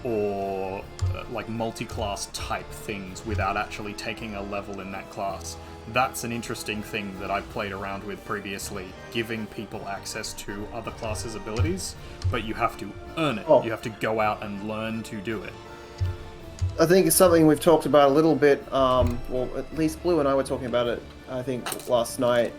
or like multi-class type things without actually taking a level in that class. That's an interesting thing that I've played around with previously, giving people access to other classes' abilities, but you have to earn it. You have to go out and learn to do it. I think it's something we've talked about a little bit, well, at least Blue and I were talking about it, I think, last night,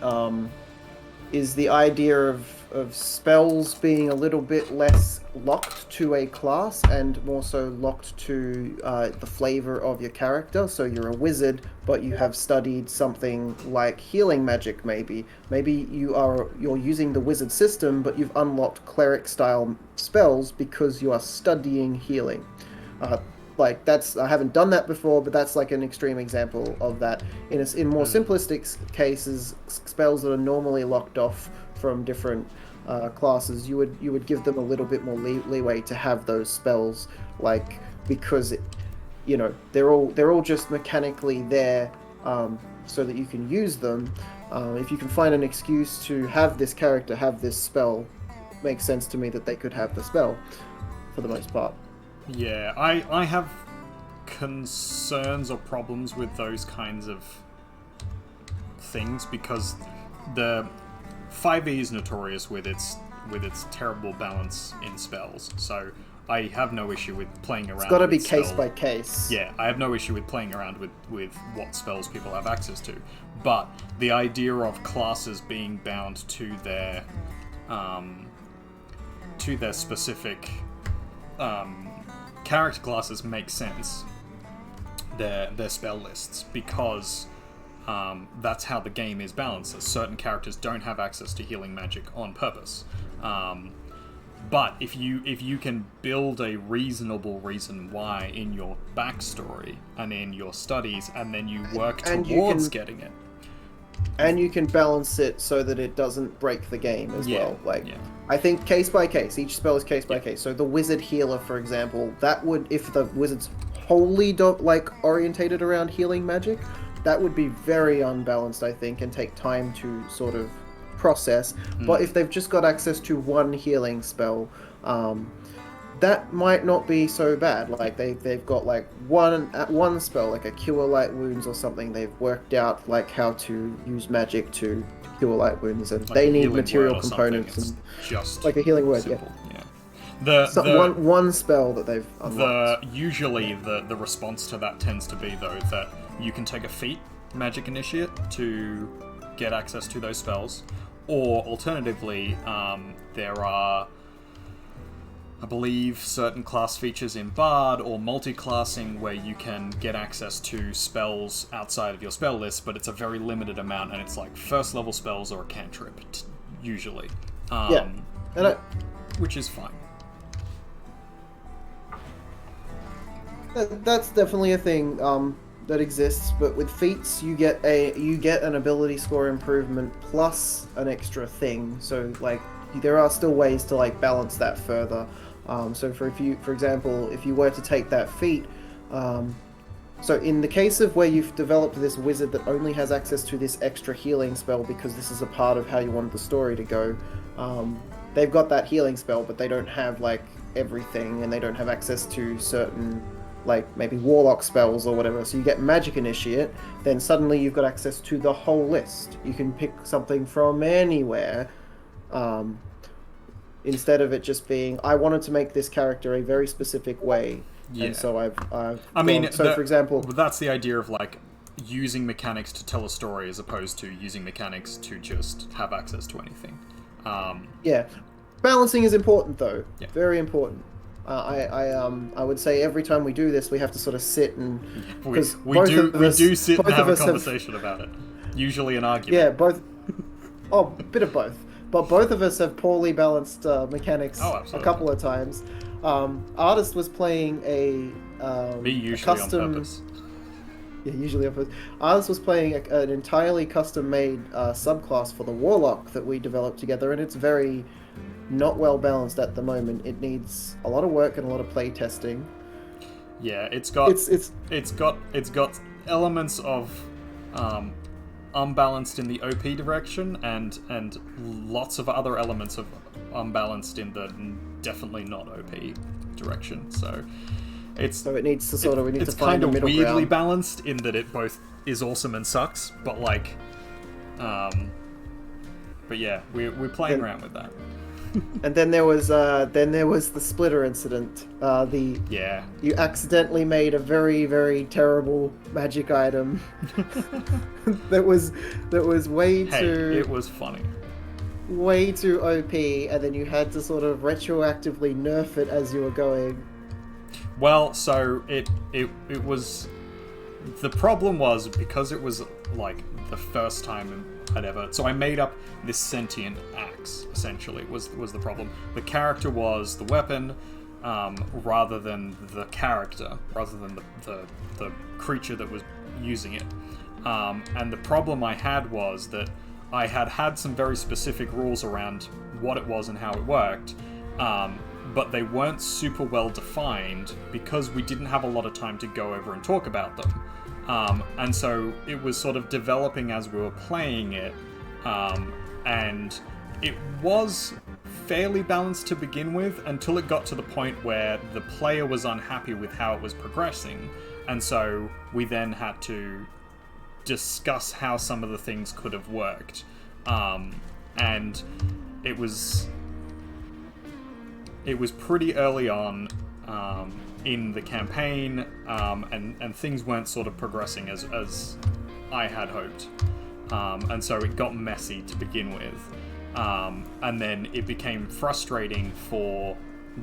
is the idea of spells being a little bit less locked to a class and more so locked to the flavor of your character. So you're a wizard, but you have studied something like healing magic, maybe. Maybe you're using the wizard system, but you've unlocked cleric-style spells because you are studying healing. Like, I haven't done that before, but that's like an extreme example of that. In more simplistic cases, spells that are normally locked off from different classes, you would give them a little bit more leeway to have those spells, like, because they're all just mechanically there so that you can use them, If you can find an excuse to have this character have this spell, makes sense to me that they could have the spell, for the most part. Yeah, I have concerns or problems with those kinds of things because the 5e is notorious with its terrible balance in spells. So I have no issue with playing around. It's got to be with case spell. by case. Yeah, I have no issue with playing around with what spells people have access to. But the idea of classes being bound to their specific character classes makes sense. Their spell lists, because that's how the game is balanced. Certain characters don't have access to healing magic on purpose. But if you can build a reasonable reason why in your backstory and in your studies, and then you work towards getting it. And you can balance it so that it doesn't break the game as well. I think case by case. Each spell is case by case. So the wizard healer, for example, that would, if the wizard's wholly orientated around healing magic, that would be very unbalanced, I think, and take time to sort of process. But if they've just got access to one healing spell, that might not be so bad. Like they've got like one spell, like a cure light wounds or something. They've worked out like how to use magic to cure light wounds, and like they need material components and just like a healing word. Simple. One spell that they've unlocked. Usually the response to that tends to be though that you can take a feat magic initiate to get access to those spells, or alternatively there are, I believe, certain class features in Bard or multi-classing where you can get access to spells outside of your spell list, but it's a very limited amount, and it's like first level spells or a cantrip, usually. Which is fine. That's definitely a thing that exists, but with feats you get an ability score improvement plus an extra thing. So like there are still ways to like balance that further. So for example, if you were to take that feat, so in the case of where you've developed this wizard that only has access to this extra healing spell because this is a part of how you wanted the story to go, they've got that healing spell, but they don't have like everything, and they don't have access to certain like maybe warlock spells or whatever. So you get magic initiate, then suddenly you've got access to the whole list. You can pick something from anywhere. Instead of it just being, I wanted to make this character a very specific way, and so I've for example, that's the idea of like using mechanics to tell a story as opposed to using mechanics to just have access to anything. Balancing is important though, very important. I would say every time we do this, we have to sort of sit and we do sit and have a conversation about it. Usually an argument. Yeah, both. A bit of both. But both of us have poorly balanced mechanics a couple of times. Artist was playing Me usually custom... on purpose. Yeah, usually on purpose. Artist was playing an entirely custom-made subclass for the Warlock that we developed together, and it's very not well balanced at the moment. It needs a lot of work and a lot of play testing. Yeah, it's got elements of unbalanced in the OP direction and lots of other elements of unbalanced in the definitely not OP direction. So it needs to sort of to find a middle ground. It's kind of weirdly balanced in that it both is awesome and sucks, but like but yeah, we're playing around with that. And then there was the splitter incident. You accidentally made a very, very terrible magic item that was way too. It was funny. Way too OP, and then you had to sort of retroactively nerf it as you were going. Well, so it was. The problem was because it was like the first time I'd ever. So I made up this sentient axe. Essentially, was the problem. The character was the weapon, rather than the character, rather than the creature that was using it. And the problem I had was that I had some very specific rules around what it was and how it worked, but they weren't super well defined because we didn't have a lot of time to go over and talk about them. And so it was sort of developing as we were playing it, and it was fairly balanced to begin with until it got to the point where the player was unhappy with how it was progressing, and so we then had to discuss how some of the things could have worked. And it was pretty early on in the campaign, and things weren't sort of progressing as I had hoped. And so it got messy to begin with. And then it became frustrating for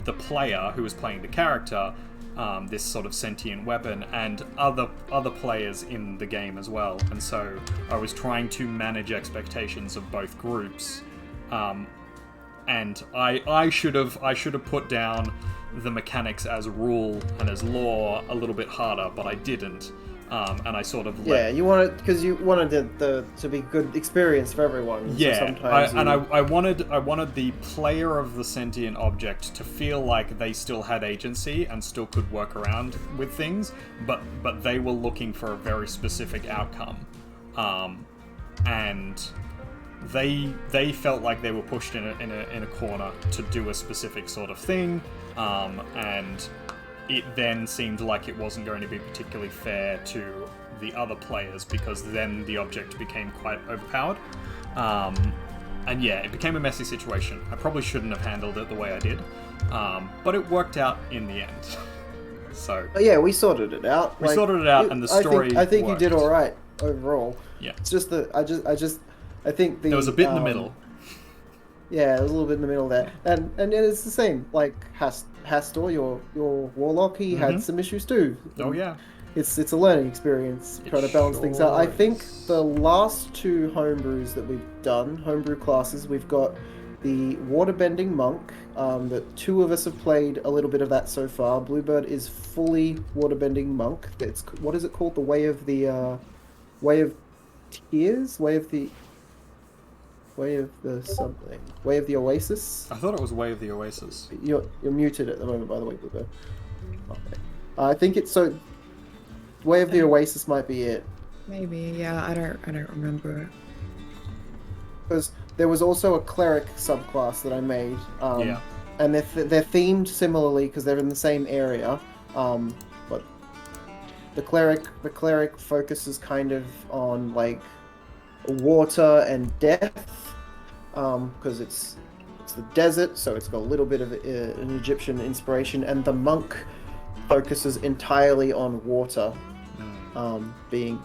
the player who was playing the character, this sort of sentient weapon, and other players in the game as well. And so I was trying to manage expectations of both groups. And I should have put down the mechanics as rule and as law a little bit harder, but I didn't. And I sort of you wanted, because you wanted the to be good experience for everyone. Yeah, so sometimes I wanted the player of the sentient object to feel like they still had agency and still could work around with things, but they were looking for a very specific outcome, and they felt like they were pushed in a corner to do a specific sort of thing, and it then seemed like it wasn't going to be particularly fair to the other players, because then the object became quite overpowered. And yeah, it became a messy situation. I probably shouldn't have handled it the way I did, but it worked out in the end. So yeah, we sorted it out. We sorted it out, and the story I think worked. you did all right overall. Yeah. It's just that I think there was a bit in the middle. Yeah, there was a little bit in the middle there, and it's the same. Like Hastor, your warlock, he had some issues too. Oh yeah. It's a learning experience, trying to balance things out. I think the last two homebrews that we've done, homebrew classes, we've got the waterbending monk. That two of us have played a little bit of that so far. Bluebird is fully waterbending monk. It's, what is it called? The way of tears, way of the something, way of the oasis. I thought it was Way of the Oasis. You're muted at the moment, by the way, Bluebird. Okay. I think it's so. Way of the Oasis might be it. Maybe, yeah. I don't remember. Because there was also a cleric subclass that I made. Yeah. And they're themed similarly because they're in the same area. But the cleric focuses kind of on like water and death. Because it's the desert, so it's got a little bit of an Egyptian inspiration, and the monk focuses entirely on water, being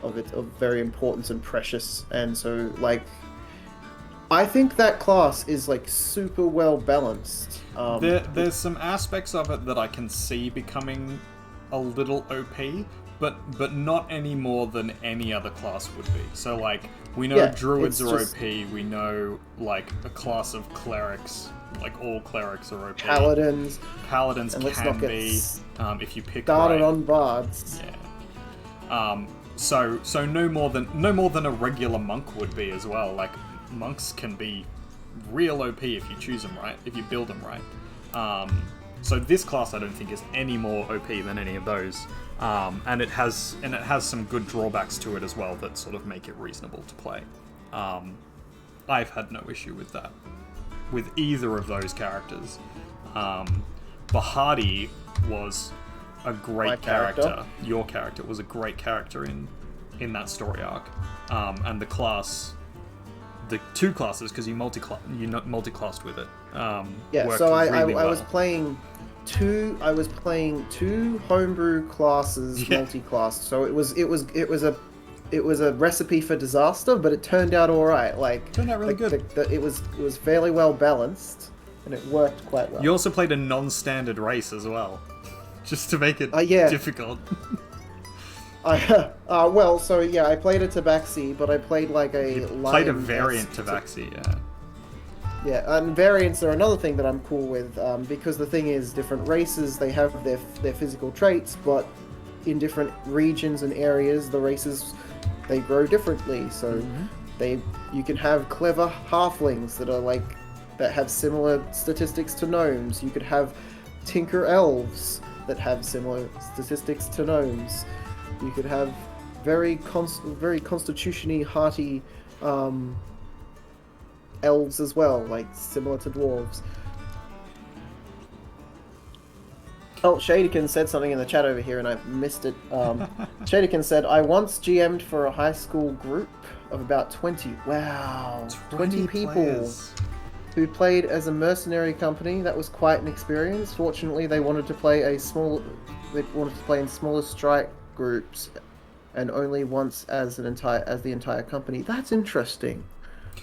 of very importance and precious. And so, like, I think that class is like super well balanced. There's some aspects of it that I can see becoming a little OP, but not any more than any other class would be. So like, we know druids are OP, we know like a class of clerics, like all clerics are OP. Paladins can be, if you pick started right. on bards. Yeah. So no more than a regular monk would be as well. Like, monks can be real OP if you choose them right, if you build them right. So this class I don't think is any more OP than any of those. And it has some good drawbacks to it as well that sort of make it reasonable to play. I've had no issue with that, with either of those characters. Bahadi was a great character. Your character was a great character in that story arc. And the two classes, because you multi-classed with it. So I well. was playing two homebrew classes multi-classed. So it was a recipe for disaster, but it turned out all right. Like, turned out really good. It was fairly well balanced, and it worked quite well. You also played a non-standard race as well, just to make it difficult. I played a tabaxi, but I played like a played a variant tabaxi, yeah. Yeah, and variants are another thing that I'm cool with, because the thing is, different races, they have their physical traits, but in different regions and areas, the races, they grow differently. So you can have clever halflings that have similar statistics to gnomes. You could have tinker elves that have similar statistics to gnomes. You could have very constitution-y, hearty elves as well, like similar to dwarves. Oh, Shadykin said something in the chat over here and I missed it. Shadykin said, I once GM'd for a high school group of about 20. Wow, 20 people players. who played as a mercenary company. That was quite an experience. Fortunately, they wanted to play in smaller strike groups and only once as the entire company. That's interesting.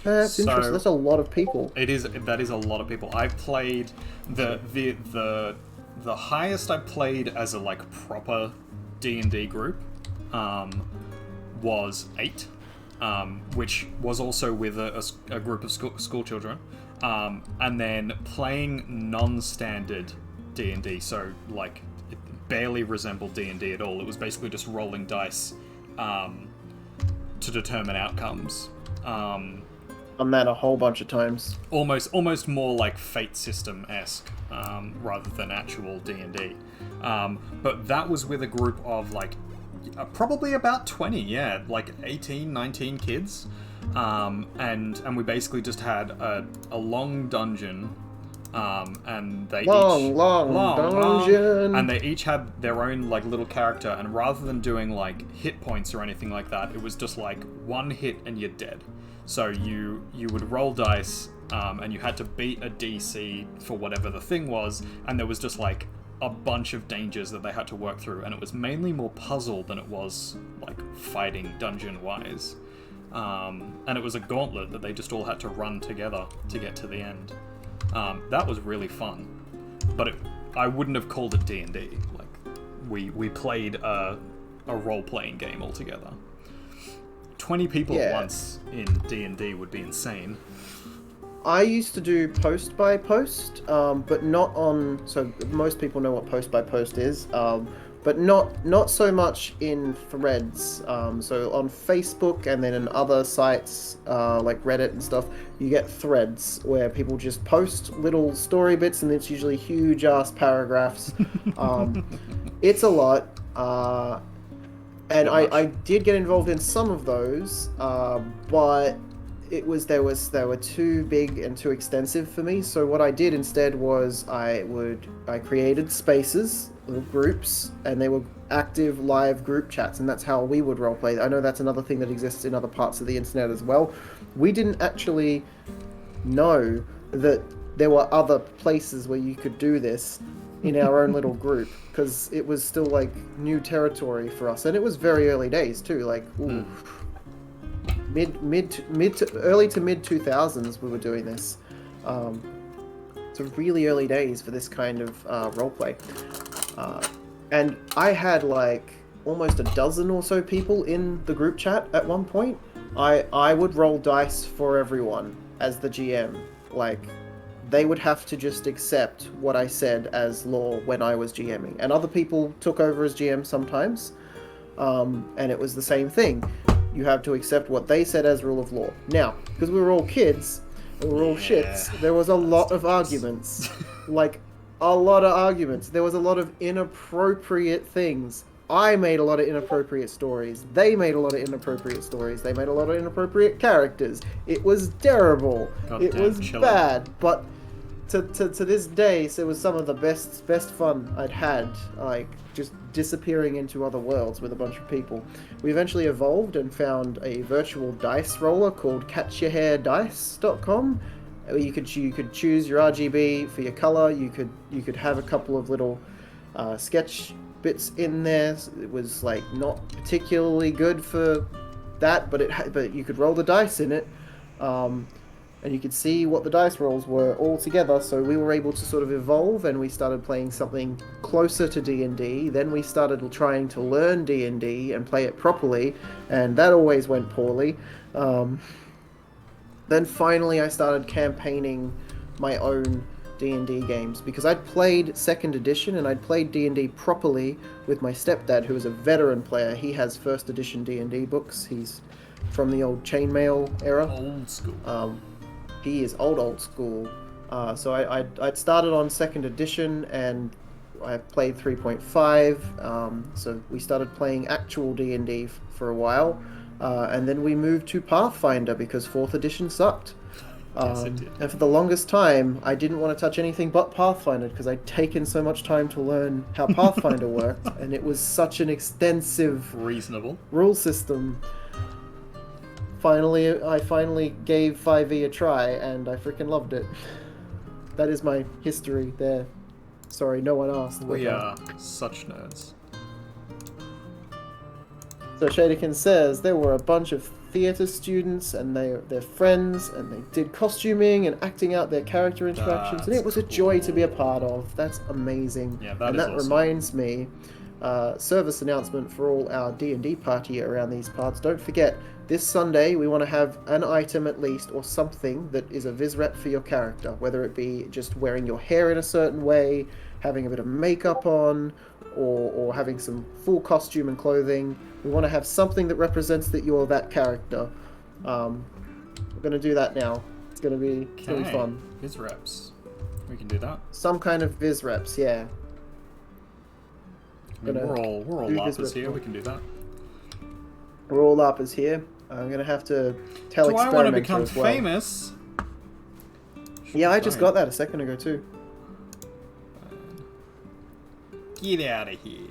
That's interesting. That's a lot of people. That is a lot of people. I've played the highest I played as a like proper D&D group was 8, which was also with a group of school children, and then playing non-standard D&D, so like it barely resembled D&D at all. It was basically just rolling dice to determine outcomes. Done that a whole bunch of times. Almost more like Fate system-esque, rather than actual D&D. But that was with a group of like probably about 20, like 18, 19 kids. And we basically just had a long dungeon, and they long dungeon. And they each had their own like little character, and rather than doing like hit points or anything like that, it was just like one hit and you're dead. So you would roll dice, and you had to beat a DC for whatever the thing was, and there was just like a bunch of dangers that they had to work through, and it was mainly more puzzle than it was like fighting dungeon-wise. And it was a gauntlet that they just all had to run together to get to the end. That was really fun, but I wouldn't have called it D&D. Like we played a role-playing game altogether. 20 people at once in D&D would be insane. I used to do post by post, but not on. So most people know what post by post is, but not so much in threads. So on Facebook and then in other sites like Reddit and stuff, you get threads where people just post little story bits, and it's usually huge ass paragraphs. It's a lot. And I did get involved in some of those, but they were too big and too extensive for me. So what I did instead was I created spaces, little groups, and they were active live group chats, and that's how we would roleplay. I know that's another thing that exists in other parts of the internet as well. We didn't actually know that there were other places where you could do this in our own little group, because it was still like new territory for us, and it was very early days too. Like early to mid 2000s we were doing this. So really early days for this kind of roleplay. And I had like almost a dozen or so people in the group chat at one point. I would roll dice for everyone as the GM. Like, they would have to just accept what I said as law when I was GMing. And other people took over as GM sometimes. And it was the same thing. You have to accept what they said as rule of law. Now, because we were all kids, and we were all shits, there was a lot of arguments. Like, a lot of arguments. There was a lot of inappropriate things. I made a lot of inappropriate stories. They made a lot of inappropriate stories. They made a lot of inappropriate characters. It was terrible. It was bad. But to this day, so it was some of the best fun I'd had. Like, just disappearing into other worlds with a bunch of people. We eventually evolved and found a virtual dice roller called catchyourhairdice.com. You could choose your RGB for your color. You could have a couple of little sketch bits in there. It was like not particularly good for that, but you could roll the dice in it, and you could see what the dice rolls were all together. So we were able to sort of evolve, and we started playing something closer to D&D. Then we started trying to learn D&D and play it properly, and that always went poorly. Then finally I started campaigning my own D&D games, because I'd played 2nd edition and I'd played D&D properly with my stepdad, who is a veteran player. He has 1st edition D&D books. He's from the old chainmail era. Old school. He is old school. So I'd started on 2nd edition, and I played 3.5, so we started playing actual D&D for a while, and then we moved to Pathfinder because 4th edition sucked. Yes, it did. And for the longest time, I didn't want to touch anything but Pathfinder because I'd taken so much time to learn how Pathfinder worked, and it was such an extensive Reasonable. rule system. I finally gave 5e a try, and I freaking loved it. That is my history there. Sorry, no one asked. We are such nerds. So Shadekin says there were a bunch of theatre students and they're friends, and they did costuming and acting out their character interactions, and it was a joy to be a part of. That's amazing. Yeah, and is that awesome. reminds me, service announcement for all our D&D party around these parts. Don't forget, this Sunday we want to have an item at least, or something that is a Vizrep for your character, whether it be just wearing your hair in a certain way, having a bit of makeup on, or having some full costume and clothing. We want to have something that represents that you're that character. We're going to do that now. It's going to be fun. Viz reps. We can do that. Some kind of Viz reps, yeah. I mean, we're all do LARPers Viz here. reps. We can do that. We're all LARPers here. I'm going to have to tell Do I want to Experimenter become as well. famous? Yeah, I just got that a second ago too. Get out of here.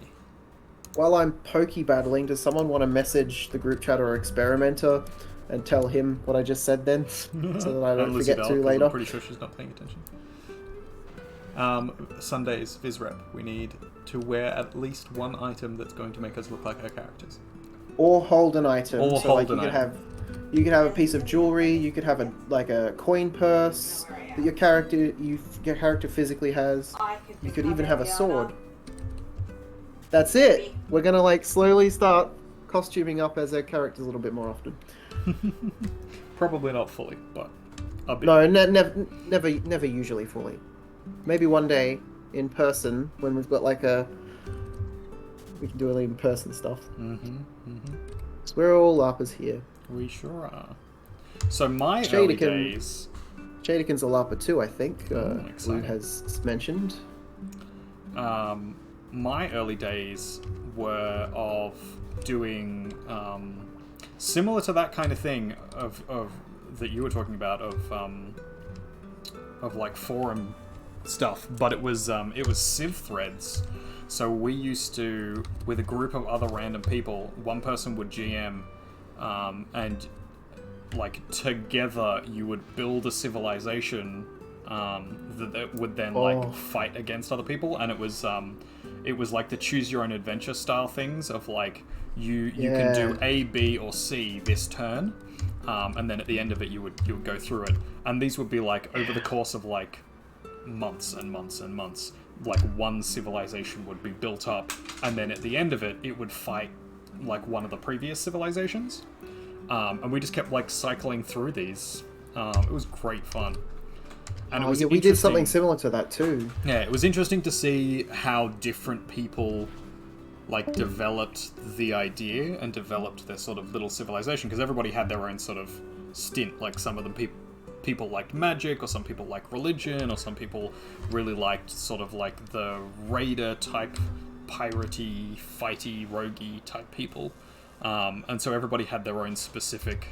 While I'm pokey battling, does someone want to message the group chat or Experimenter and tell him what I just said then, so that I don't Lizzie forget Bell, to 'cause later? I'm pretty sure she's not paying attention. Sunday's Vizrep. We need to wear at least one item that's going to make us look like our characters. Or hold an item. Or so hold like an you could item. have a piece of jewelry. You could have a coin purse that your character physically has. You could even have a sword. That's it. We're gonna slowly start costuming up as our characters a little bit more often. Probably not fully, but a bit. No, never usually fully. Maybe one day in person when we've got we can do it in person stuff. So we're all LARPers here. We sure are. So my Shadekin- early days. Shadekin's a LARPer too, I think. Who exciting. has mentioned. My early days were of doing similar to that kind of thing of that you were talking about of like forum stuff, but it was Civ threads. So we used to, with a group of other random people, one person would GM, and together you would build a civilization that would then fight against other people, and it was like the choose your own adventure style things of you can do A, B, or C this turn, and then at the end of it you would go through it, and these would be over the course of months and months and months, one civilization would be built up, and then at the end of it would fight one of the previous civilizations, and we just kept cycling through these. It was great fun. And we did something similar to that too. Yeah, it was interesting to see how different people developed the idea and developed their sort of little civilization, because everybody had their own sort of stint. Some of them people liked magic, or some people liked religion, or some people really liked sort of the raider type, piratey, fighty, roguey type people. And so everybody had their own specific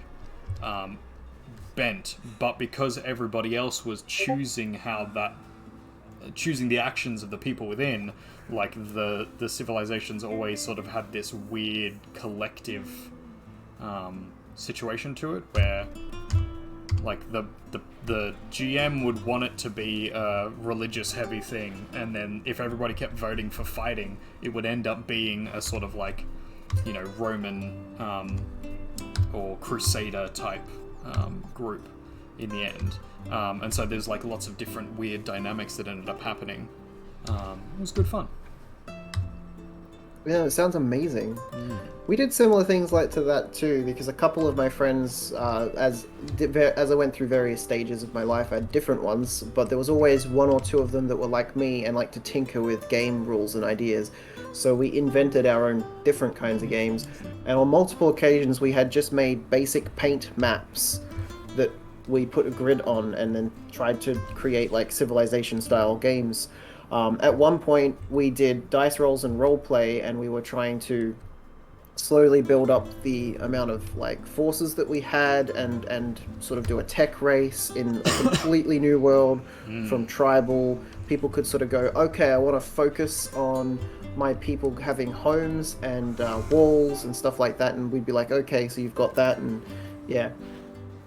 bent, but because everybody else was choosing the actions of the people within, the civilizations always sort of had this weird collective situation to it, where the GM would want it to be a religious heavy thing, and then if everybody kept voting for fighting, it would end up being a sort of Roman or Crusader type group in the end, and so there's lots of different weird dynamics that ended up happening. It was good fun. Yeah, it sounds amazing. We did similar things to that too, because a couple of my friends, as I went through various stages of my life, I had different ones, but there was always one or two of them that were like me and liked to tinker with game rules and ideas. So we invented our own different kinds of games, and on multiple occasions we had just made basic paint maps that we put a grid on and then tried to create civilization style games. At one point, we did dice rolls and role play, and we were trying to slowly build up the amount of like forces that we had, and sort of do a tech race in a completely new world from tribal. People could sort of go, okay, I want to focus on my people having homes and walls and stuff like that, and we'd be like, okay, so you've got that, and yeah,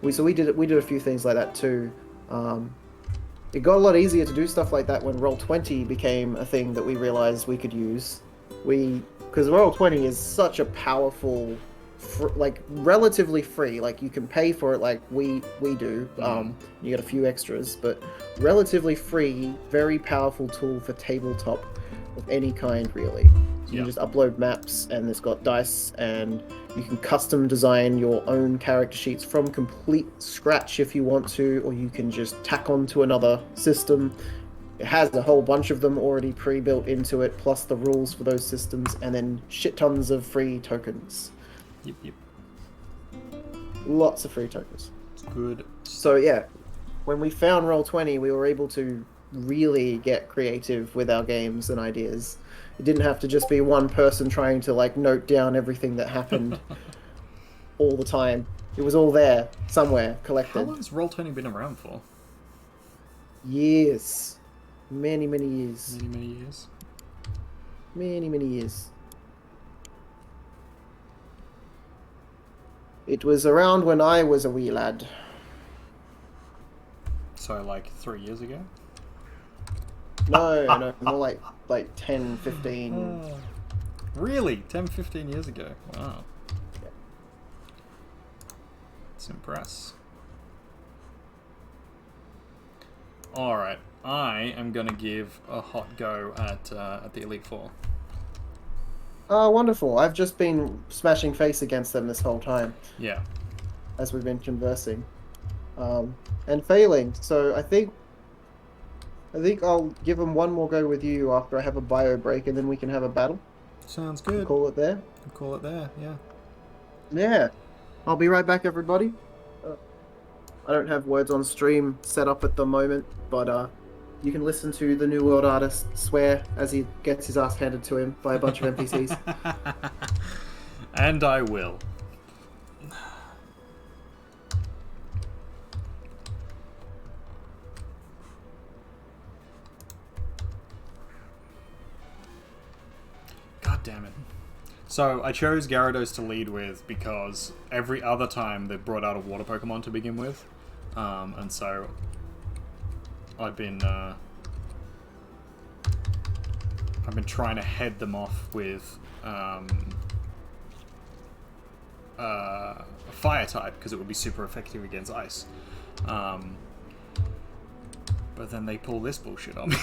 we did a few things like that too. It got a lot easier to do stuff like that when Roll20 became a thing that we realized we could use. Because Roll20 is such a powerful, like relatively free. Like you can pay for it, like we do. You get a few extras, but relatively free, very powerful tool for tabletop of any kind, really. So you can just upload maps, and it's got dice, and you can custom design your own character sheets from complete scratch if you want to, or you can just tack onto another system. It has a whole bunch of them already pre-built into it, plus the rules for those systems, and then shit tons of free tokens. Yep. Lots of free tokens. Good. So yeah, when we found Roll20, we were able to really get creative with our games and ideas. It didn't have to just be one person trying to like note down everything that happened all the time. It was all there somewhere collected. How long has Roll20 been around for? Years. Many years. Many years. Many years. It was around when I was a wee lad. So like 3 years ago? No, more like 10, 15. Really? 10, 15 years ago? Wow. Yeah. Let's impress. Alright, I am going to give a hot go at the Elite Four. Oh, wonderful. I've just been smashing face against them this whole time. Yeah. As we've been conversing. And failing. So I think I'll give them one more go with you after I have a bio break, and then we can have a battle. Sounds good. Call it there. Call it there, yeah. Yeah. I'll be right back, everybody. I don't have words on stream set up at the moment, but you can listen to the New World Artist swear as he gets his ass handed to him by a bunch of NPCs. And I will. God damn it. So I chose Gyarados to lead with because every other time they brought out a water Pokemon to begin with. And so I've been trying to head them off with a fire type because it would be super effective against ice. But then they pull this bullshit on me.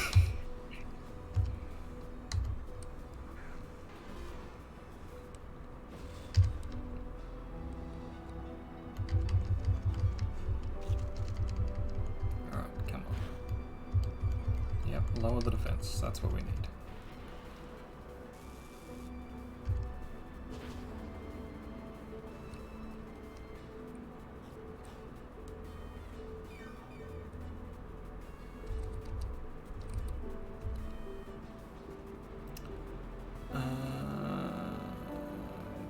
Lower the defense, that's what we need.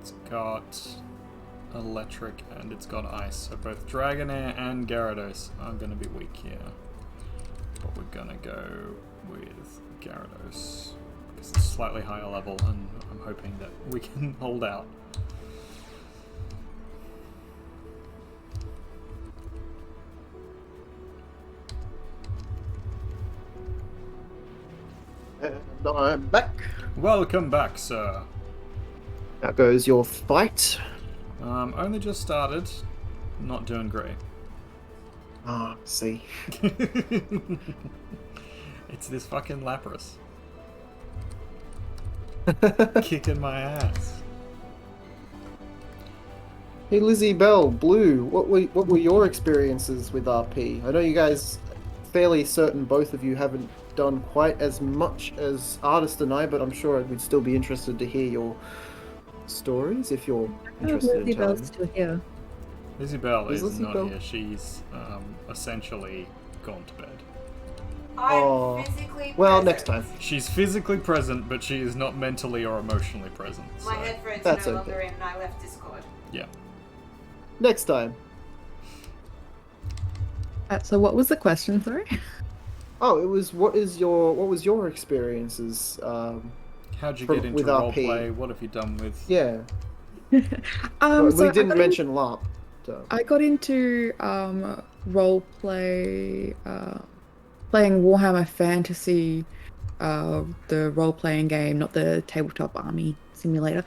It's got electric and it's got ice, so both Dragonair and Gyarados are going to be weak here. But we're going to go with Gyarados because it's slightly higher level, and I'm hoping that we can hold out. And I'm back. Welcome back, sir. How goes your fight? Only just started. Not doing great. Ah, see. It's this fucking Lapras. Kicking my ass. Hey Lizzie Bell, Blue, what were your experiences with RP? I know you guys, fairly certain both of you haven't done quite as much as Artist and I, but I'm sure we'd still be interested to hear your stories if you're interested Lizzie in telling. Bell's still here. Lizzie Bell is Lizzie not Bell? here. She's essentially gone to bed. Oh. I'm physically Well, present. next time. She's physically present, but she is not mentally or emotionally present. My So, headphones That's are no okay. longer in and I left Discord. yeah. Next time. So what was the question, sorry? Oh, it was what was your experiences? How'd you From- get into with RP. roleplay? What have you done with... Yeah. So we I didn't got mention LARP. So. I got into role play, playing Warhammer Fantasy, the role playing game, not the tabletop army simulator,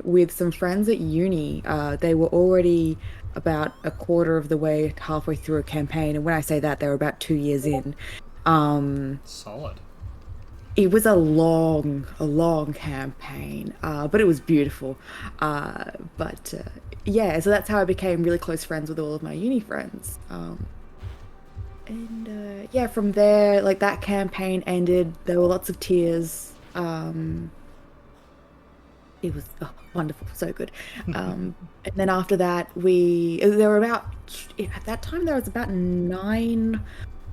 with some friends at uni. They were already about a quarter of the way, halfway through a campaign, and when I say that, they were about 2 years in. Solid. It was a long campaign, but it was beautiful. Yeah, so that's how I became really close friends with all of my uni friends. Yeah, from there, like that campaign ended. There were lots of tears. It was wonderful, so good. And then after that, there were about, at that time, there was about 9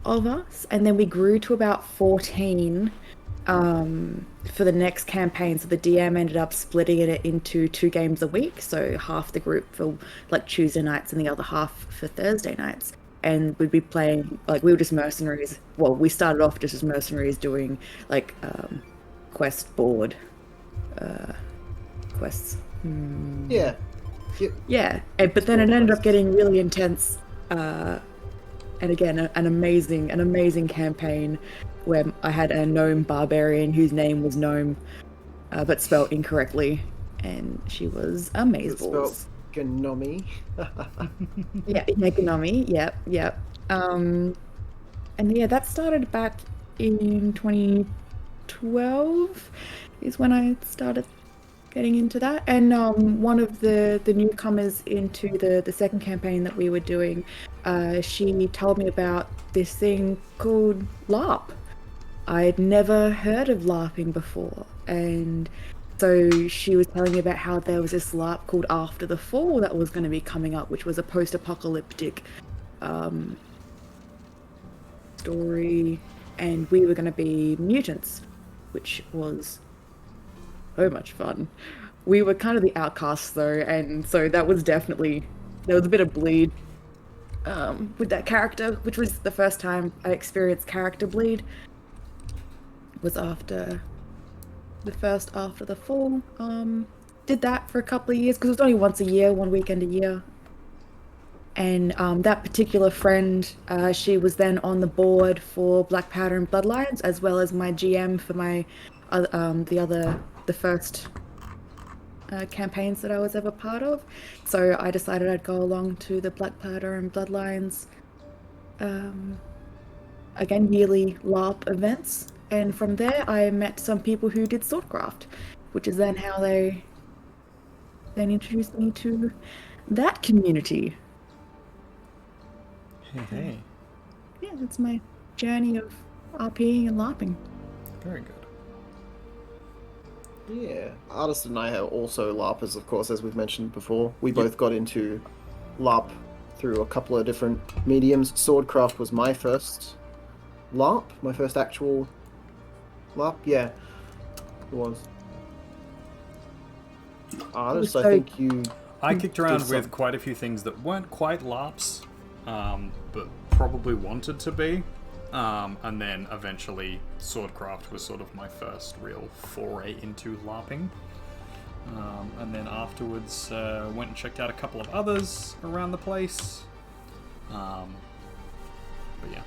of us, and then we grew to about 14 for the next campaign. So the DM ended up splitting it into 2 games a week. So half the group for like Tuesday nights and the other half for Thursday nights. And we'd be playing, like, we were just mercenaries. Well, we started off just as mercenaries doing like quest board quests. Yeah. Yep. Yeah, but then it ended up getting really intense. And again, an amazing campaign where I had a gnome barbarian whose name was Gnome, but spelled incorrectly, and she was amazeballs. Spelled Gnomi. Yeah, Gnome. Yep. And yeah, that started back in 2012 is when I started getting into that. And one of the newcomers into the second campaign that we were doing, she told me about this thing called LARP. I'd never heard of LARPing before, and so she was telling me about how there was this LARP called After the Fall that was going to be coming up, which was a post-apocalyptic story, and we were going to be mutants, which was so much fun. We were kind of the outcasts though, and so that was definitely, there was a bit of bleed with that character, which was the first time I experienced character bleed. It was after the Fall. Did that for a couple of years because it was only once a year, 1 weekend a year. And that particular friend, she was then on the board for Black Powder and Bloodlines, as well as my GM for my the first campaigns that I was ever part of. So I decided I'd go along to the Black Powder and Bloodlines, again, yearly LARP events. And from there, I met some people who did Swordcraft, which is then how they then introduced me to that community. Hey. Yeah, that's my journey of RPing and LARPing. Very good. Yeah. Artist and I are also LARPers, of course, as we've mentioned before. We both got into LARP through a couple of different mediums. Swordcraft was my first LARP, my first actual LARP. Yeah, it was. Artist, I think you... I kicked around did with some- quite a few things that weren't quite LARPs, but probably wanted to be. And then eventually Swordcraft was sort of my first real foray into LARPing. And then afterwards went and checked out a couple of others around the place. But yeah,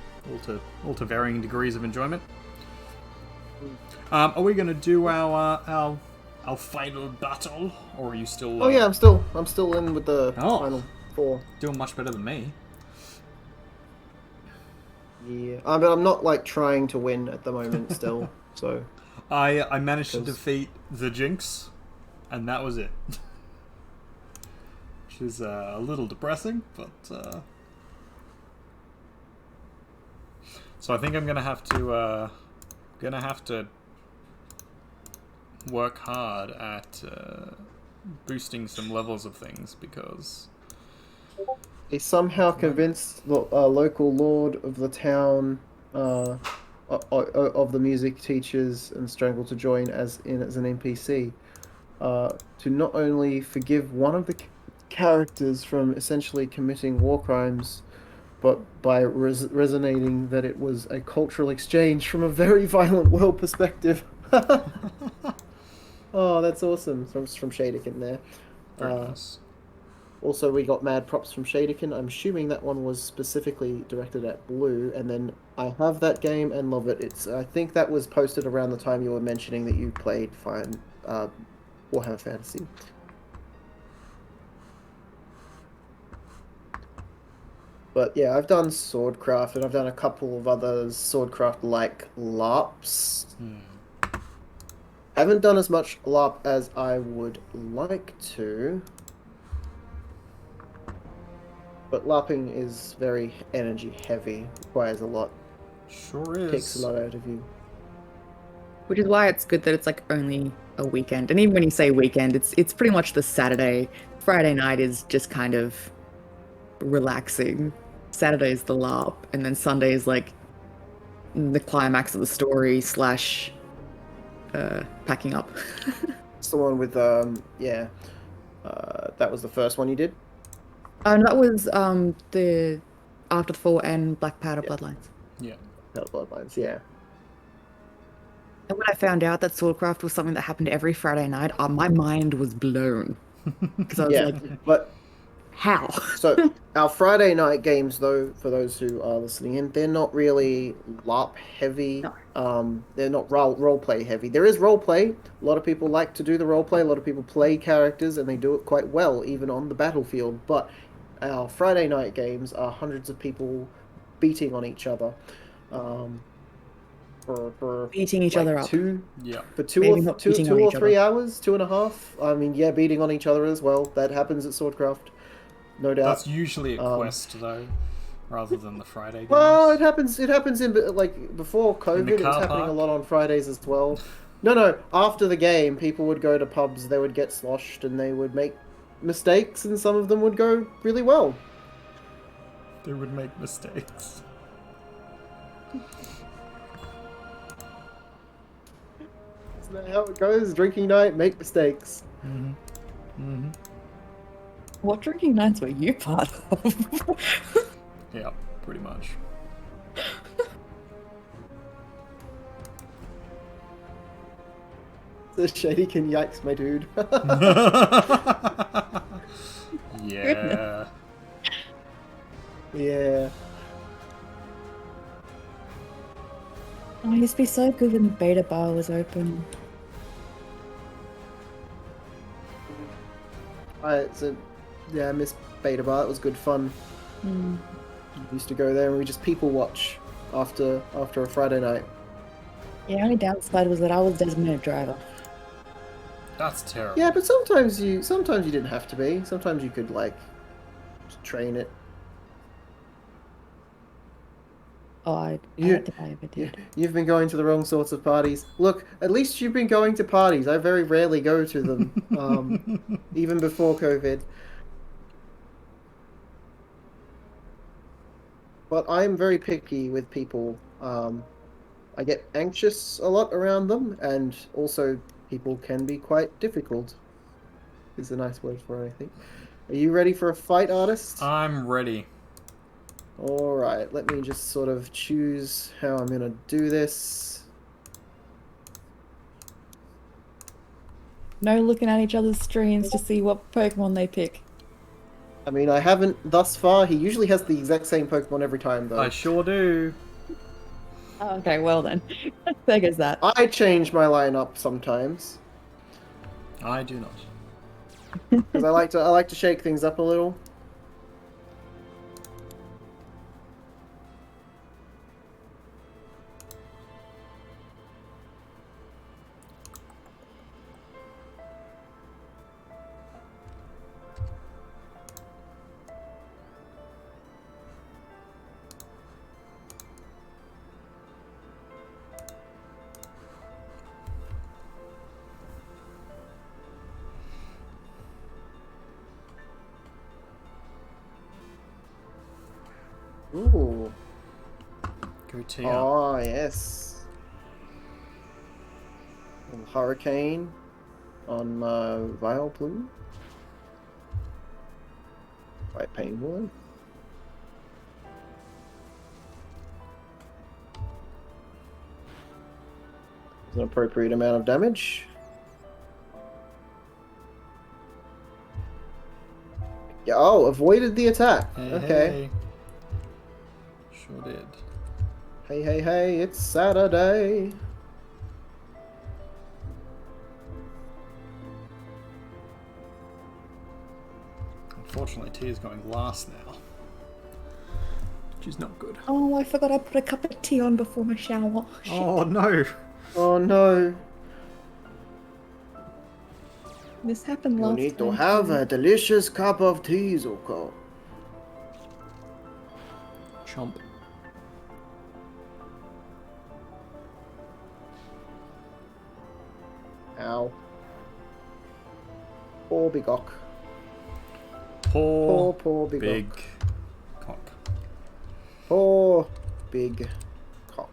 all to varying degrees of enjoyment. Are we going to do our final battle, or are you still? Oh yeah, I'm still in with the final 4. Doing much better than me. Yeah, but I'm not like trying to win at the moment still. So I managed to defeat the Jinx, and that was it. Which is a little depressing, but so I think I'm gonna have to work hard at boosting some levels of things, because he somehow convinced the local lord of the town of the music teachers and Strangle to join as an NPC, to not only forgive one of the characters from essentially committing war crimes, but by resonating that it was a cultural exchange from a very violent world perspective. Oh, that's awesome. From Shaderkin there. Very nice. Also, we got mad props from Shaderkin. I'm assuming that one was specifically directed at Blue, and then I have that game and love it. I think that was posted around the time you were mentioning that you played Warhammer Fantasy. But yeah, I've done Swordcraft, and I've done a couple of other Swordcraft-like LARPs. Haven't done as much LARP as I would like to. But LARPing is very energy heavy, requires a lot. Sure is. Takes a lot out of you. Which is why it's good that it's like only a weekend. And even when you say weekend, it's pretty much the Saturday. Friday night is just kind of relaxing. Saturday is the LARP, and then Sunday is like the climax of the story / packing up. It's the one with that was the first one you did? That was the After the Fall and Black Powder Bloodlines. Yeah. Bloodlines, yeah. And when I found out that Swordcraft was something that happened every Friday night, my mind was blown. Because I was like, but how? So our Friday night games, though, for those who are listening in, they're not really LARP heavy. No. They're not role play heavy. There is role play. A lot of people like to do the role play. A lot of people play characters, and they do it quite well, even on the battlefield. But our Friday night games are hundreds of people beating on each other. For beating each other up. For two or 3 hours, 2.5. I mean, yeah, beating on each other as well. That happens at Swordcraft, no doubt. That's usually a quest though, rather than the Friday games. Well, it happens in like before COVID. It was happening a lot on Fridays as well. No. After the game, people would go to pubs. They would get sloshed, and they would make mistakes, and some of them would go really well. They would make mistakes. Isn't that how it goes? Drinking night, make mistakes. What drinking nights were you part of? Yeah, pretty much. The Shadykin yikes, my dude. Yeah. Yeah. Oh, it used to be so good when the beta bar was open. I miss Beta Bar. It was good fun. We used to go there and we just people watch after a Friday night. Yeah, only downside was that I was designated driver. That's terrible. Yeah, but sometimes you didn't have to be. Sometimes you could like just train it. Oh, I don't think I ever did. You've been going to the wrong sorts of parties. Look, at least you've been going to parties. I very rarely go to them, even before COVID. But I'm very picky with people. I get anxious a lot around them, and also people can be quite difficult. Is a nice word for it, I think. Are you ready for a fight, artist? I'm ready. Alright, let me just sort of choose how I'm gonna do this. No looking at each other's streams to see what Pokemon they pick. I mean, I haven't thus far. He usually has the exact same Pokemon every time, though. I sure do. Oh, okay, well then. There goes that. I change my lineup sometimes. I do not. Because I like to shake things up a little. Ooh. Go Throw T up. Oh, yes. Little hurricane on Vileplume. Quite painful. An appropriate amount of damage. Yeah, oh, avoided the attack. Hey, Okay. hey. Sure did. Hey, hey, hey, it's Saturday. Unfortunately, T is going last now. Which is not good. Oh, I forgot I put a cup of tea on before my shower. Shit. Oh no! Oh no. This happened You last need to time have too. a delicious cup of tea, Zuko. Chomp. Ow. Poor Bigok. Poor, Poor Bigok. big cock. Poor big cock.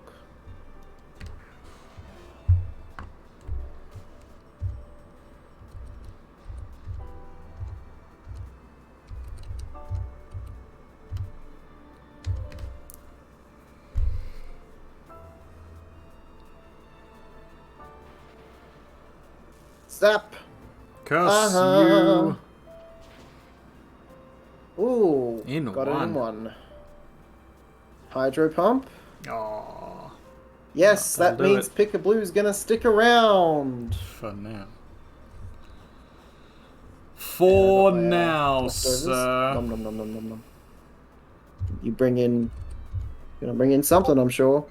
Zap. Curse Uh-huh. Ooh. In got it in one. one. Hydro pump. you! Aww. Yes, Yeah, that that'll do means it. Pick-a-Blue's gonna stick around. For now. For Yeah, I got my, now, leftovers. sir. Nom, nom, nom, nom, nom, nom. You bring in... You're gonna bring in something, I'm sure.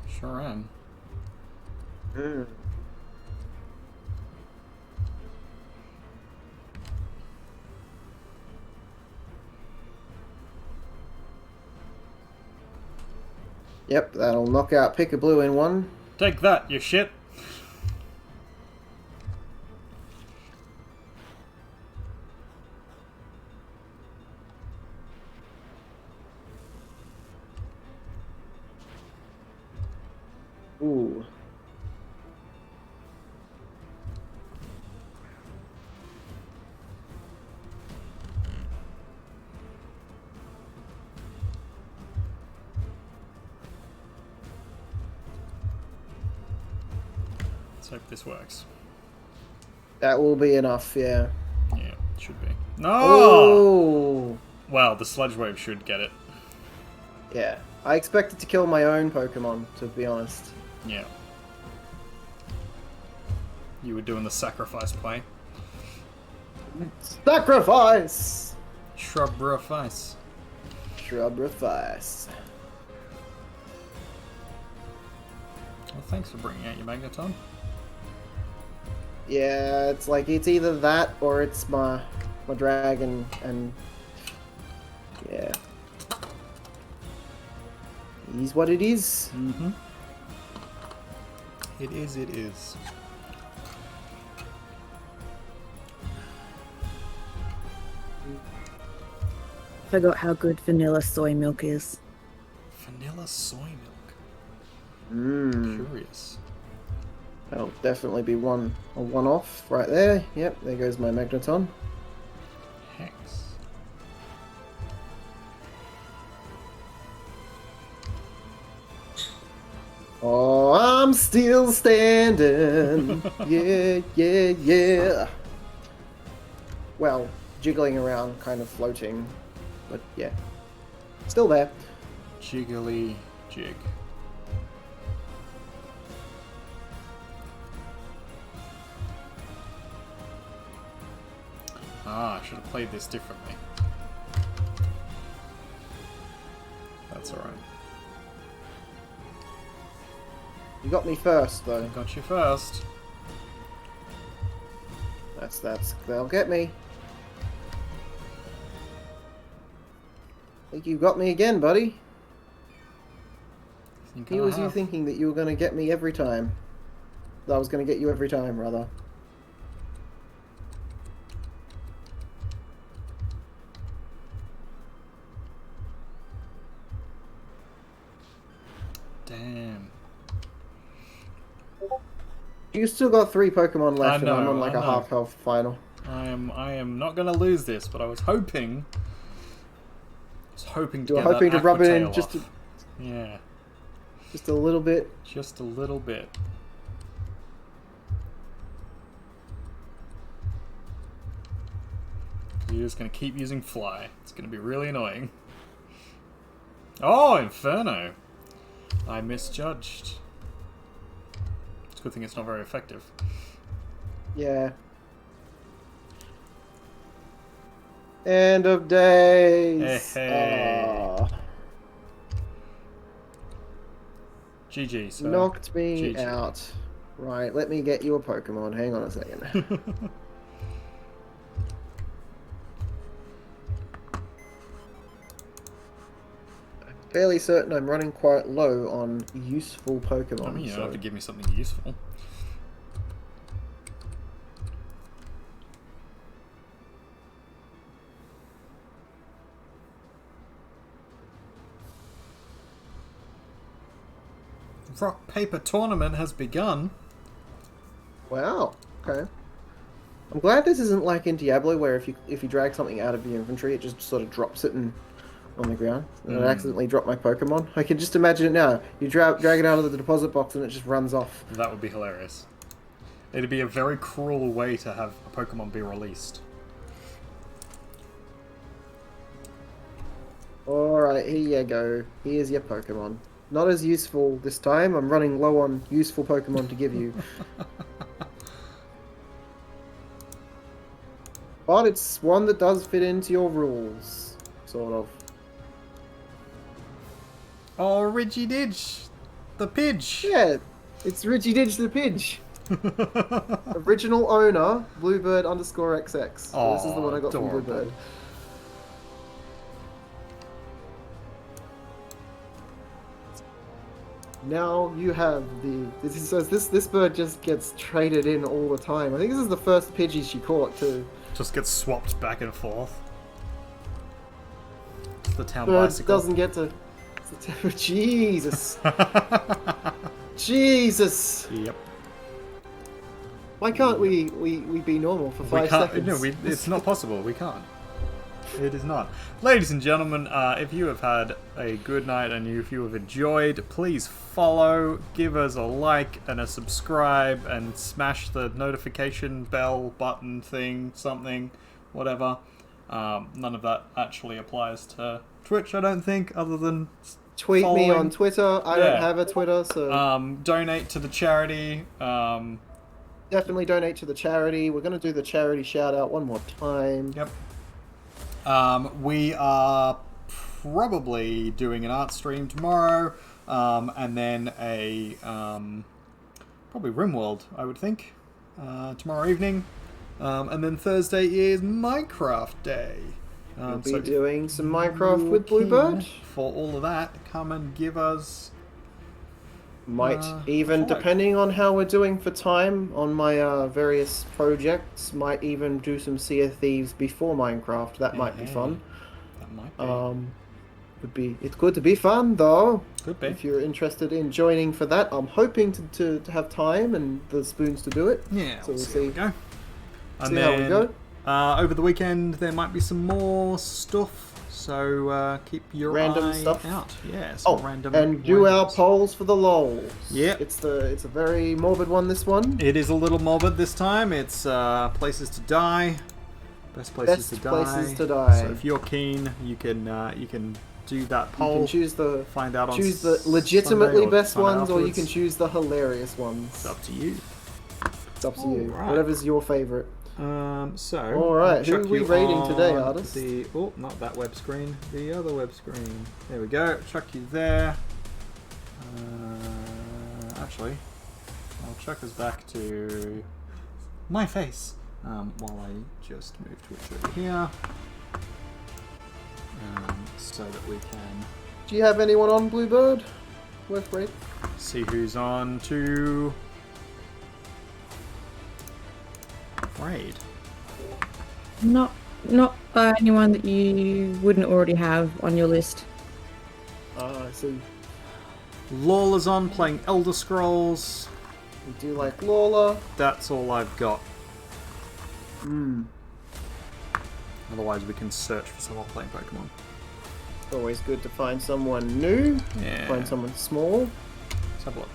Sure am. Mm. Yep, that'll knock out Pick-a-Blue in one. Take that, you shit. Ooh. Let's hope this works. That will be enough, yeah. Yeah, it should be. No! Oh! Well, the sludge wave should get it. Yeah. I expected to kill my own Pokemon, to be honest. Yeah. You were doing the sacrifice play. Sacrifice! Shrubbrifice. Shrubbrifice. Well, thanks for bringing out your Magneton. Yeah, it's like, it's either that or it's my dragon, and... Yeah. It is what it is. Mm-hmm. It is, it is. Forgot how good vanilla soy milk is. Vanilla soy milk. Mmm. Curious. That'll definitely be a one-off right there. Yep, there goes my Magneton. Hex. Oh, I'm still standing. Yeah, yeah, yeah. Well, jiggling around, kind of floating. But yeah. Still there. Jiggly jig. Ah, I should have played this differently. That's alright. You got me first, though. Got you first. They'll get me. I think you got me again, buddy. Think Who I was you have. thinking that you were going to get me every time? That I was going to get you every time, rather. You still got 3 Pokemon left, and I'm on like I a know. half health final. I am not gonna lose this, but I was hoping. To You're get that hoping to rub it in Aquatail just off. Yeah, a little bit. just a little bit. You're just gonna keep using Fly. It's gonna be really annoying. Oh, Inferno! I misjudged. It's a good thing it's not very effective. Yeah. End of days. Hey. Ah, GG, so. knocked me GG. out. Right, let me get you a Pokemon. Hang on a second. Fairly certain I'm running quite low on useful Pokemon. I mean, you don't so- have to give me something useful. Rock Paper Tournament has begun. Wow. Okay. I'm glad this isn't like in Diablo, where if you drag something out of your inventory, it just sort of drops it on the ground. And I accidentally drop my Pokemon. I can just imagine it now. You drag it out of the deposit box and it just runs off. That would be hilarious. It'd be a very cruel way to have a Pokemon be released. Alright, here you go. Here's your Pokemon. Not as useful this time. I'm running low on useful Pokemon to give you. But it's one that does fit into your rules. Sort of. Oh, Regididge! The Pidge! Yeah, it's Regididge the Pidge. Original owner, Bluebird_XX. So this is the one I got from adorable. Bluebird. Now you have the. This bird just gets traded in all the time. I think this is the first Pidgey she caught too. Just gets swapped back and forth. It's the town Bird bicycle. doesn't get to. Jesus. Jesus. Yep. Why can't we be normal for 5 seconds? No, it's not possible. We can't. It is not. Ladies and gentlemen, if you have had a good night and if you have enjoyed, please follow, give us a like and a subscribe, and smash the notification bell button thing, something, whatever. None of that actually applies to Twitch, I don't think, other than Tweet following. me on Twitter. I Yeah. don't have a Twitter, so Donate to the charity. definitely donate to the charity. We're going to do the charity shout out one more time. Yep. We are probably doing an art stream tomorrow, and then a probably RimWorld, I would think, tomorrow evening, and then Thursday is Minecraft Day. We'll So be doing some Minecraft if with you're Bluebird. keen for all of that, come and give us. Might even, depending on how we're doing for time on my various projects, might even do some Sea of Thieves before Minecraft. That might be fun. That might be. It's good to be fun though. Could be. If you're interested in joining for that, I'm hoping to have time and the spoons to do it. Yeah, So we'll see how we see. go. And See how we go. Over the weekend, there might be some more stuff, so keep your Random eye stuff. out. Yeah, some Oh, random. and do our randoms. polls for the lols. Yep. It's a very morbid one. This one. It is a little morbid this time. It's places to die. Best places Best to die. places to die. So if you're keen, you can do that You poll. can choose the Find out on the legitimately Sunday or best Sunday ones, or you can afterwards. choose the hilarious ones. It's up to you. It's up to you. Alright. Whatever's your favorite. So. Alright, I'll who chuck are we you rating today, on artist? Not that web screen. The other web screen. There we go. Chuck you there. Actually, I'll chuck us back to my face while I just move Twitch over here, so that we can Do you have anyone on Bluebird? Worth rating? see who's on to raid. Not anyone that you wouldn't already have on your list. I see. Lawler's on playing Elder Scrolls. We do like Lola. That's all I've got. Hmm. Otherwise, we can search for someone playing Pokemon. Always good to find someone new. Yeah. Find someone small. Let's have a look.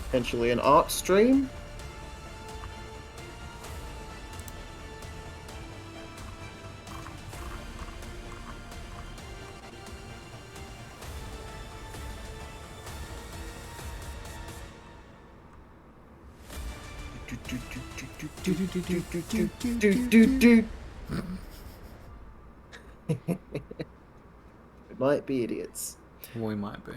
Potentially an art stream. It might be idiots. We might be.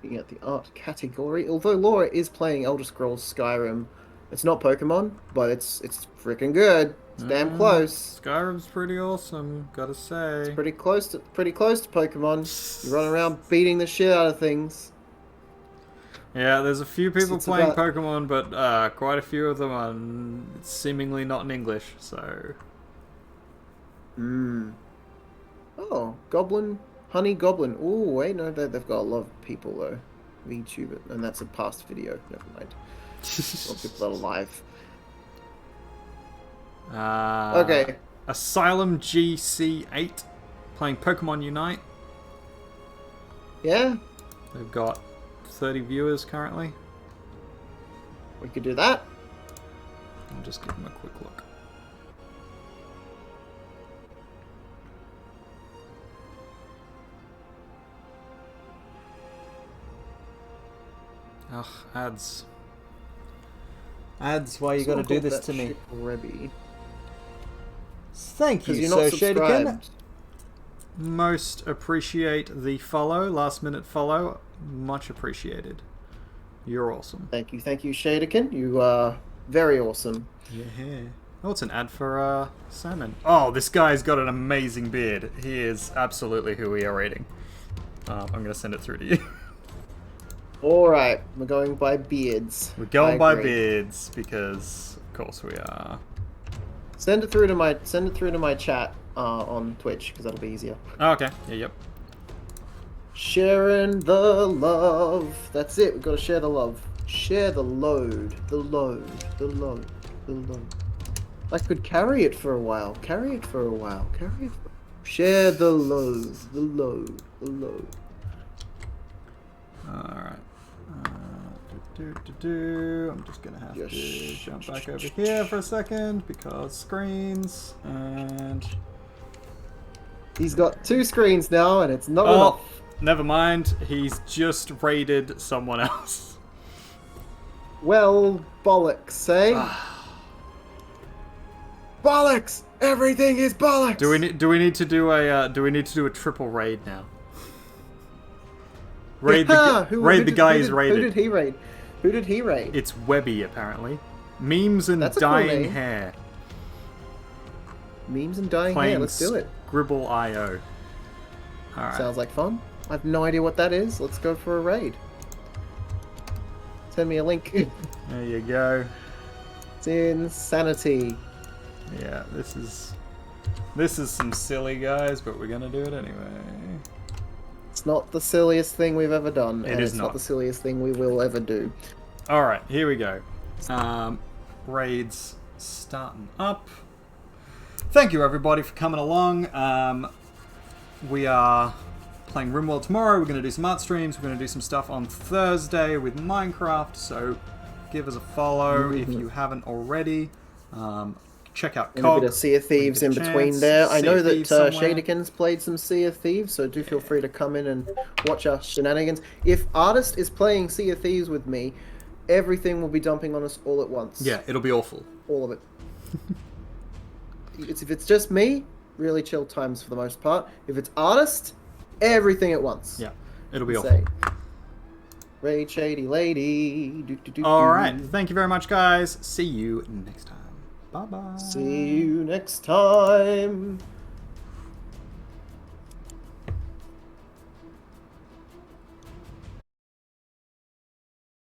Looking at the art category, although Laura is playing Elder Scrolls Skyrim, it's not Pokemon, but it's freaking good. It's damn close. Skyrim's pretty awesome, gotta say. It's pretty close to Pokemon. You run around beating the shit out of things. Yeah, there's a few people It's playing about- Pokemon, but quite a few of them are seemingly not in English, so... Oh, Goblin, Honey Goblin. Ooh, wait, no, they've got a lot of people though. VTube it, and that's a past video. Never mind. Not people that are live. Okay. Asylum GC8 playing Pokemon Unite. Yeah, They've got 30 viewers currently. we could do that. I'll just give them a quick look. Ugh, ads. Ads, why you gotta do this to me? Rebby. Thank you, Because you're not C0g. subscribed. Most appreciate the follow, last minute follow. Much appreciated. You're awesome. Thank you, Shaderkin. You are very awesome. Yeah. Oh, it's an ad for salmon. Oh, this guy's got an amazing beard. He is absolutely who we are rating. I'm gonna send it through to you. Alright, we're going by beards. We're going I by agree. beards because, of course, we are. Send it through to my chat on Twitch because that'll be easier. Oh, okay. Yeah. Yep. Sharing the love. That's it. We've got to share the love. Share the load. The load. The load. The load. I could carry it for a while. Carry it for a while. Carry it. Share the load. The load. The load. All right. I'm just gonna have to jump back over here for a second because screens and. He's got 2 screens now, and it's not Oh, enough. never mind. He's just raided someone else. Well, bollocks, eh? Bollocks! Everything is bollocks. Do we need to do a triple raid now? Raid the guy he's raided. Who did he raid? Who did he raid? It's Webby apparently. Memes and That's a cool dying name. hair. Memes and dying Playing hair. Let's do it. Scribble.io. All right. Sounds like fun. I have no idea what that is. Let's go for a raid. Send me a link. There you go. It's insanity. Yeah, this is some silly guys, but we're gonna do it anyway. It's not the silliest thing we've ever done. It is it's not. not the silliest thing we will ever do. All right, here we go. Raids starting up. Thank you everybody for coming along. We are playing RimWorld tomorrow. We're going to do some art streams. We're going to do some stuff on Thursday with Minecraft. So give us a follow if you haven't already. Check out And a COG. bit of Sea of Thieves in Give it a between chance. there. I Sea know of that Thieves somewhere. Shaderkin's played some Sea of Thieves, so do feel free to come in and watch our shenanigans. If Artist is playing Sea of Thieves with me, everything will be dumping on us all at once. Yeah, it'll be awful. All of it. If it's just me, really chill times for the most part. If it's Artist, everything at once. Yeah, it'll be awful. Say, Raid Shady Lady. All right, thank you very much, guys. See you next time. Bye bye. See you next time.